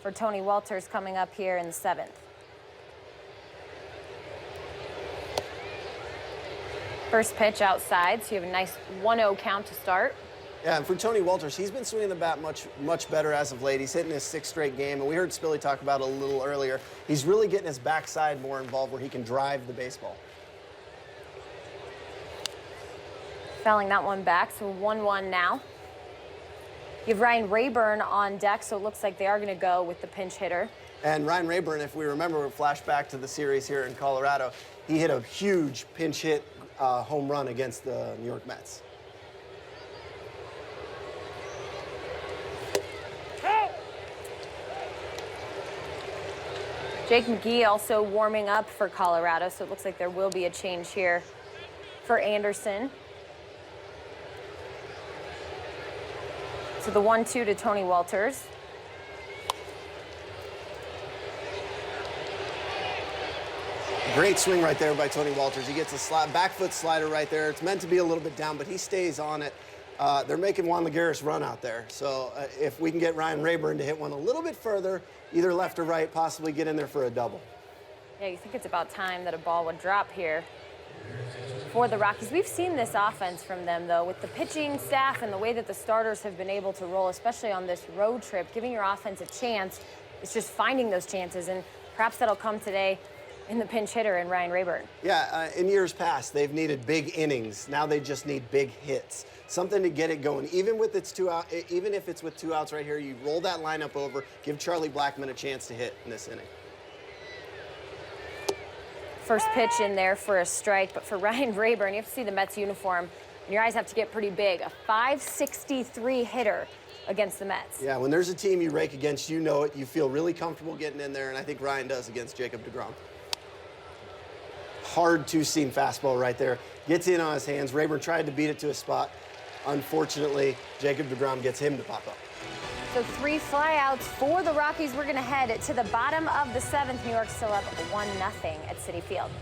for Tony Wolters coming up here in the 7th. First pitch outside, so you have a nice 1-0 count to start. Yeah, and for Tony Wolters, he's been swinging the bat much better as of late. He's hitting his 6th straight game, and we heard Spilly talk about it a little earlier. He's really getting his backside more involved where he can drive the baseball. Fouling that one back, so 1-1 now. You have Ryan Rayburn on deck, so it looks like they are going to go with the pinch hitter. And Ryan Rayburn, if we remember, flashback to the series here in Colorado, he hit a huge pinch hit home run against the New York Mets. Jake McGee also warming up for Colorado, so it looks like there will be a change here for Anderson. So the 1-2 to Tony Wolters. Great swing right there by Tony Wolters. He gets a back foot slider right there. It's meant to be a little bit down, but he stays on it. They're making Juan Lagares run out there. So if we can get Ryan Rayburn to hit one a little bit further, either left or right, possibly get in there for a double. Yeah, you think it's about time that a ball would drop here for the Rockies. We've seen this offense from them, though, with the pitching staff and the way that the starters have been able to roll, especially on this road trip. Giving your offense a chance, it's just finding those chances, and perhaps that'll come today in the pinch hitter in Ryan Rayburn. Yeah, in years past, they've needed big innings. Now they just need big hits, something to get it going. Even with its 2 out, even if it's with 2 outs right here, you roll that lineup over, give Charlie Blackmon a chance to hit in this inning. First pitch in there for a strike, but for Ryan Rayburn, you have to see the Mets uniform, and your eyes have to get pretty big. A .563 hitter against the Mets. Yeah, when there's a team you rake against, you know it. You feel really comfortable getting in there, and I think Ryan does against Jacob deGrom. Hard two-seam fastball right there. Gets in on his hands. Rayburn tried to beat it to a spot. Unfortunately, Jacob deGrom gets him to pop up. So 3 flyouts for the Rockies. We're going to head to the bottom of the 7th. New York still up 1-0 at Citi Field.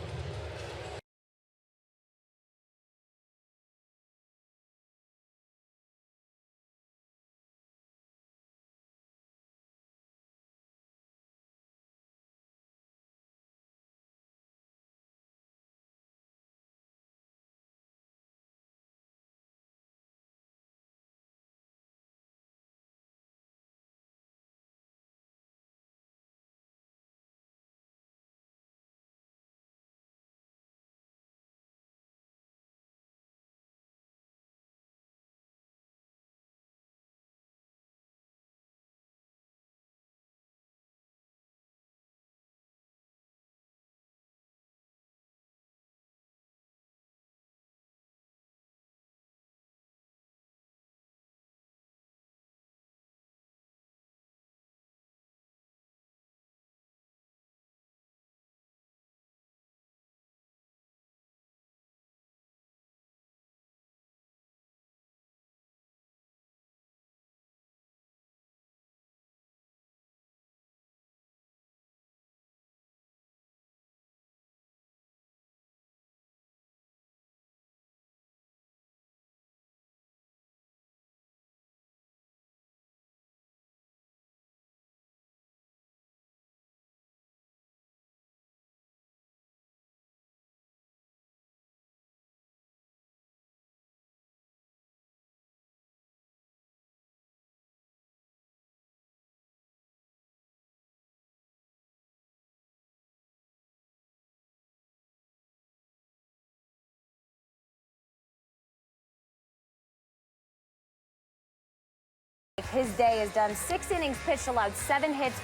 His day is done. 6 innings pitched, allowed 7 hits,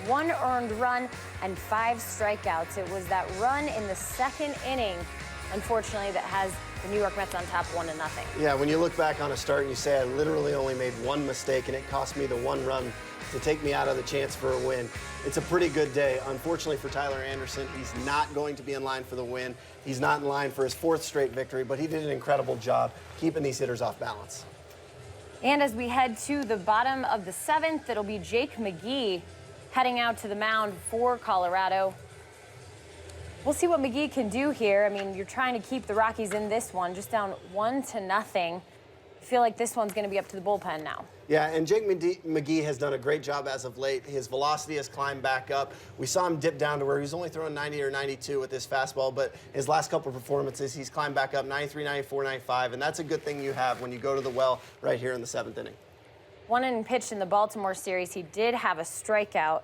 1 earned run, and 5 strikeouts. It was that run in the 2nd inning, unfortunately, that has the New York Mets on top 1-0. Yeah, when you look back on a start and you say, I literally only made 1 mistake and it cost me the 1 run to take me out of the chance for a win. It's a pretty good day. Unfortunately for Tyler Anderson, he's not going to be in line for the win. He's not in line for his 4th straight victory, but he did an incredible job keeping these hitters off balance. And as we head to the bottom of the 7th, it'll be Jake McGee heading out to the mound for Colorado. We'll see what McGee can do here. I mean, you're trying to keep the Rockies in this one, just down 1-0. I feel like this one's going to be up to the bullpen now. Yeah, and Jake McGee has done a great job as of late. His velocity has climbed back up. We saw him dip down to where he was only throwing 90 or 92 with his fastball, but his last couple of performances, he's climbed back up 93, 94, 95, and that's a good thing you have when you go to the well right here in the 7th inning. One inning pitched in the Baltimore series. He did have a strikeout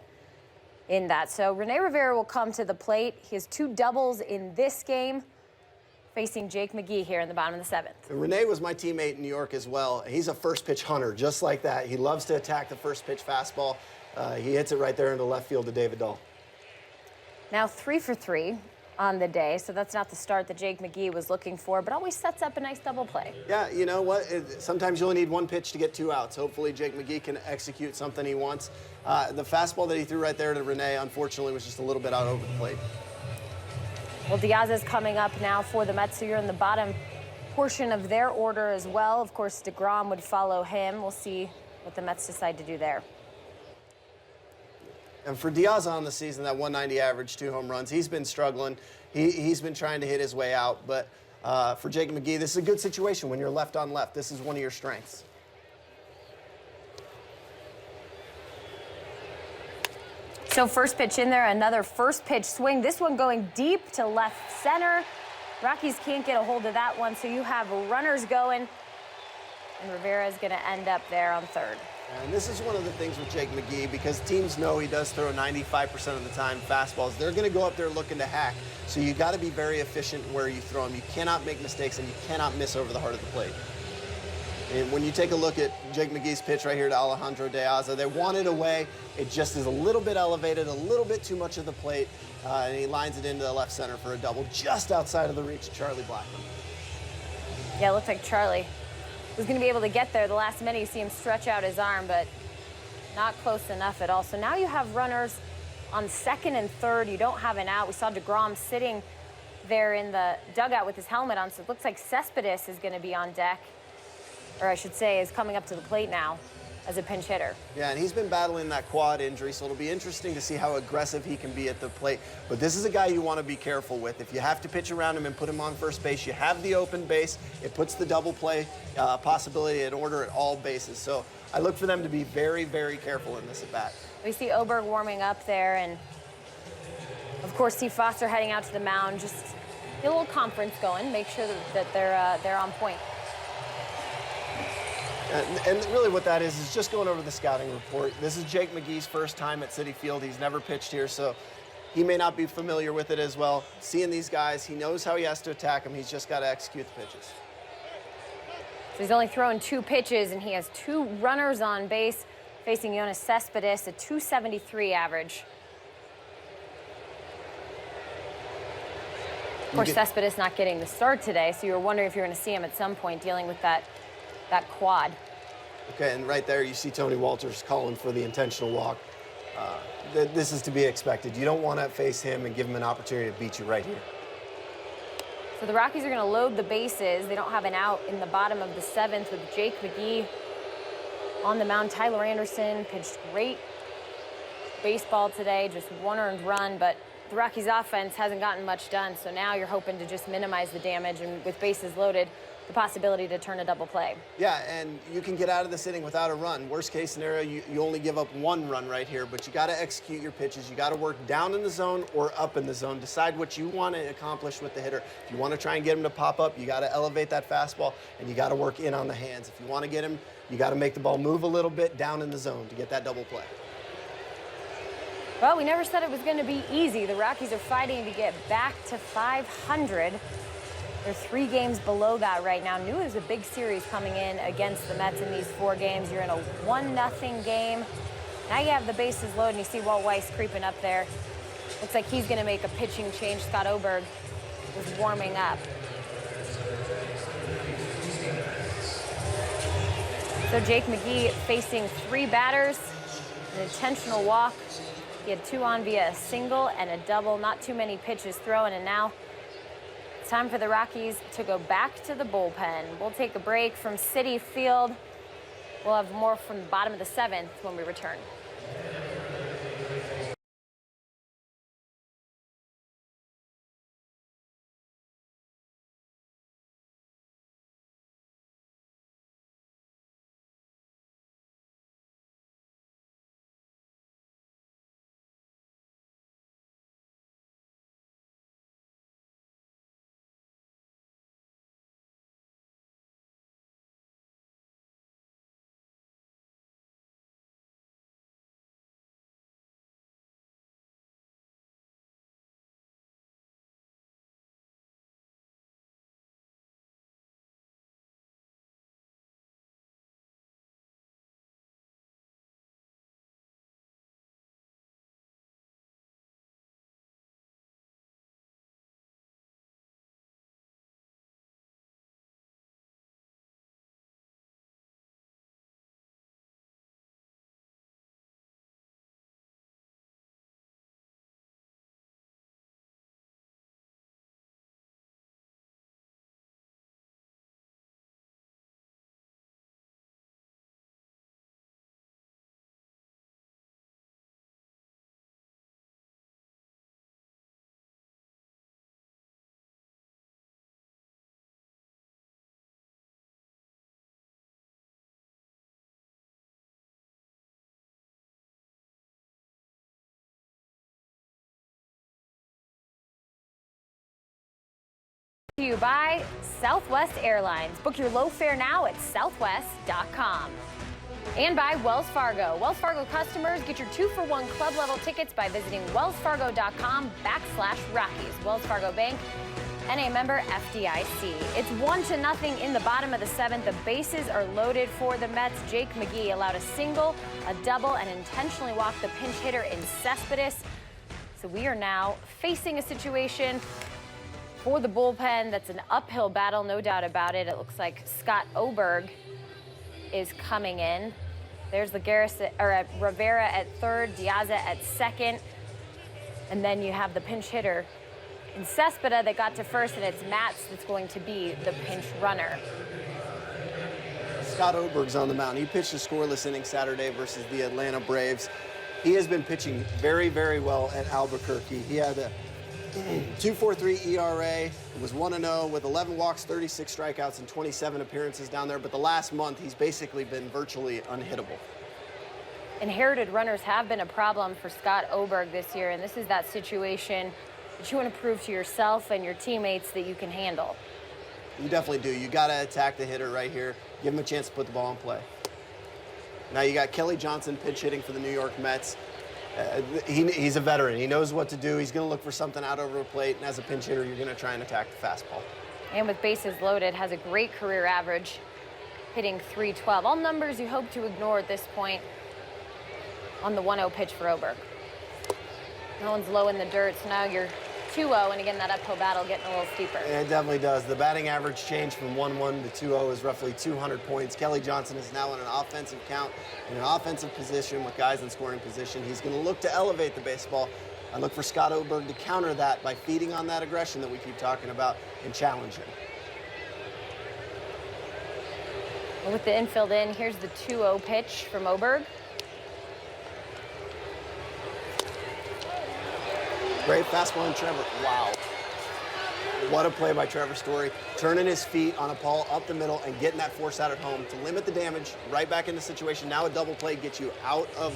in that. So Rene Rivera will come to the plate. He has 2 doubles in this game, facing Jake McGee here in the bottom of the 7th. And Rene was my teammate in New York as well. He's a first pitch hunter, just like that. He loves to attack the first pitch fastball. He hits it right there into left field to David Dahl. Now 3 for 3 on the day, so that's not the start that Jake McGee was looking for, but always sets up a nice double play. Yeah, you know what? Sometimes you only need 1 pitch to get 2 outs. Hopefully Jake McGee can execute something he wants. The fastball that he threw right there to Rene, unfortunately, was just a little bit out over the plate. Well, Diaz is coming up now for the Mets, so you're in the bottom portion of their order as well. Of course, DeGrom would follow him. We'll see what the Mets decide to do there. And for Diaz on the season, that 190 average, 2 home runs, he's been struggling. He's been trying to hit his way out. But for Jake McGee, this is a good situation when you're left on left. This is one of your strengths. So first pitch in there, another first pitch swing. This one going deep to left center. Rockies can't get a hold of that one, so you have runners going. And Rivera is going to end up there on third. And this is one of the things with Jake McGee, because teams know he does throw 95% of the time fastballs. They're going to go up there looking to hack. So you got to be very efficient where you throw them. You cannot make mistakes, and you cannot miss over the heart of the plate. And when you take a look at Jake McGee's pitch right here to Alejandro De Aza, they want it away. It just is a little bit elevated, a little bit too much of the plate, and he lines it into the left center for a double, just outside of the reach of Charlie Blackmon. Yeah, it looked like Charlie was going to be able to get there the last minute. You see him stretch out his arm, but not close enough at all. So now you have runners on second and third. You don't have an out. We saw DeGrom sitting there in the dugout with his helmet on, so it looks like Cespedes is going to be on deck, or I should say is coming up to the plate now as a pinch hitter. Yeah, and he's been battling that quad injury, so it'll be interesting to see how aggressive he can be at the plate. But this is a guy you want to be careful with. If you have to pitch around him and put him on first base, you have the open base. It puts the double play possibility in order at all bases. So I look for them to be very, very careful in this at bat. We see Oberg warming up there, and of course Steve Foster heading out to the mound. Just get a little conference going, make sure that they're on point. And really what that is just going over the scouting report. This is Jake McGee's first time at Citi Field. He's never pitched here, so he may not be familiar with it as well. Seeing these guys, he knows how he has to attack them. He's just got to execute the pitches. So he's only thrown 2 pitches, and he has 2 runners on base, facing Yoenis Cespedes, a 273 average. Of course, Cespedes not getting the start today, so you were wondering if you're going to see him at some point dealing with that quad. Okay, and right there you see Tony Walters calling for the intentional walk. This is to be expected. You don't want to face him and give him an opportunity to beat you right here. So the Rockies are going to load the bases. They don't have an out in the bottom of the 7th with Jake McGee on the mound. Tyler Anderson pitched great baseball today, just 1 earned run, but the Rockies offense hasn't gotten much done, so now you're hoping to just minimize the damage, and with bases loaded, the possibility to turn a double play. Yeah, and you can get out of this inning without a run. Worst case scenario, you only give up 1 run right here, but you got to execute your pitches. You got to work down in the zone or up in the zone. Decide what you want to accomplish with the hitter. If you want to try and get him to pop up, you got to elevate that fastball, and you got to work in on the hands. If you want to get him, you got to make the ball move a little bit down in the zone to get that double play. Well, we never said it was going to be easy. The Rockies are fighting to get back to 500. They're 3 games below that right now. Knew it was a big series coming in against the Mets in these 4 games. You're in a 1-0 game. Now you have the bases loaded, and you see Walt Weiss creeping up there. Looks like he's going to make a pitching change. Scott Oberg was warming up. So Jake McGee facing 3 batters, an intentional walk. He had 2 on via a single and a double. Not too many pitches thrown, and now it's time for the Rockies to go back to the bullpen. We'll take a break from Citi Field. We'll have more from the bottom of the 7th when we return. To you by Southwest Airlines. Book your low fare now at southwest.com. And by Wells Fargo. Wells Fargo customers get your 2-for-1 club level tickets by visiting wellsfargo.com/Rockies. Wells Fargo Bank, NA member FDIC. It's 1-0 in the bottom of the 7th. The bases are loaded for the Mets. Jake McGee allowed a single, a double, and intentionally walked the pinch hitter in Cespedes. So we are now facing a situation for the bullpen that's an uphill battle, no doubt about it. It looks like Scott Oberg is coming in. There's Rivera at third, Diaz at second, and then you have the pinch hitter in Cespedes that got to first, and it's Matz that's going to be the pinch runner. Scott Oberg's on the mound. He pitched a scoreless inning Saturday versus the Atlanta Braves. He has been pitching very, very well at Albuquerque. He had a 2.43 ERA. It was 1-0 with 11 walks, 36 strikeouts, and 27 appearances down there. But the last month, he's basically been virtually unhittable. Inherited runners have been a problem for Scott Oberg this year, and this is that situation that you want to prove to yourself and your teammates that you can handle. You definitely do. You got to attack the hitter right here. Give him a chance to put the ball in play. Now you got Kelly Johnson pitch hitting for the New York Mets. He's a veteran. He knows what to do. He's going to look for something out over the plate, and as a pinch hitter, you're going to try and attack the fastball. And with bases loaded, has a great career average, hitting .312. All numbers you hope to ignore at this point on the 1-0 pitch for Oberg. No one's low in the dirt, so now you're 2-0, and again, that uphill battle getting a little steeper. It definitely does. The batting average change from 1-1 to 2-0 is roughly 200 points. Kelly Johnson is now in an offensive count, in an offensive position with guys in scoring position. He's going to look to elevate the baseball. I look for Scott Oberg to counter that by feeding on that aggression that we keep talking about and challenge him. Well, with the infield in, here's the 2-0 pitch from Oberg. Great fastball on Trevor. Wow. What a play by Trevor Story. Turning his feet on a ball up the middle and getting that force out at home to limit the damage. Right back in the situation. Now a double play gets you out of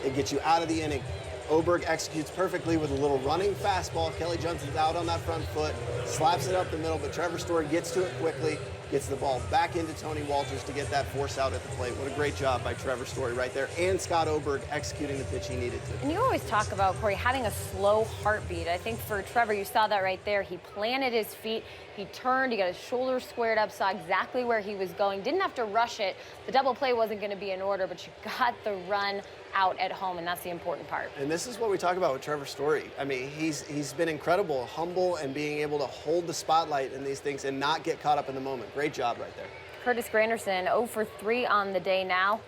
the inning. Oberg executes perfectly with a little running fastball. Kelly Johnson's out on that front foot, slaps it up the middle, but Trevor Story gets to it quickly, gets the ball back into Tony Walters to get that force out at the plate. What a great job by Trevor Story right there, and Scott Oberg executing the pitch he needed to. And you always talk about, Corey, having a slow heartbeat. I think for Trevor, you saw that right there. He planted his feet, he turned, he got his shoulders squared up, saw exactly where he was going, didn't have to rush it. The double play wasn't going to be in order, but you got the run out at home, and that's the important part. And this is what we talk about with Trevor Story. I mean, he's been incredible, humble, and being able to hold the spotlight in these things and not get caught up in the moment. Great job right there. Curtis Granderson 0 for 3 on the day now.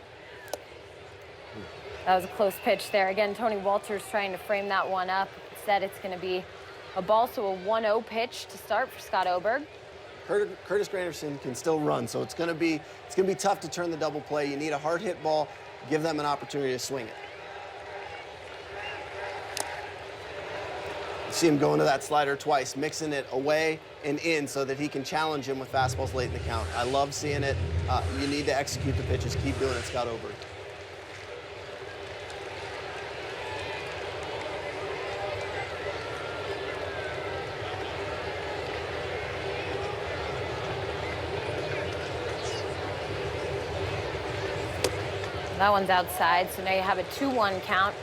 That was a close pitch there. Again, Tony Walters trying to frame that one up. Instead, it's going to be a ball, so a 1-0 pitch to start for Scott Oberg. Curtis Granderson can still run, so it's going to be tough to turn the double play. You need a hard hit ball. Give them an opportunity to swing it. You see him going to that slider twice, mixing it away and in so that he can challenge him with fastballs late in the count. I love seeing it. You need to execute the pitches. Keep doing it, Scott Oberg. That one's outside, so now you have a 2-1 count.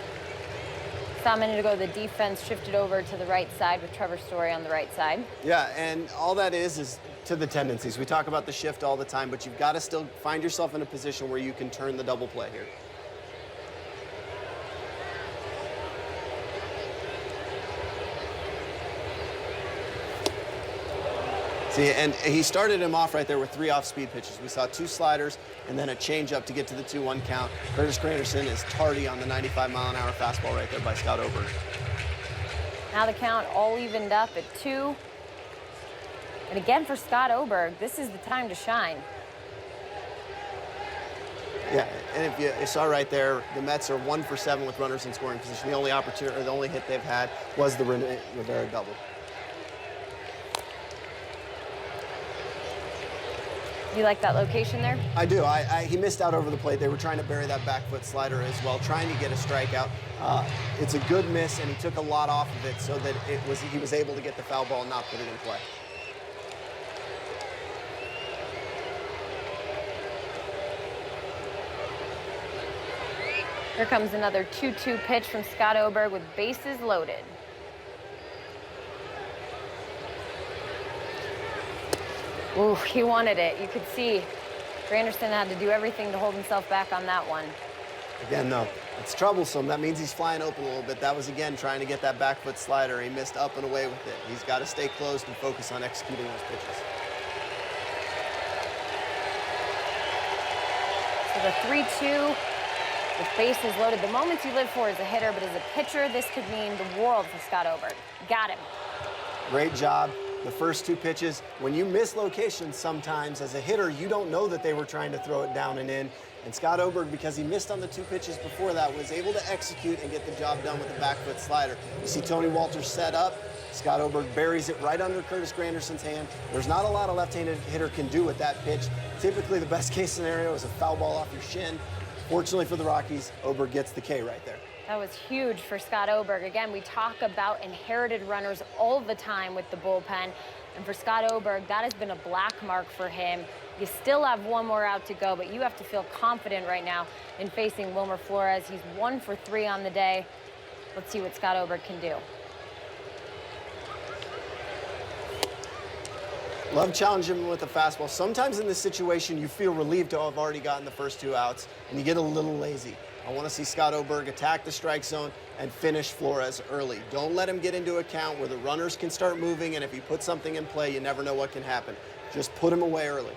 Saw a minute ago the defense shifted over to the right side with Trevor Story on the right side. Yeah, and all that is to the tendencies. We talk about the shift all the time, but you've got to still find yourself in a position where you can turn the double play here. See, and he started him off right there with 3 off-speed pitches. We saw 2 sliders and then a changeup to get to the 2-1 count. Curtis Granderson is tardy on the 95-mile-an-hour fastball right there by Scott Oberg. Now the count all evened up at 2. And again for Scott Oberg, this is the time to shine. Yeah, and if you saw right there, the Mets are 1 for 7 with runners in scoring position. The only opportunity, or the only hit they've had was the Rivera double. You like that location there? I do. He missed out over the plate. They were trying to bury that back foot slider as well, trying to get a strikeout. It's a good miss, and he took a lot off of it so that he was able to get the foul ball and not put it in play. Here comes another 2-2 pitch from Scott Oberg with bases loaded. Ooh, he wanted it. You could see Granderson had to do everything to hold himself back on that one. Again, though, it's troublesome. That means he's flying open a little bit. That was, again, trying to get that back foot slider. He missed up and away with it. He's got to stay closed and focus on executing those pitches. So the 3-2 with bases loaded. The moments you live for as a hitter, but as a pitcher, this could mean the world for Scott Oberg. Got him. Great job. The first 2 pitches, when you miss locations sometimes as a hitter, you don't know that they were trying to throw it down and in. And Scott Oberg, because he missed on the 2 pitches before that, was able to execute and get the job done with the back foot slider. You see Tony Walters set up. Scott Oberg buries it right under Curtis Granderson's hand. There's not a lot a left-handed hitter can do with that pitch. Typically, the best case scenario is a foul ball off your shin. Fortunately for the Rockies, Oberg gets the K right there. That was huge for Scott Oberg. Again, we talk about inherited runners all the time with the bullpen. And for Scott Oberg, that has been a black mark for him. You still have 1 more out to go, but you have to feel confident right now in facing Wilmer Flores. He's 1 for 3 on the day. Let's see what Scott Oberg can do. Love challenging him with a fastball. Sometimes in this situation, you feel relieved to have already gotten the first 2 outs, and you get a little lazy. I want to see Scott Oberg attack the strike zone and finish Flores early. Don't let him get into a count where the runners can start moving, and if he puts something in play, you never know what can happen. Just put him away early.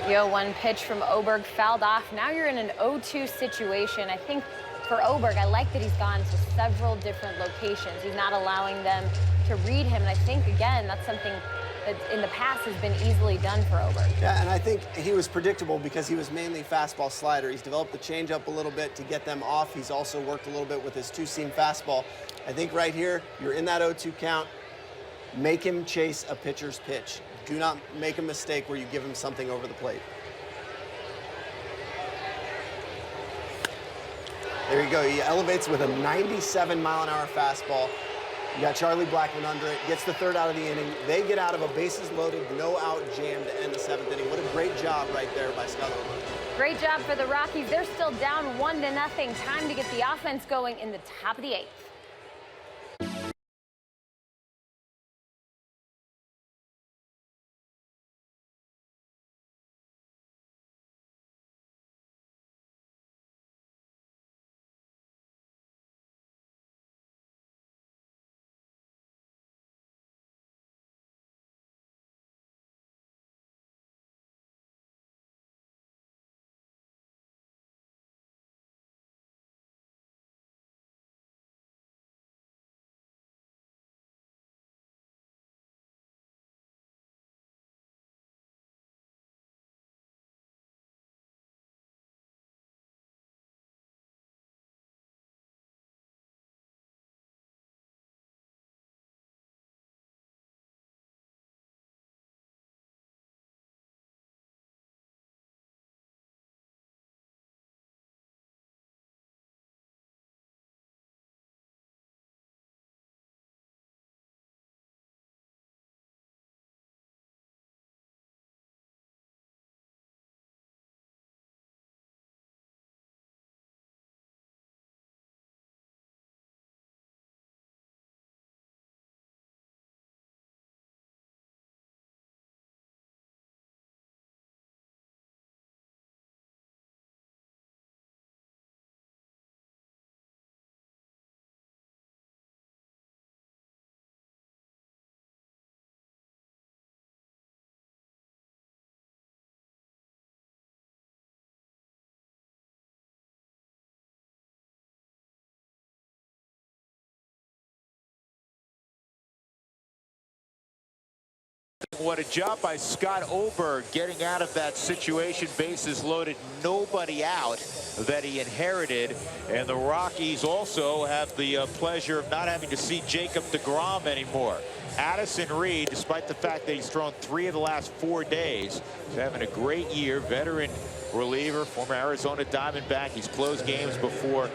The 0-1 pitch from Oberg fouled off. Now you're in an 0-2 situation. I think for Oberg, I like that he's gone to several different locations. He's not allowing them to read him. And I think, again, that's something that in the past has been easily done for Oberg. Yeah, and I think he was predictable because he was mainly fastball slider. He's developed the changeup a little bit to get them off. He's also worked a little bit with his 2-seam fastball. I think right here, you're in that 0-2 count. Make him chase a pitcher's pitch. Do not make a mistake where you give him something over the plate. There you go. He elevates with a 97-mile-an-hour fastball. You got Charlie Blackmon under it. Gets the 3rd out of the inning. They get out of a bases-loaded, no-out jam to end the 7th inning. What a great job right there by Scott Oberg. Great job for the Rockies. They're still down 1-0. Time to get the offense going in the top of the 8th. What a job by Scott Oberg getting out of that situation. Bases loaded, nobody out, that he inherited. And the Rockies also have the pleasure of not having to see Jacob deGrom anymore. Addison Reed, despite the fact that he's thrown 3 of the last 4 days, is having a great year. Veteran reliever, former Arizona Diamondback. He's closed games before.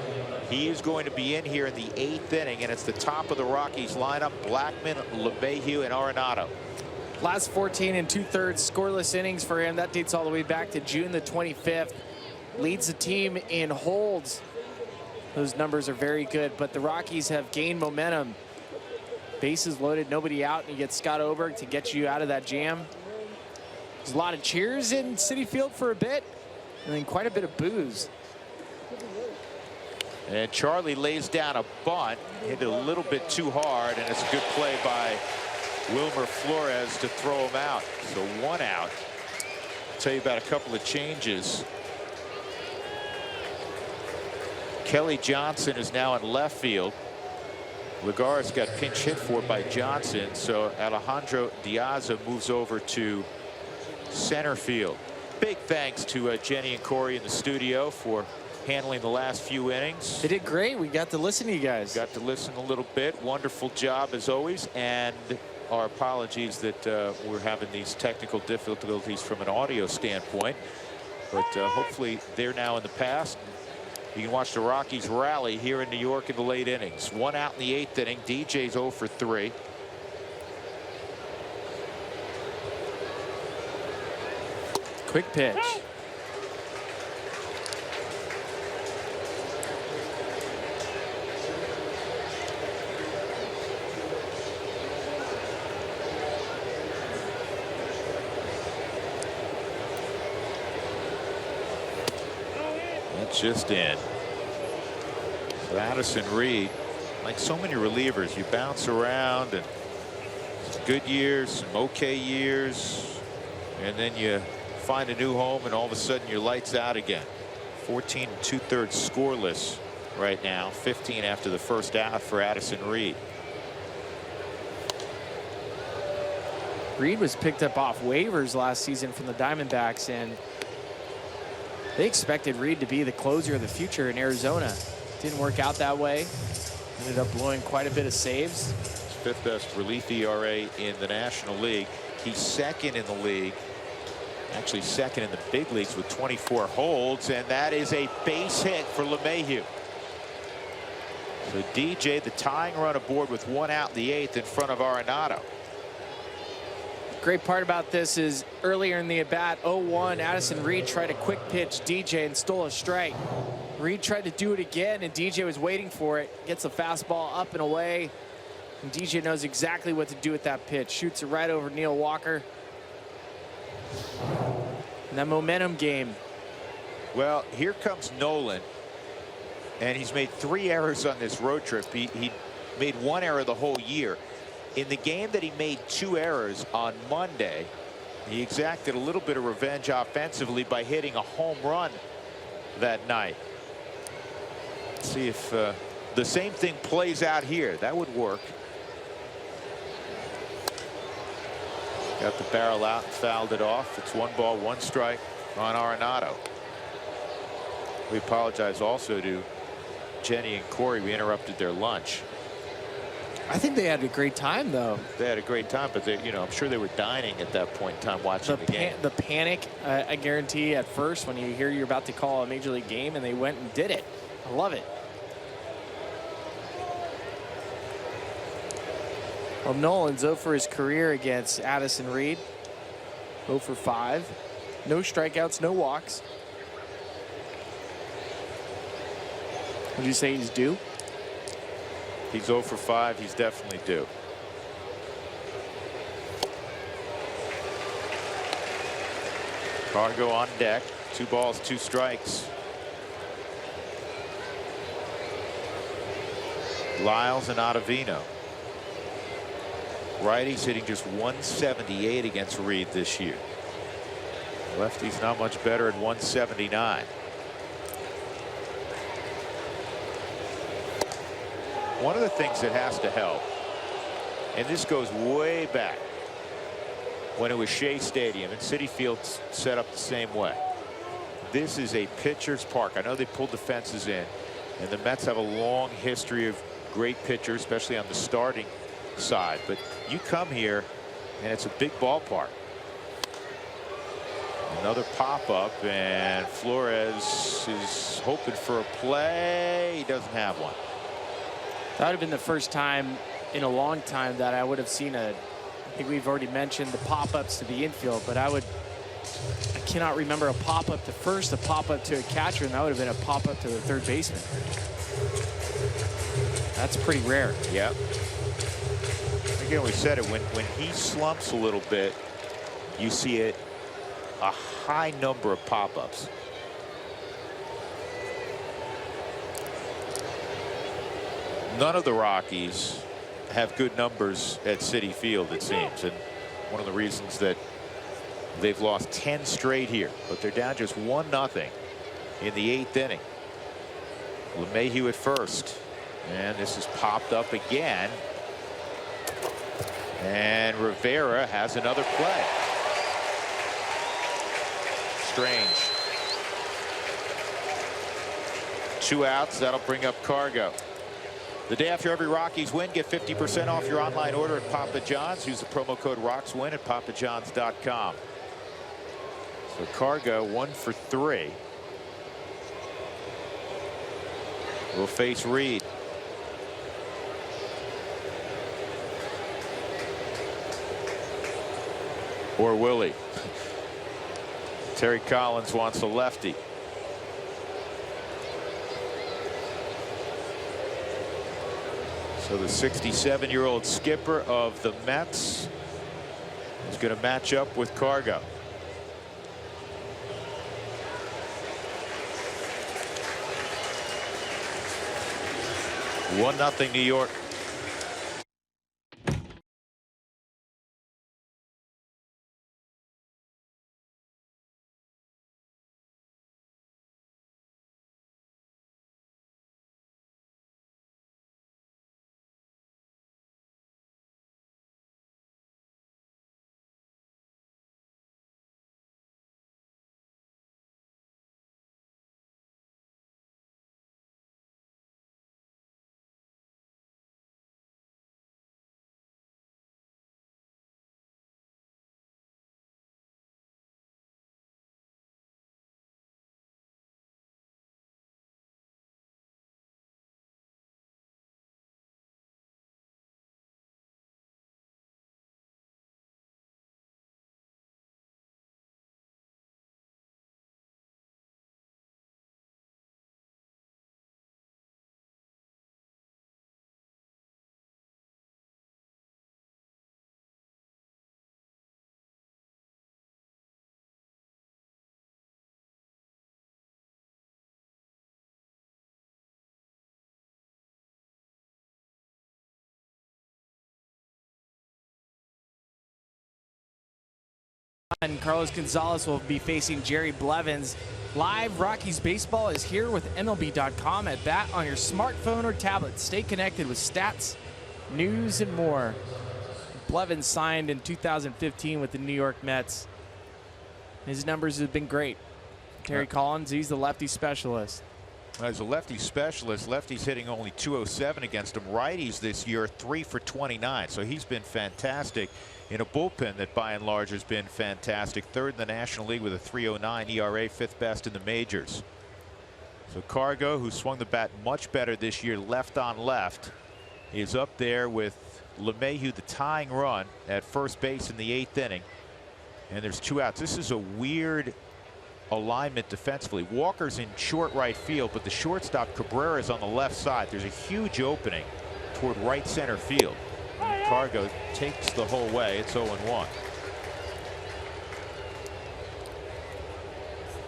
He is going to be in here in the 8th inning, and it's the top of the Rockies lineup: Blackmon, LeMahieu, and Arenado. Last 14 2/3 scoreless innings for him. That dates all the way back to June the 25th. Leads the team in holds. Those numbers are very good, but the Rockies have gained momentum. Bases loaded, nobody out, and you get Scott Oberg to get you out of that jam. There's a lot of cheers in Citi Field for a bit, and then quite a bit of boos. And Charlie lays down a bunt, hit it a little bit too hard, and it's a good play by Wilmer Flores to throw him out. So 1 out. I'll tell you about a couple of changes. Kelly Johnson is now in left field. Lagares got pinch hit for by Johnson, so Alejandro Diaz moves over to center field. Big thanks to Jenny and Corey in the studio for handling the last few innings. They did great. We got to listen to you guys. Got to listen a little bit. Wonderful job as always, and our apologies that we're having these technical difficulties from an audio standpoint, but hopefully they're now in the past. You can watch the Rockies rally here in New York in the late innings. 1 out in the 8th inning. DJ's 0 for 3. Quick pitch. Just in. So Addison Reed, like so many relievers, you bounce around, and some good years, some okay years, and then you find a new home, and all of a sudden your lights out again. 14 2/3 scoreless right now. 15 after the first out for Addison Reed. Reed was picked up off waivers last season from the Diamondbacks, and they expected Reed to be the closer of the future in Arizona. Didn't work out that way. Ended up blowing quite a bit of saves. 5th best relief ERA in the National League. He's 2nd in the league. Actually 2nd in the big leagues with 24 holds, and that is a base hit for LeMahieu. So DJ, the tying run aboard with 1 out in the 8th in front of Arenado. Great part about this is earlier in the at-bat, 0-1, Addison Reed tried a quick pitch DJ and stole a strike. Reed tried to do it again, and DJ was waiting for it. Gets the fastball up and away, and DJ knows exactly what to do with that pitch. Shoots it right over Neil Walker. And that momentum game. Well, here comes Nolan, and he's made 3 errors on this road trip. He made 1 error the whole year. In the game that he made 2 errors on Monday, he exacted a little bit of revenge offensively by hitting a home run that night. Let's see if the same thing plays out here. That would work. Got the barrel out and fouled it off. It's 1 ball, 1 strike on Arenado. We apologize also to Jenny and Corey. We interrupted their lunch. I think they had a great time, though. They had a great time, but they, you know, I'm sure they were dining at that point in time watching the game. The panic, I guarantee, at first when you hear you're about to call a major league game, and they went and did it. I love it. Well, Nolan's 0 for his career against Addison Reed. 0 for 5. No strikeouts, no walks. Would you say he's due? He's 0 for 5. He's definitely due. Cargo on deck. 2 balls, 2 strikes. Lyles and Ottavino. Righties hitting just 178 against Reed this year. Lefty's not much better at 179. One of the things that has to help, and this goes way back, when it was Shea Stadium, and Citi Field's set up the same way. This is a pitcher's park. I know they pulled the fences in, and the Mets have a long history of great pitchers, especially on the starting side. But you come here, and it's a big ballpark. Another pop-up, and Flores is hoping for a play. He doesn't have one. That would have been the first time in a long time that I would have seen I think we've already mentioned the pop-ups to the infield, but I cannot remember a pop-up to first, a pop-up to a catcher, and that would have been a pop-up to the third baseman. That's pretty rare. Yeah. Again, we said it, when he slumps a little bit, you see a high number of pop-ups. None of the Rockies have good numbers at Citi Field, it seems, and one of the reasons that they've lost 10 straight here, but they're down just 1-0 in the 8th inning. LeMahieu at first, and this is popped up again, and Rivera has another play. Strange. 2 outs. That'll bring up Cargo. The day after every Rockies win, get 50% off your online order at Papa John's. Use the promo code ROCKSWIN at papajohns.com. So Cargo 1 for 3. Will face Reed. Or will he? Terry Collins wants a lefty. So the 67-year-old skipper of the Mets is going to match up with Cargo. One nothing New York. And Carlos Gonzalez will be facing Jerry Blevins. Live Rockies baseball is here with MLB.com at bat on your smartphone or tablet. Stay connected with stats, news, and more. Blevins signed in 2015 with the New York Mets. His numbers have been great. Terry Collins, he's the lefty specialist. As a lefty specialist, lefties hitting only .207 against him. Righties this year 3 for 29. So he's been fantastic in a bullpen that by and large has been fantastic. Third in the National League with a .309 ERA, 5th best in the majors. So Cargo, who swung the bat much better this year left on left, is up there with LeMahieu, the tying run at first base in the 8th inning. And there's 2 outs. This is a weird alignment defensively. Walker's in short right field, but the shortstop Cabrera is on the left side. There's a huge opening toward right center field. And Cargo takes the whole way. It's 0-1.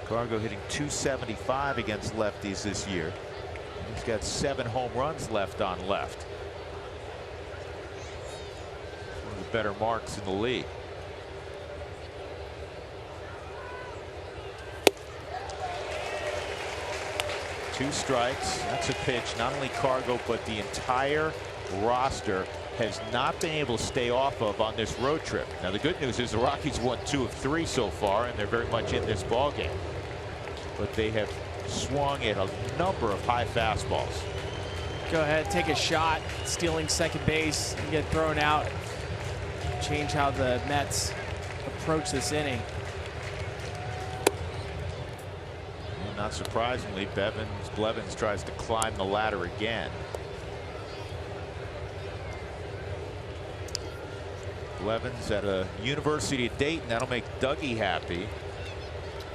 Cargo hitting .275 against lefties this year. He's got 7 home runs left on left. One of the better marks in the league. Two strikes. That's a pitch. Not only Cargo, but the entire roster has not been able to stay off of on this road trip. Now the good news is the Rockies won 2 of 3 so far, and they're very much in this ball game. But they have swung at a number of high fastballs. Go ahead, take a shot, stealing second base, and get thrown out. Change how the Mets approach this inning. And not surprisingly, Blevins tries to climb the ladder again. Blevins at a University of Dayton. That'll make Dougie happy.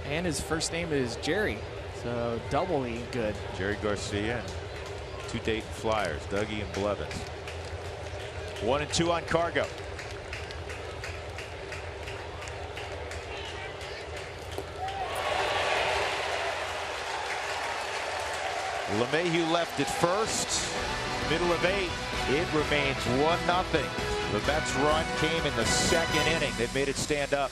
And his first name is Jerry, so doubly good. Jerry Garcia, 2 Dayton Flyers, Dougie and Blevins. 1-2 on Cargo. LeMahieu left at first. Middle of 8. It remains 1-0. The Mets run came in the second inning. They've made it stand up.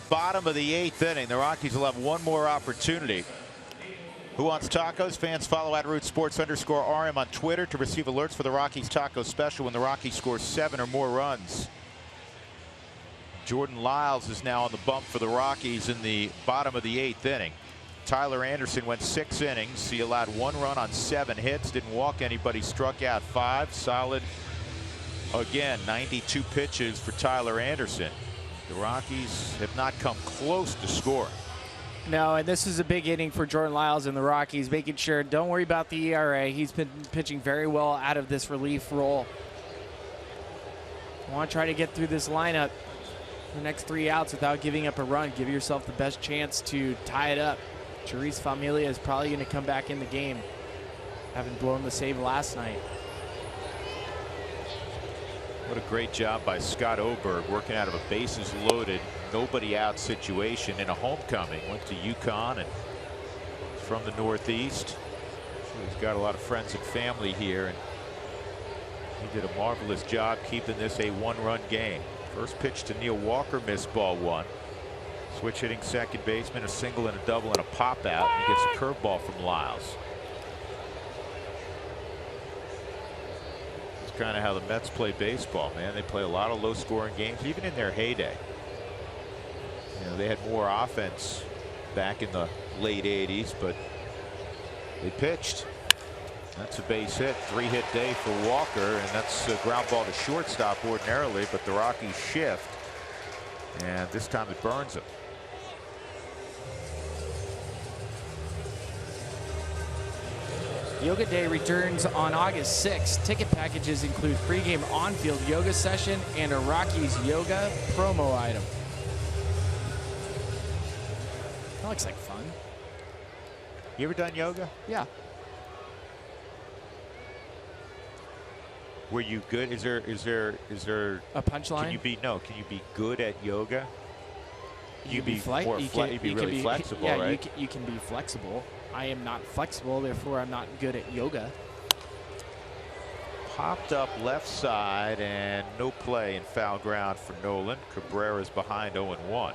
Bottom of the 8th inning. The Rockies will have one more opportunity. Who wants tacos? Fans follow @RootsSports_RM on Twitter to receive alerts for the Rockies taco special when the Rockies score 7 or more runs. Jordan Lyles is now on the bump for the Rockies in the bottom of the 8th inning. Tyler Anderson went 6 innings. He allowed 1 run on 7 hits, didn't walk anybody, struck out 5. Solid again. 92 pitches for Tyler Anderson. The Rockies have not come close to scoring. No, and this is a big inning for Jordan Lyles and the Rockies, making sure, don't worry about the ERA. He's been pitching very well out of this relief role. Want to try to get through this lineup the next 3 outs without giving up a run. Give yourself the best chance to tie it up. Jeurys Familia is probably going to come back in the game, having blown the save last night. What a great job by Scott Oberg, working out of a bases loaded, nobody out situation in a homecoming. Went to UConn and from the Northeast. So he's got a lot of friends and family here, and he did a marvelous job keeping this a 1-run game. First pitch to Neil Walker, missed ball 1. Switch hitting second baseman, a single and a double and a pop out. And he gets a curveball from Lyles. Kind of how the Mets play baseball, man. They play a lot of low-scoring games, even in their heyday. You know, they had more offense back in the late 80s, but they pitched. That's a base hit, 3-hit day for Walker, and that's a ground ball to shortstop ordinarily, but the Rockies shift, and this time it burns him. Yoga Day returns on August 6th. Ticket packages include pregame on-field yoga session and a Rockies yoga promo item. That looks like fun. You ever done yoga? Yeah. Were you good? Is there A punchline? Can you be good at yoga? You can be really flexible, yeah, right? you can be flexible. I am not flexible, therefore I'm not good at yoga. Popped up left side and no play in foul ground for Nolan. Cabrera's behind 0-1.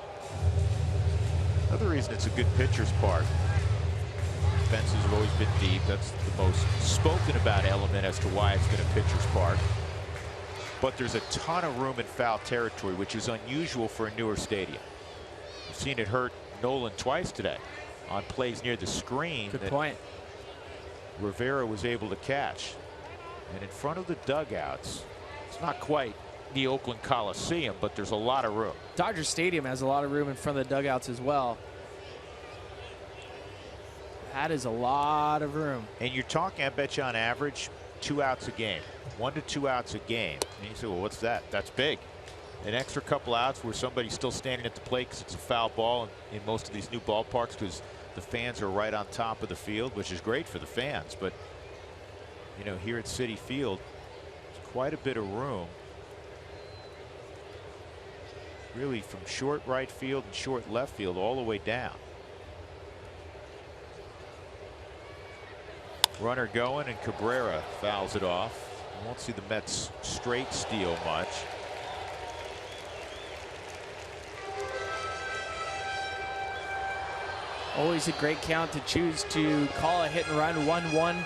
Another reason it's a good pitcher's park. Fences have always been deep. That's the most spoken about element as to why it's been a pitcher's park. But there's a ton of room in foul territory, which is unusual for a newer stadium. We've seen it hurt Nolan twice today on plays near the screen. Good point. Rivera was able to catch. And in front of the dugouts, it's not quite the Oakland Coliseum, but there's a lot of room. Dodger Stadium has a lot of room in front of the dugouts as well. That is a lot of room. And you're talking, I bet you on average, 2 outs a game. 1 to 2 outs a game. And you say, well, what's that? That's big. An extra couple outs where somebody's still standing at the plate because it's a foul ball in most of these new ballparks because the fans are right on top of the field, which is great for the fans. But, you know, here at Citi Field, there's quite a bit of room. Really from short right field and short left field all the way down. Runner going, and Cabrera fouls it off. You won't see the Mets straight steal much. Always a great count to choose to call a hit and run 1-1.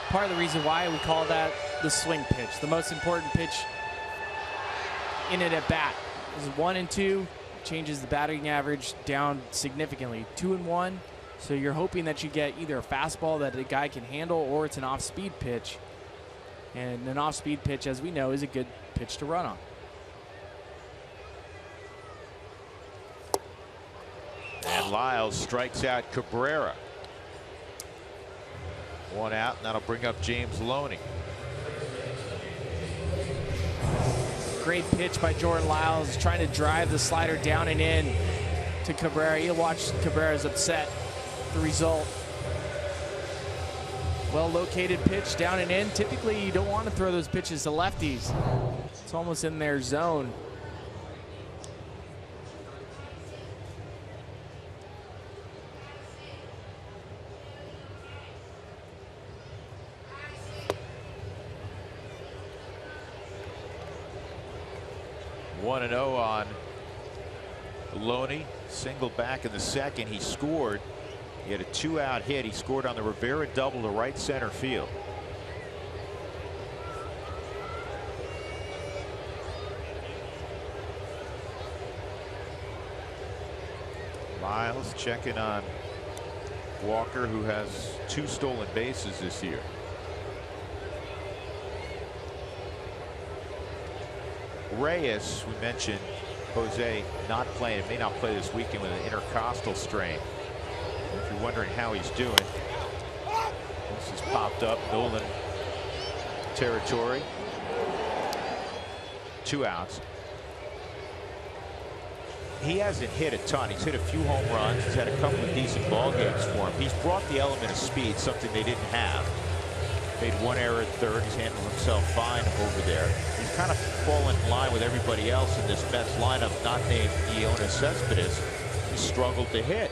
Part of the reason why we call that the swing pitch, the most important pitch in it at bat. This is 1 and 2, changes the batting average down significantly. 2 and 1. So you're hoping that you get either a fastball that a guy can handle or it's an off-speed pitch. And an off-speed pitch, as we know, is a good pitch to run on. And Lyles strikes out Cabrera. 1 out, and that'll bring up James Loney. Great pitch by Jordan Lyles, trying to drive the slider down and in to Cabrera. You'll watch Cabrera's upset. The result. Well located pitch down and in. Typically you don't want to throw those pitches to lefties. It's almost in their zone. One and 0 on Loney. Single back in the second. He scored. He had a 2-out hit. He scored on the Rivera double to right center field. Lyles checking on Walker, who has 2 stolen bases this year. Reyes, we mentioned Jose not playing. It may not play this weekend with an intercostal strain. If you're wondering how he's doing, this has popped up Nolan territory. 2 outs. He hasn't hit a ton. He's hit a few home runs. He's had a couple of decent ball games for him. He's brought the element of speed, something they didn't have. Made 1 error at third. He's handled himself fine over there. He's kind of fallen in line with everybody else in this Mets lineup, not named Yoenis Cespedes. He struggled to hit.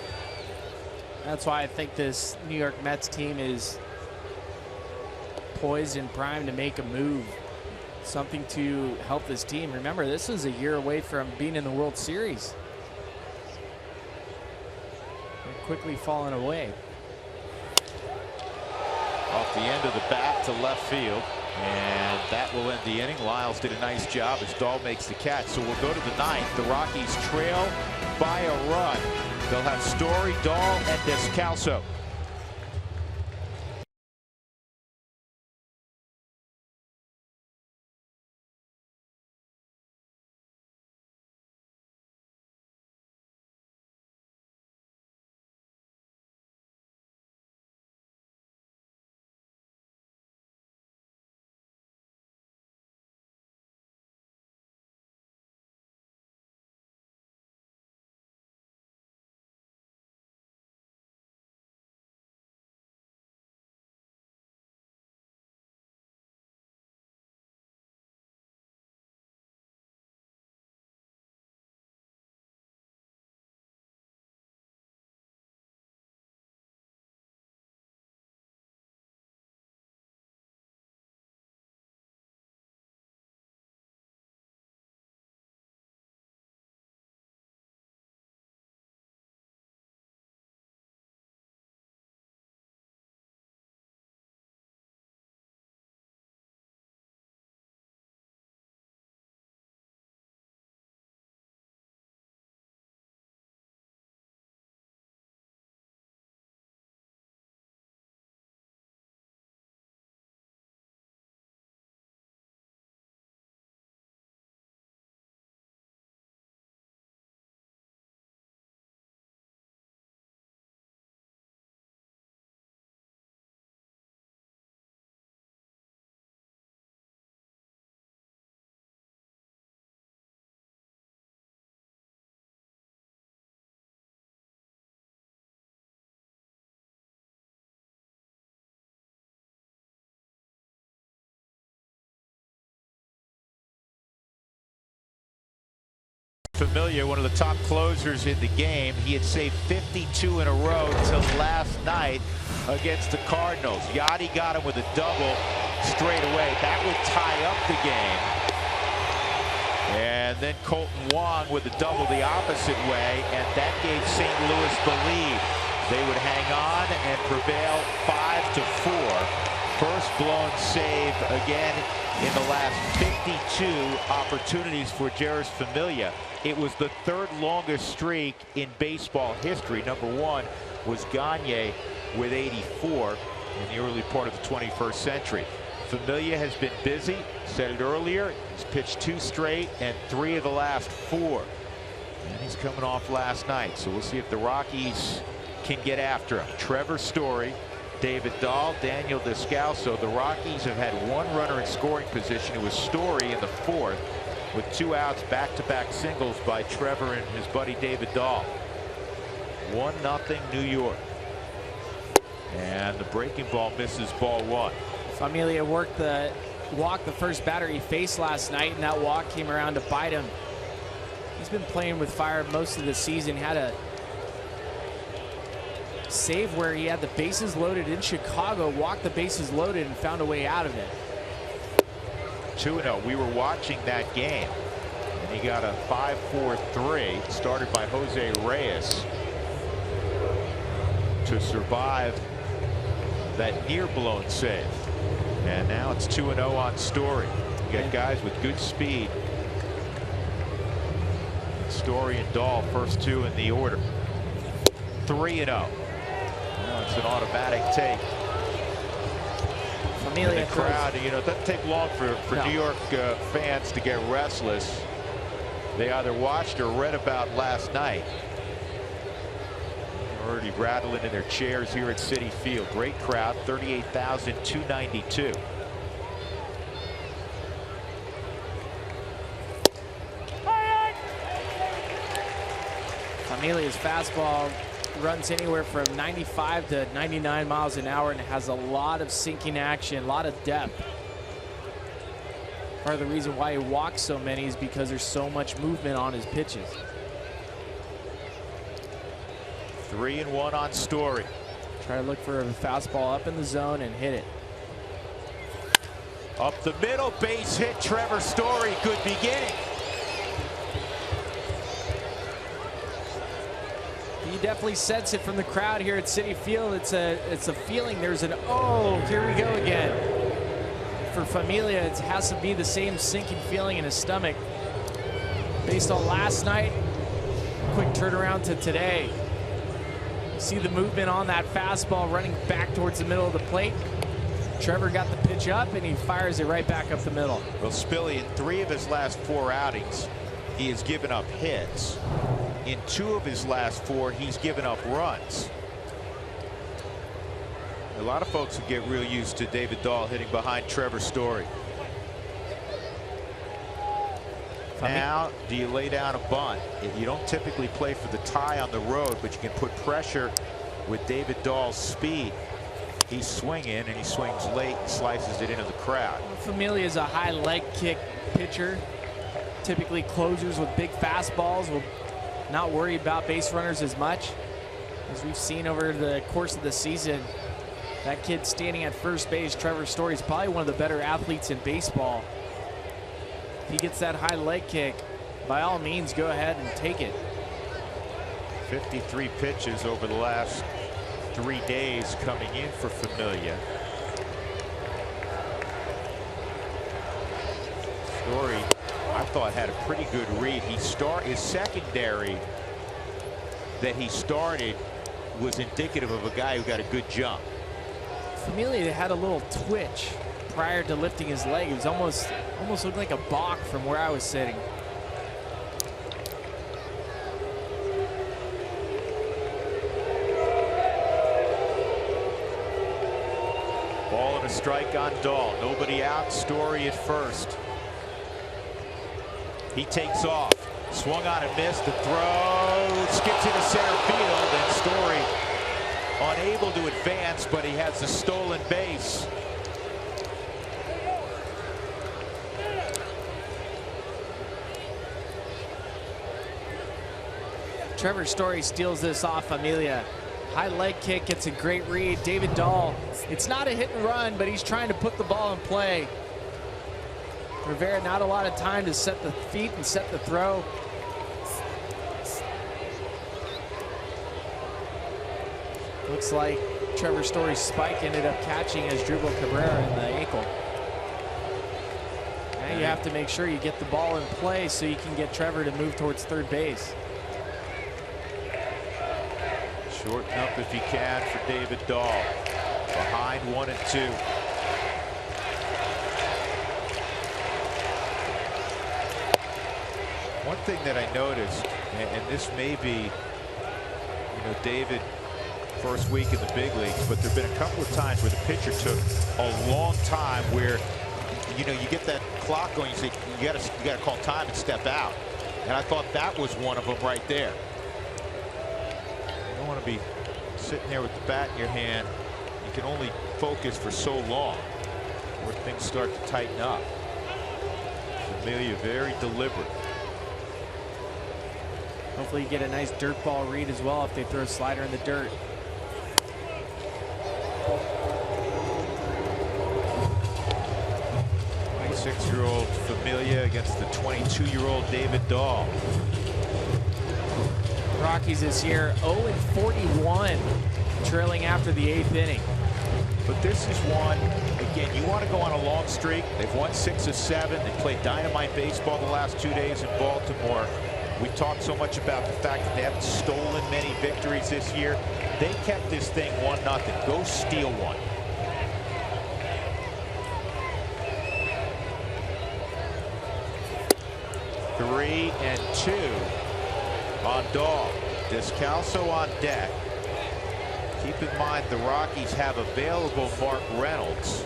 That's why I think this New York Mets team is poised and primed to make a move. Something to help this team. Remember, this is a year away from being in the World Series. They're quickly falling away. Off the end of the bat to left field. And that will end the inning. Lyles did a nice job as Dahl makes the catch. So we'll go to the 9th. The Rockies trail by a run. They'll have Story, Dahl, and Descalso. Familia, one of the top closers in the game. He had saved 52 in a row until last night against the Cardinals. Yadi got him with a double straight away. That would tie up the game. And then Colton Wong with a double the opposite way, and that gave St. Louis the lead. They would hang on and prevail 5-4. First blown save again in the last 52 opportunities for Jeurys Familia. It was the third longest streak in baseball history. Number one was Gagne with 84 in the early part of the 21st century. Familia has been busy, said it earlier. He's pitched 2 straight and 3 of the last 4. And he's coming off last night, so we'll see if the Rockies can get after him. Trevor Story, David Dahl, Daniel Descalso. The Rockies have had 1 runner in scoring position. It was Story in the 4th with 2 outs, back-to-back singles by Trevor and his buddy David Dahl. 1-0 New York. And the breaking ball misses ball 1. Familia walked the first batter he faced last night, and that walk came around to bite him. He's been playing with fire most of the season. Had a save where he had the bases loaded in Chicago, walked the bases loaded, and found a way out of it. 2-0. We were watching that game, and he got a 5-4-3 started by Jose Reyes to survive that near blown save. And now it's 2-0 on Story. You got guys with good speed. Story and Dahl, first 2 in the order. 3-0. Now it's an automatic take. Familia and the crowd, you know, it doesn't take long for no. New York fans to get restless. They either watched or read about last night. Already rattling in their chairs here at Citi Field. Great crowd, 38,292. Familia's fastball runs anywhere from 95 to 99 miles an hour and has a lot of sinking action, a lot of depth. Part of the reason why he walks so many is because there's so much movement on his pitches. 3-1 on Story. Try to look for a fastball up in the zone and hit it. Up the middle, base hit, Trevor Story. Good beginning. You definitely sense it from the crowd here at Citi Field. It's a feeling. There's an here we go again. For Familia, it has to be the same sinking feeling in his stomach. Based on last night, quick turnaround to today. See the movement on that fastball running back towards the middle of the plate. Trevor got the pitch up and he fires it right back up the middle. Well, Spilly, in 3 of his last 4 outings, he has given up hits. In 2 of his last 4, he's given up runs. A lot of folks would get real used to David Dahl hitting behind Trevor Story. Now, do you lay down a bunt? You don't typically play for the tie on the road, but you can put pressure with David Dahl's speed. He's swinging, and he swings late and slices it into the crowd. Familia is a high leg kick pitcher. Typically closers with big fastballs will not worry about base runners as much. As we've seen over the course of the season, that kid standing at first base, Trevor Story, is probably one of the better athletes in baseball. If he gets that high leg kick, by all means, go ahead and take it. 53 pitches over the last 3 days coming in for Familia. Story, I thought, had a pretty good read. His secondary that he started was indicative of a guy who got a good jump. Familia had a little twitch prior to lifting his leg. It was almost looked like a balk from where I was sitting. Ball and a strike on Dahl. Nobody out. Story at first. He takes off. Swung on and missed. The throw skips into center field, and Story unable to advance, but he has the stolen base. Trevor Story steals this off Familia. High leg kick, gets a great read. David Dahl, it's not a hit and run, but he's trying to put the ball in play. Rivera, not a lot of time to set the feet and set the throw. Looks like Trevor Story's spike ended up catching Asdrubal Cabrera in the ankle. Now you have to make sure you get the ball in play so you can get Trevor to move towards third base. Shorten up if he can for David Dahl. Behind 1 and 2. One thing that I noticed, and this may be, David first week in the big leagues, but there have been a couple of times where the pitcher took a long time where, you get that clock going, you say, you gotta call time and step out. And I thought that was one of them right there. You don't want to be sitting there with the bat in your hand. You can only focus for so long where things start to tighten up. Familia very deliberate. Hopefully you get a nice dirt ball read as well if they throw a slider in the dirt. 26-year-old Familia against the 22-year-old David Dahl. Rockies this year 0-41, trailing after the 8th inning. But this is one, again, you want to go on a long streak. They've won 6 of 7. They played dynamite baseball the last 2 days in Baltimore. We've talked so much about the fact that they haven't stolen many victories this year. They kept this thing 1-0. Go steal one. Three and 2 on Dahl. Descalso on deck. Keep in mind the Rockies have available Mark Reynolds.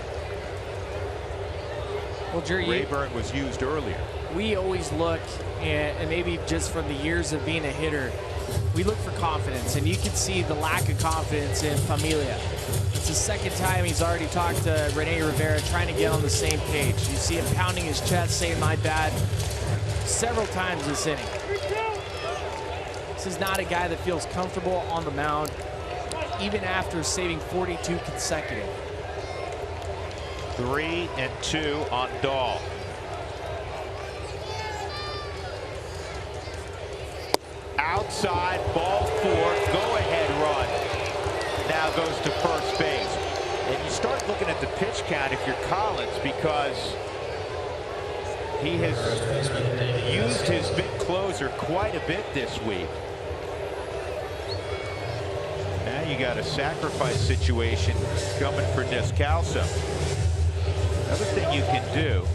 Well, Jerry, Rayburn was used earlier. We always look, and maybe just from the years of being a hitter, we look for confidence, and you can see the lack of confidence in Familia. It's the second time he's already talked to Rene Rivera, trying to get on the same page. You see him pounding his chest, saying "my bad" several times this inning. This is not a guy that feels comfortable on the mound, even after saving 42 consecutive. 3 and 2 on Dahl. Outside, ball 4, go-ahead run. Now goes to first base. And you start looking at the pitch count if you're Collins, because he has used his big closer quite a bit this week. Now you got a sacrifice situation coming for Descalso. Another thing you can do,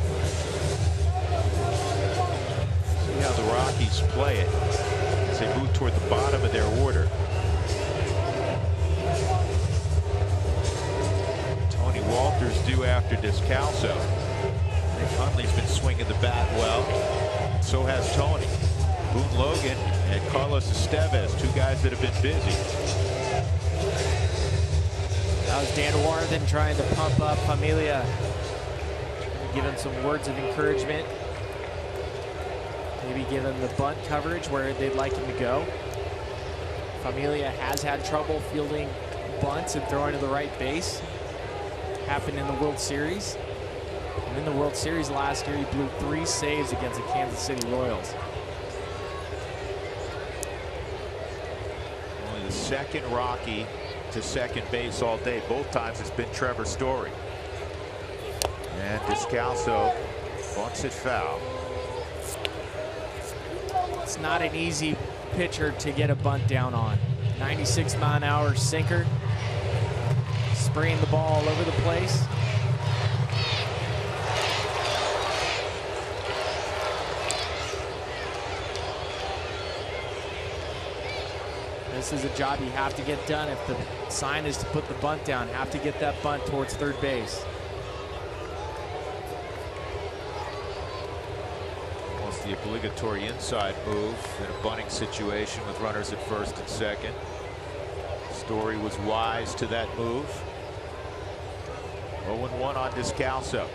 see how the Rockies play it as they move toward the bottom of their order. Tony Walters due after Descalso. Nick Hundley's been swinging the bat well. So has Tony. Boone Logan and Carlos Estevez, 2 guys that have been busy. That was Dan Warren trying to pump up Familia. Give him some words of encouragement. Maybe give him the bunt coverage where they'd like him to go. Familia has had trouble fielding bunts and throwing to the right base. Happened in the World Series. And in the World Series last year, he blew 3 saves against the Kansas City Royals. Only the second Rocky to second base all day. Both times it's been Trevor Story. And Descalso bunts it foul. It's not an easy pitcher to get a bunt down on. 96-mile-an-hour sinker. Spraying the ball all over the place. This is a job you have to get done. If the sign is to put the bunt down, have to get that bunt towards third base. Almost the obligatory inside move in a bunting situation with runners at first and second. Story was wise to that move. 0-1 on Descalso.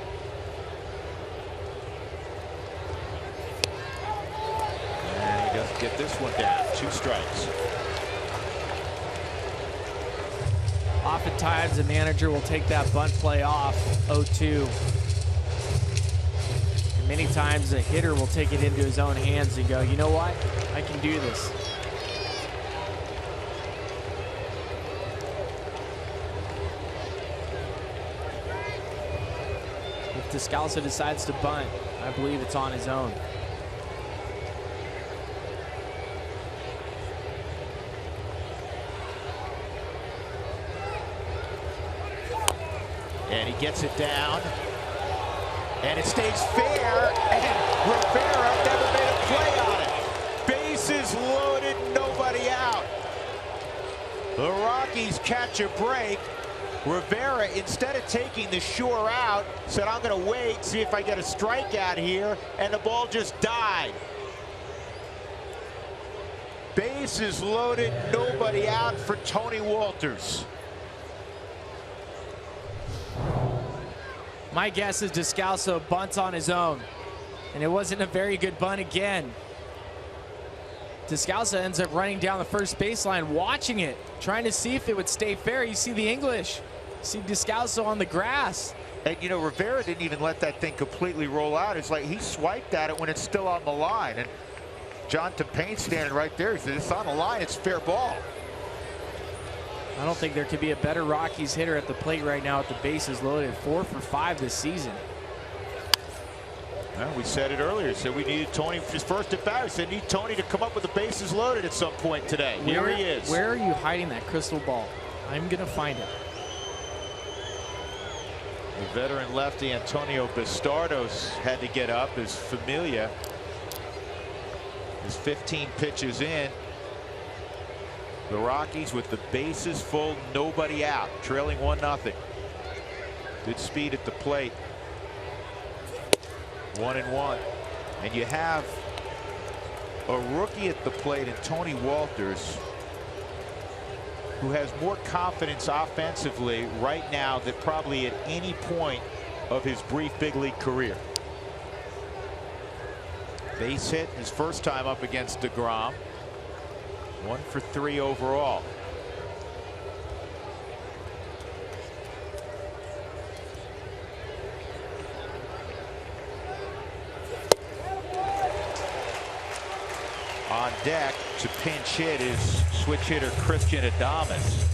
And he doesn't get this one down. 2 strikes. Oftentimes, a manager will take that bunt play off 0-2. And many times, a hitter will take it into his own hands and go, you know what? I can do this. If Descalso decides to bunt, I believe it's on his own. And he gets it down. And it stays fair. And Rivera never made a play on it. Bases loaded, nobody out. The Rockies catch a break. Rivera, instead of taking the sure out, said, I'm going to wait, see if I get a strikeout here. And the ball just died. Bases loaded, nobody out for Tony Wolters. My guess is Descalso bunts on his own, and it wasn't a very good bunt again. Descalso ends up running down the first baseline, watching it, trying to see if it would stay fair. You see the English, you see Descalso on the grass. And you know, Rivera didn't even let that thing completely roll out. It's like he swiped at it when it's still on the line. And John Tempane standing right there, he said, it's on the line, it's fair ball. I don't think there could be a better Rockies hitter at the plate right now with the bases loaded. 4 for 5 this season. Well, we said it earlier. Said we needed Tony, his first at bat. We said need Tony to come up with the bases loaded at some point today. Here he is. Where are you hiding that crystal ball? I'm going to find it. The veteran lefty Antonio Bastardos had to get up as Familia is 15 pitches in. The Rockies with the bases full, nobody out, trailing 1-0. Good speed at the plate. 1-1. And you have a rookie at the plate in Tony Wolters, who has more confidence offensively right now than probably at any point of his brief big league career. Base hit his first time up against DeGrom. 1 for 3 overall. On deck to pinch hit is switch hitter Christian Adames.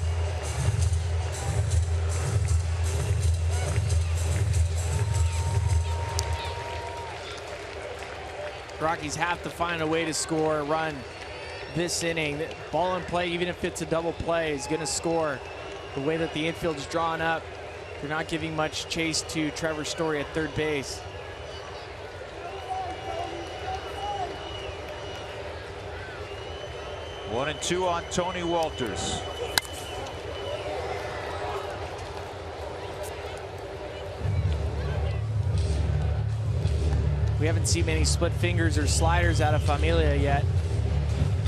Rockies have to find a way to score a run this inning. Ball in play, even if it's a double play, is going to score. The way that the infield is drawn up, they're not giving much chase to Trevor Story at third base. One and two on Tony Wolters. We haven't seen many split fingers or sliders out of Familia yet.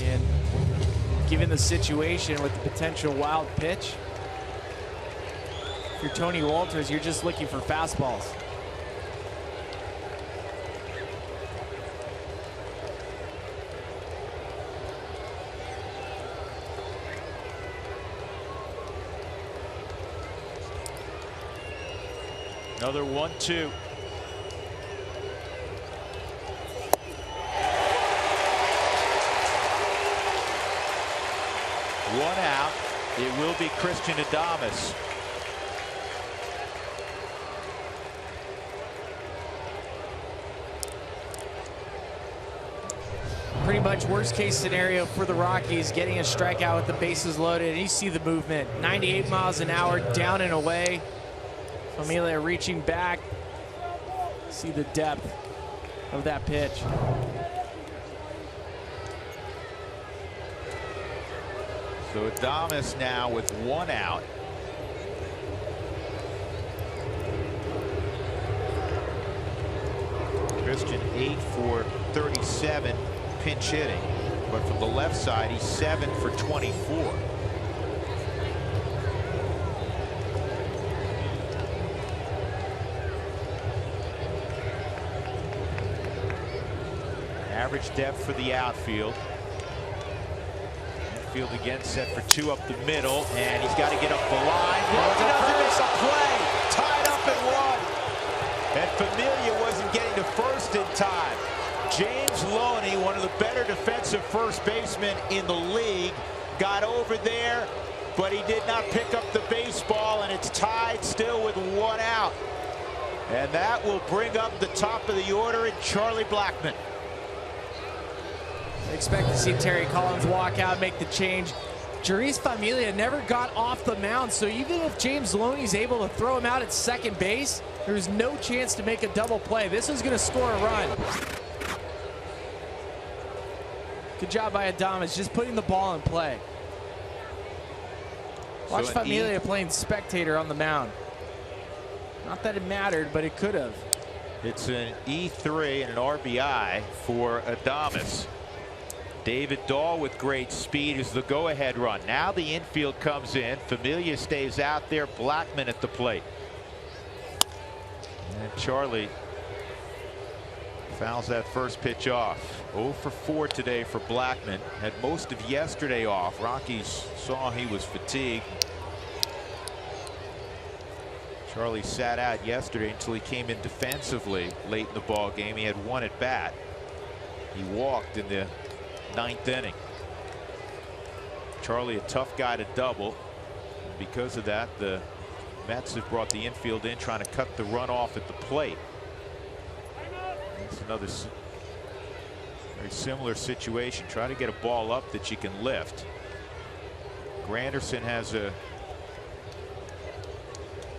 And given the situation with the potential wild pitch, if you're Tony Wolters, you're just looking for fastballs. Another 1-2. One out. It will be Christian Adames. Pretty much worst case scenario for the Rockies, getting a strikeout with the bases loaded. And you see the movement, 98 miles an hour, down and away. Familia reaching back. See the depth of that pitch. So Adames now with one out. Christian 8 for 37 pinch hitting, but from the left side he's 7 for 24. Average depth for the outfield Infield again set for 2 up the middle, and he's got to get up the line. He doesn't miss a play. Tied up at 1. And Familia wasn't getting to first in time. James Loney, one of the better defensive first basemen in the league, got over there, but he did not pick up the baseball, and it's tied still with 1 out. And that will bring up the top of the order in Charlie Blackmon. Expect to see Terry Collins walk out, make the change. Jeurys Familia never got off the mound, so even if James Loney's able to throw him out at second base, there's no chance to make a double play. This is going to score a run. Good job by Adames, just putting the ball in play. Watch Familia playing spectator on the mound. Not that it mattered, but it could have. It's an E3 and an RBI for Adames. David Dahl with great speed is the go-ahead run. Now the infield comes in. Familia stays out there. Blackmon at the plate. And Charlie fouls that first pitch off. 0 for 4 today for Blackmon. Had most of yesterday off. Rockies saw he was fatigued. Charlie sat out yesterday until he came in defensively late in the ball game. He had 1 at bat. He walked in the 9th inning. Charlie, a tough guy to double. And because of that, the Mets have brought the infield in, trying to cut the run off at the plate. That's another very similar situation. Try to get a ball up that you can lift. Granderson has a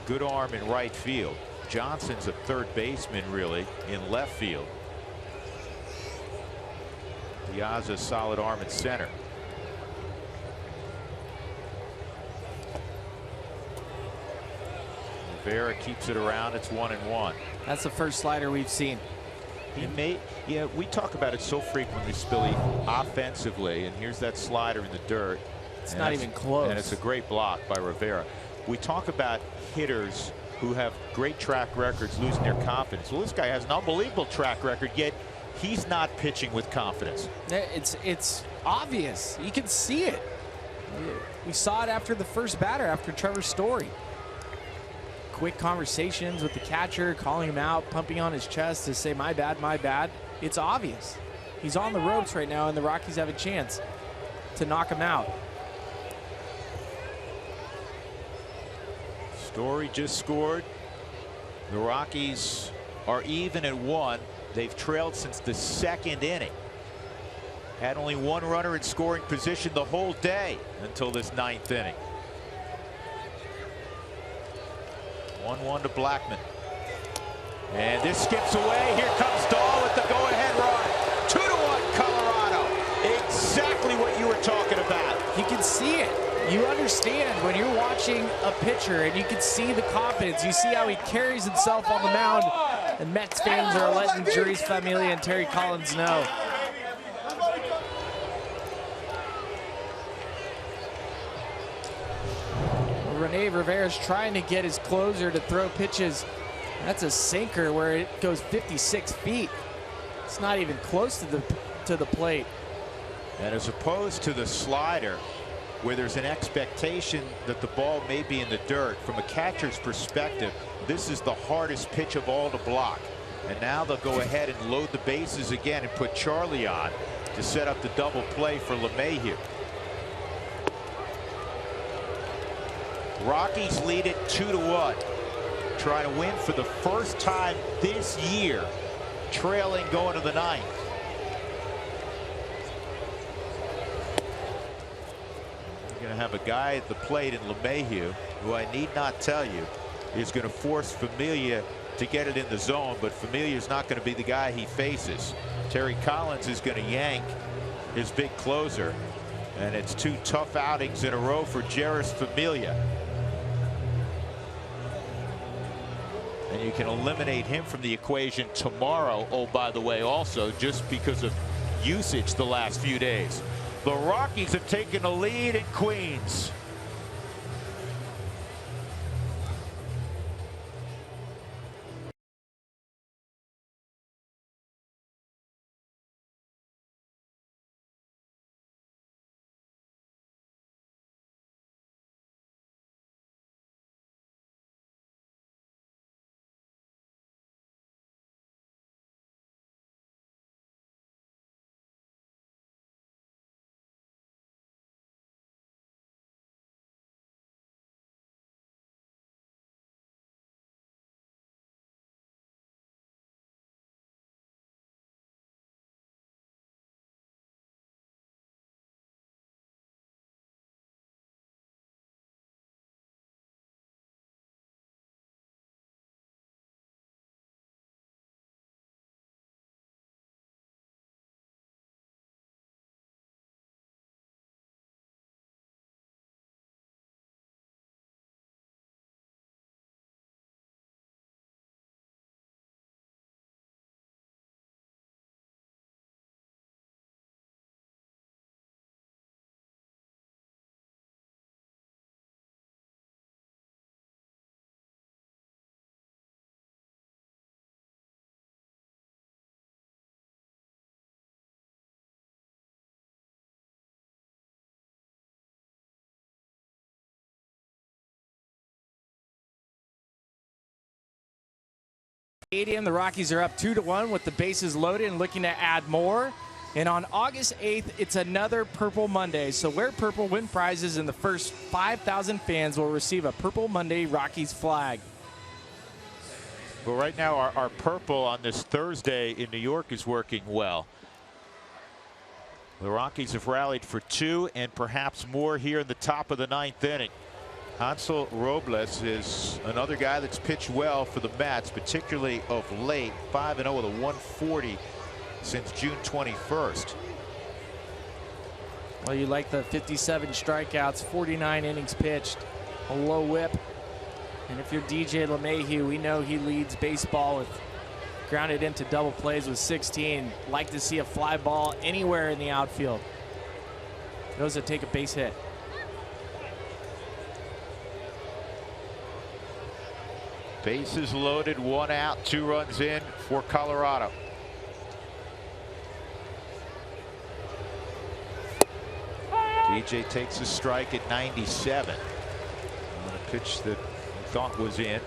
good arm in right field. Johnson's a third baseman really in left field. Piazza's solid arm at center. Rivera keeps it around. It's 1-1. That's the first slider we've seen. Yeah, we talk about it so frequently, Spilly, offensively, and here's that slider in the dirt. It's not even close. And it's a great block by Rivera. We talk about hitters who have great track records losing their confidence. Well, this guy has an unbelievable track record, yet he's not pitching with confidence. It's obvious. You can see it. We saw it after the first batter, after Trevor Story. Quick conversations with the catcher, calling him out, pumping on his chest to say, my bad, my bad. It's obvious. He's on the ropes right now, and the Rockies have a chance to knock him out. Story just scored. The Rockies are even at 1. They've trailed since the 2nd inning. Had only 1 runner in scoring position the whole day until this 9th inning. 1-1 to Blackmon. And this skips away. Here comes Dahl with the go-ahead run. 2-1 Colorado. Exactly what you were talking about. You can see it. You understand when you're watching a pitcher and you can see the confidence. You see how he carries himself on the mound. And Mets fans are letting Jeurys Familia and Terry Collins know. Rene Rivera's trying to get his closer to throw pitches. That's a sinker where it goes 56 feet. It's not even close to the plate. And as opposed to the slider, where there's an expectation that the ball may be in the dirt, from a catcher's perspective, this is the hardest pitch of all to block. And now they'll go ahead and load the bases again and put Charlie on to set up the double play for LeMahieu. Rockies lead it 2-1. Trying to win for the first time this year, trailing going to the 9th. You're going to have a guy at the plate in LeMahieu, who I need not tell you is going to force Familia to get it in the zone, but Familia is not going to be the guy he faces. Terry Collins is going to yank his big closer, and it's 2 tough outings in a row for Jeurys Familia. And you can eliminate him from the equation tomorrow, oh, by the way, also, just because of usage the last few days. The Rockies have taken a lead in Queens. Stadium, the Rockies are up 2-1 with the bases loaded and looking to add more. And on August 8th, it's another Purple Monday. So wear purple, win prizes, and the first 5,000 fans will receive a Purple Monday Rockies flag. Well, right now, our purple on this Thursday in New York is working well. The Rockies have rallied for 2 and perhaps more here in the top of the 9th inning. Hansel Robles is another guy that's pitched well for the Mets, particularly of late. 5-0 with a 140 since June 21st. Well, you like the 57 strikeouts, 49 innings pitched, a low whip. And if you're DJ LeMahieu, we know he leads baseball with grounded into double plays with 16. Like to see a fly ball anywhere in the outfield. Those that take a base hit. Bases loaded, 1 out, 2 runs in for Colorado. DJ takes a strike at 97 on a pitch that he thought was in.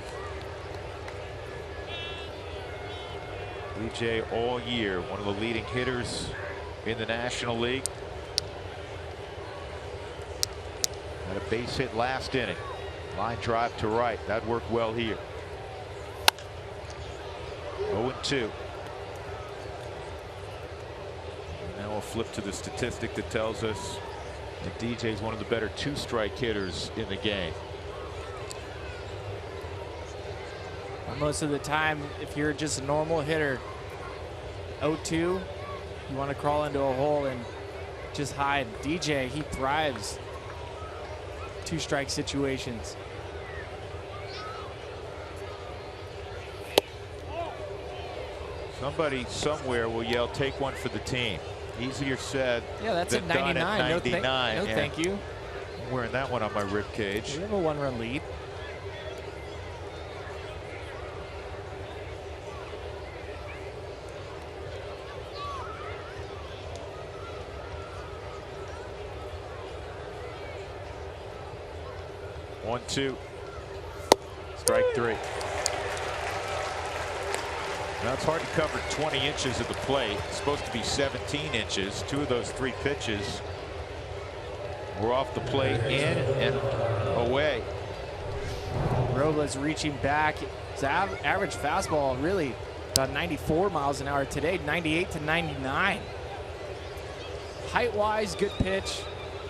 DJ all year, one of the leading hitters in the National League. Had a base hit last inning. Line drive to right. That worked well here. 0-2. Now we'll flip to the statistic that tells us that DJ is one of the better 2-strike hitters in the game. Most of the time, if you're just a normal hitter, 0-2, you want to crawl into a hole and just hide. DJ, he thrives 2-strike situations. Somebody somewhere will yell, "Take one for the team." Easier said Yeah, that's than at 99. done at 99. No, Yeah. thank you. I'm wearing that one on my rib cage. We have a 1-run lead. One, 2. Strike 3. Now it's hard to cover 20 inches of the plate. It's supposed to be 17 inches. 2 of those 3 pitches were off the plate, in and away. Robles reaching back. His average fastball really about 94 miles an hour today, 98 to 99. Height-wise, good pitch.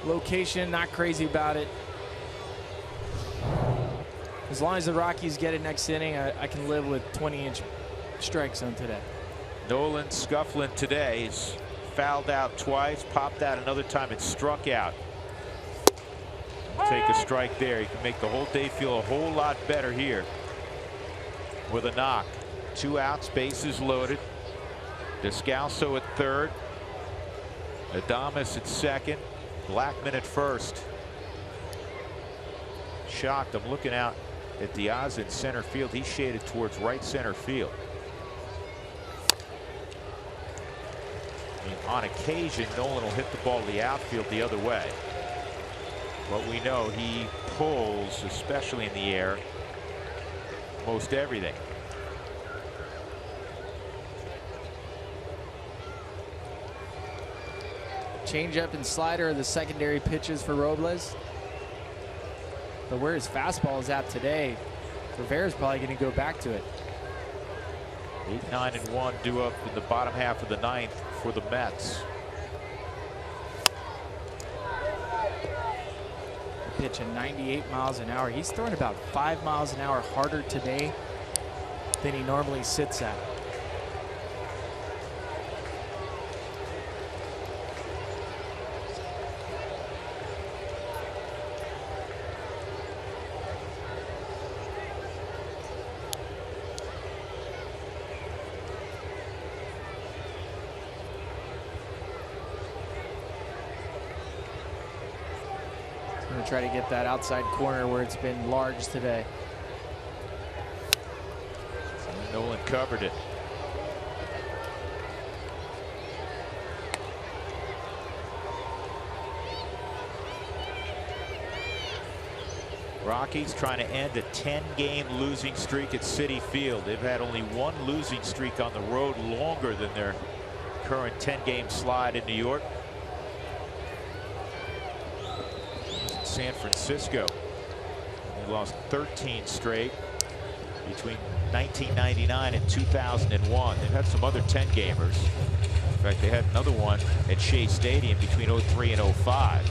Location, not crazy about it. As long as the Rockies get it next inning, I can live with 20-inch strike zone today. Nolan Scufflin today. He's fouled out twice, popped out another time, and struck out. Take a strike there. He can make the whole day feel a whole lot better here with a knock. 2 outs, bases loaded. Descalso at third. Adames at second. Blackman at first. Shocked. I'm looking out at Diaz in center field. He's shaded towards right center field. And on occasion, Nolan will hit the ball to the outfield the other way. But we know he pulls, especially in the air, most everything. Changeup and slider are the secondary pitches for Robles. But where his fastball is at today, Rivera's probably going to go back to it. 8, 9, and 1 due up in the bottom half of the 9th for the Mets. Pitch at 98 miles an hour. He's throwing about 5 miles an hour harder today than he normally sits at. Try to get that outside corner where it's been large today. Nolan covered it. Rockies trying to end a 10-game losing streak at Citi Field. They've had only one losing streak on the road longer than their current 10-game slide in New York. San Francisco, they lost 13 straight between 1999 and 2001. They've had some other 10-gamers. In fact, they had another one at Shea Stadium between 03 and 05.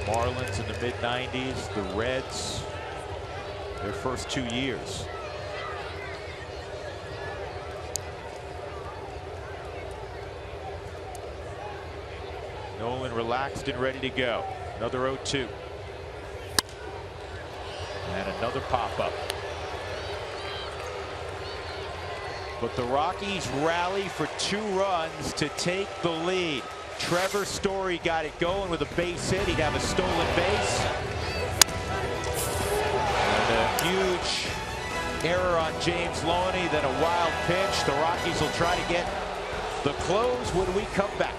Marlins in the mid-90s, the Reds, their first 2 years. Nolan relaxed and ready to go. Another 0-2. And another pop-up. But the Rockies rally for 2 runs to take the lead. Trevor Story got it going with a base hit. He'd have a stolen base. And a huge error on James Loney, then a wild pitch. The Rockies will try to get the close when we come back.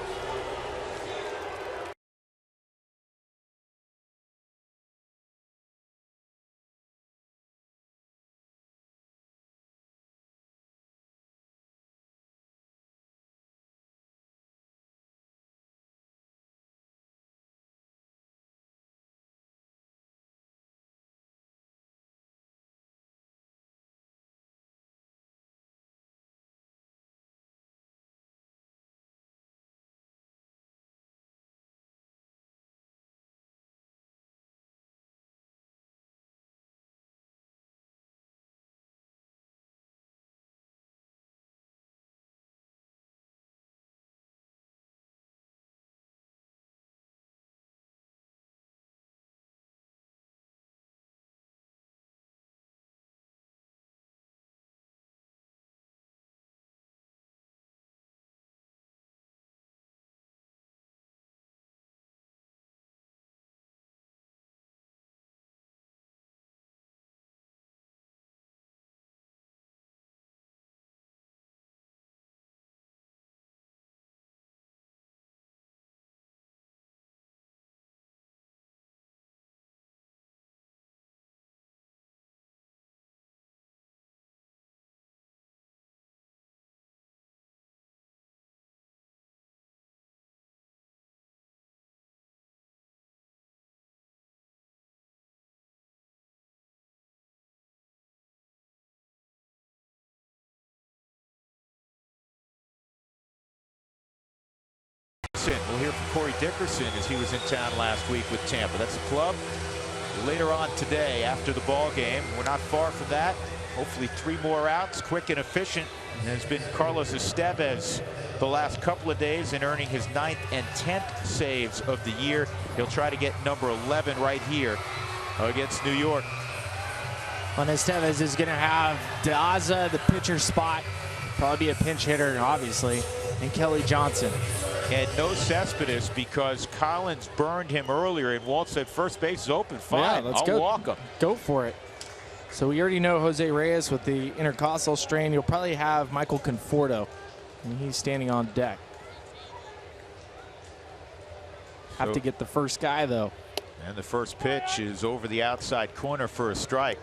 We'll hear from Corey Dickerson as he was in town last week with Tampa. That's the club. Later on today after the ball game. We're not far from that. Hopefully 3 more outs, quick and efficient. Has been Carlos Estevez the last couple of days and earning his 9th and 10th saves of the year. He'll try to get number 11 right here against New York. Well, Estevez is going to have Daza, the pitcher spot, probably be a pinch hitter, obviously, and Kelly Johnson. And no Cespedes because Collins burned him earlier, and Walt said first base is open. Fine, yeah, I'll walk him. Go for it. So we already know Jose Reyes with the intercostal strain. You'll probably have Michael Conforto, and he's standing on deck. Have to get the first guy, though. And the first pitch is over the outside corner for a strike.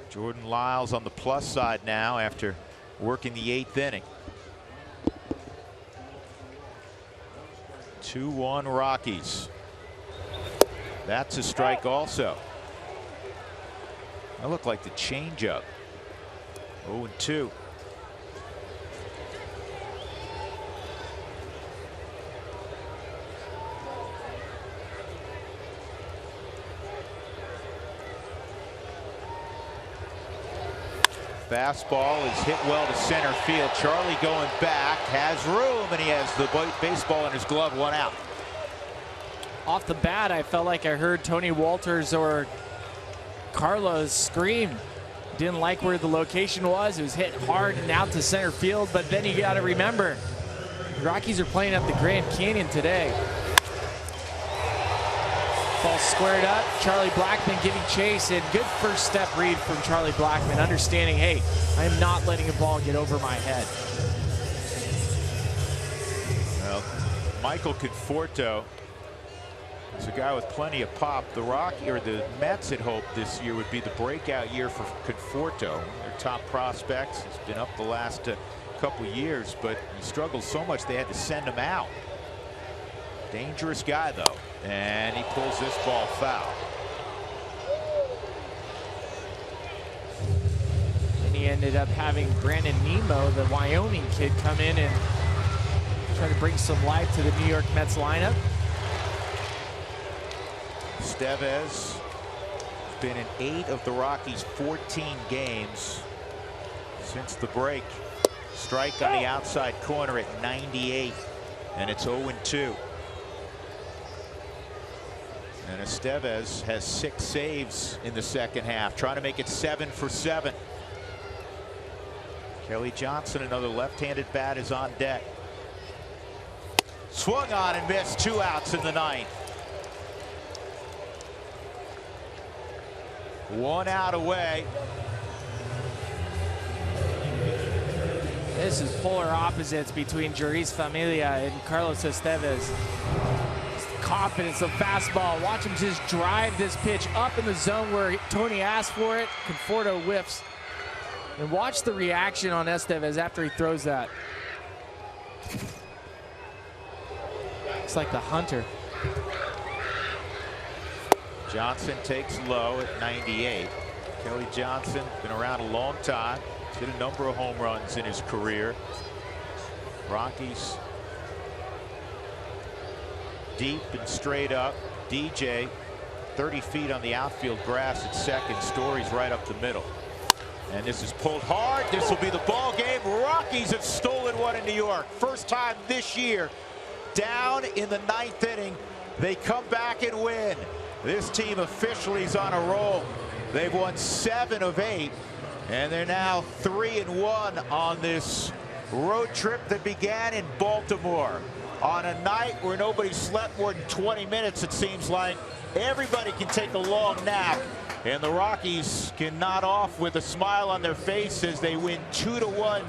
Jordan Lyles on the plus side now after working the 8th inning. 2-1 Rockies. That's a strike also. That looked like the changeup. 0-2. Fastball is hit well to center field. Charlie going back, has room, and he has the baseball in his glove, 1 out. Off the bat, I felt like I heard Tony Walters or Carlos scream. Didn't like where the location was. It was hit hard and out to center field, but then you got to remember, the Rockies are playing up the Grand Canyon today. Ball squared up. Charlie Blackmon giving chase, and good first step read from Charlie Blackmon, understanding, hey, I am not letting a ball get over my head. Well, Michael Conforto He's a guy with plenty of pop. The Mets had hoped this year would be the breakout year for Conforto, their top prospect. He's been up the last couple years, but he struggled so much they had to send him out. Dangerous guy, though, and he pulls this ball foul. And he ended up having Brandon Nemo, the Wyoming kid, come in and try to bring some life to the New York Mets lineup. Estevez has been in 8 of the Rockies' 14 games since the break. Strike on the outside corner at 98, and it's 0-2. And Estevez has 6 saves in the second half, trying to make it 7 for 7. Kelly Johnson, another left-handed bat, is on deck. Swung on and missed. 2 outs in the ninth. 1 out away. This is polar opposites between Jeurys Familia and Carlos Estevez. Confidence of fastball. Watch him just drive this pitch up in the zone where Tony asked for it. Conforto whiffs. And watch the reaction on Estevez after he throws that. It's like the hunter. Johnson takes low at 98. Kelly Johnson, been around a long time. Hit a number of home runs in his career. Rockies deep and straight up. DJ 30 feet on the outfield grass at second. Story's right up the middle. And this is pulled hard. This will be the ball game. Rockies have stolen one in New York. First time this year. Down in the 9th inning. They come back and win. This team officially is on a roll. They've won 7 of 8. And they're now 3-1 on this road trip that began in Baltimore. On a night where nobody slept more than 20 minutes, it seems like. Everybody can take a long nap. And the Rockies can nod off with a smile on their face as they win 2-1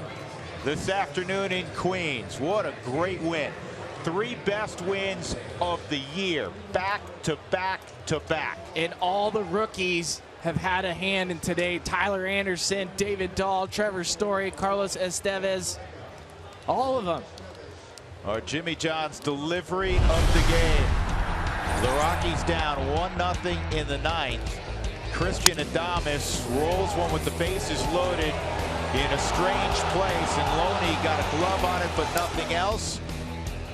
this afternoon in Queens. What a great win. 3 best wins of the year, back to back to back. And all the rookies have had a hand in today. Tyler Anderson, David Dahl, Trevor Story, Carlos Estevez, all of them. Our Jimmy John's delivery of the game. The Rockies down 1-0 in the 9th. Christian Adames rolls one with the bases loaded in a strange place, and Loney got a glove on it but nothing else.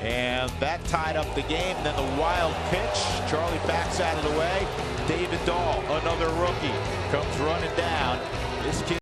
And that tied up the game. Then the wild pitch. Charlie backs out of the way. David Dahl, another rookie, comes running down. This kid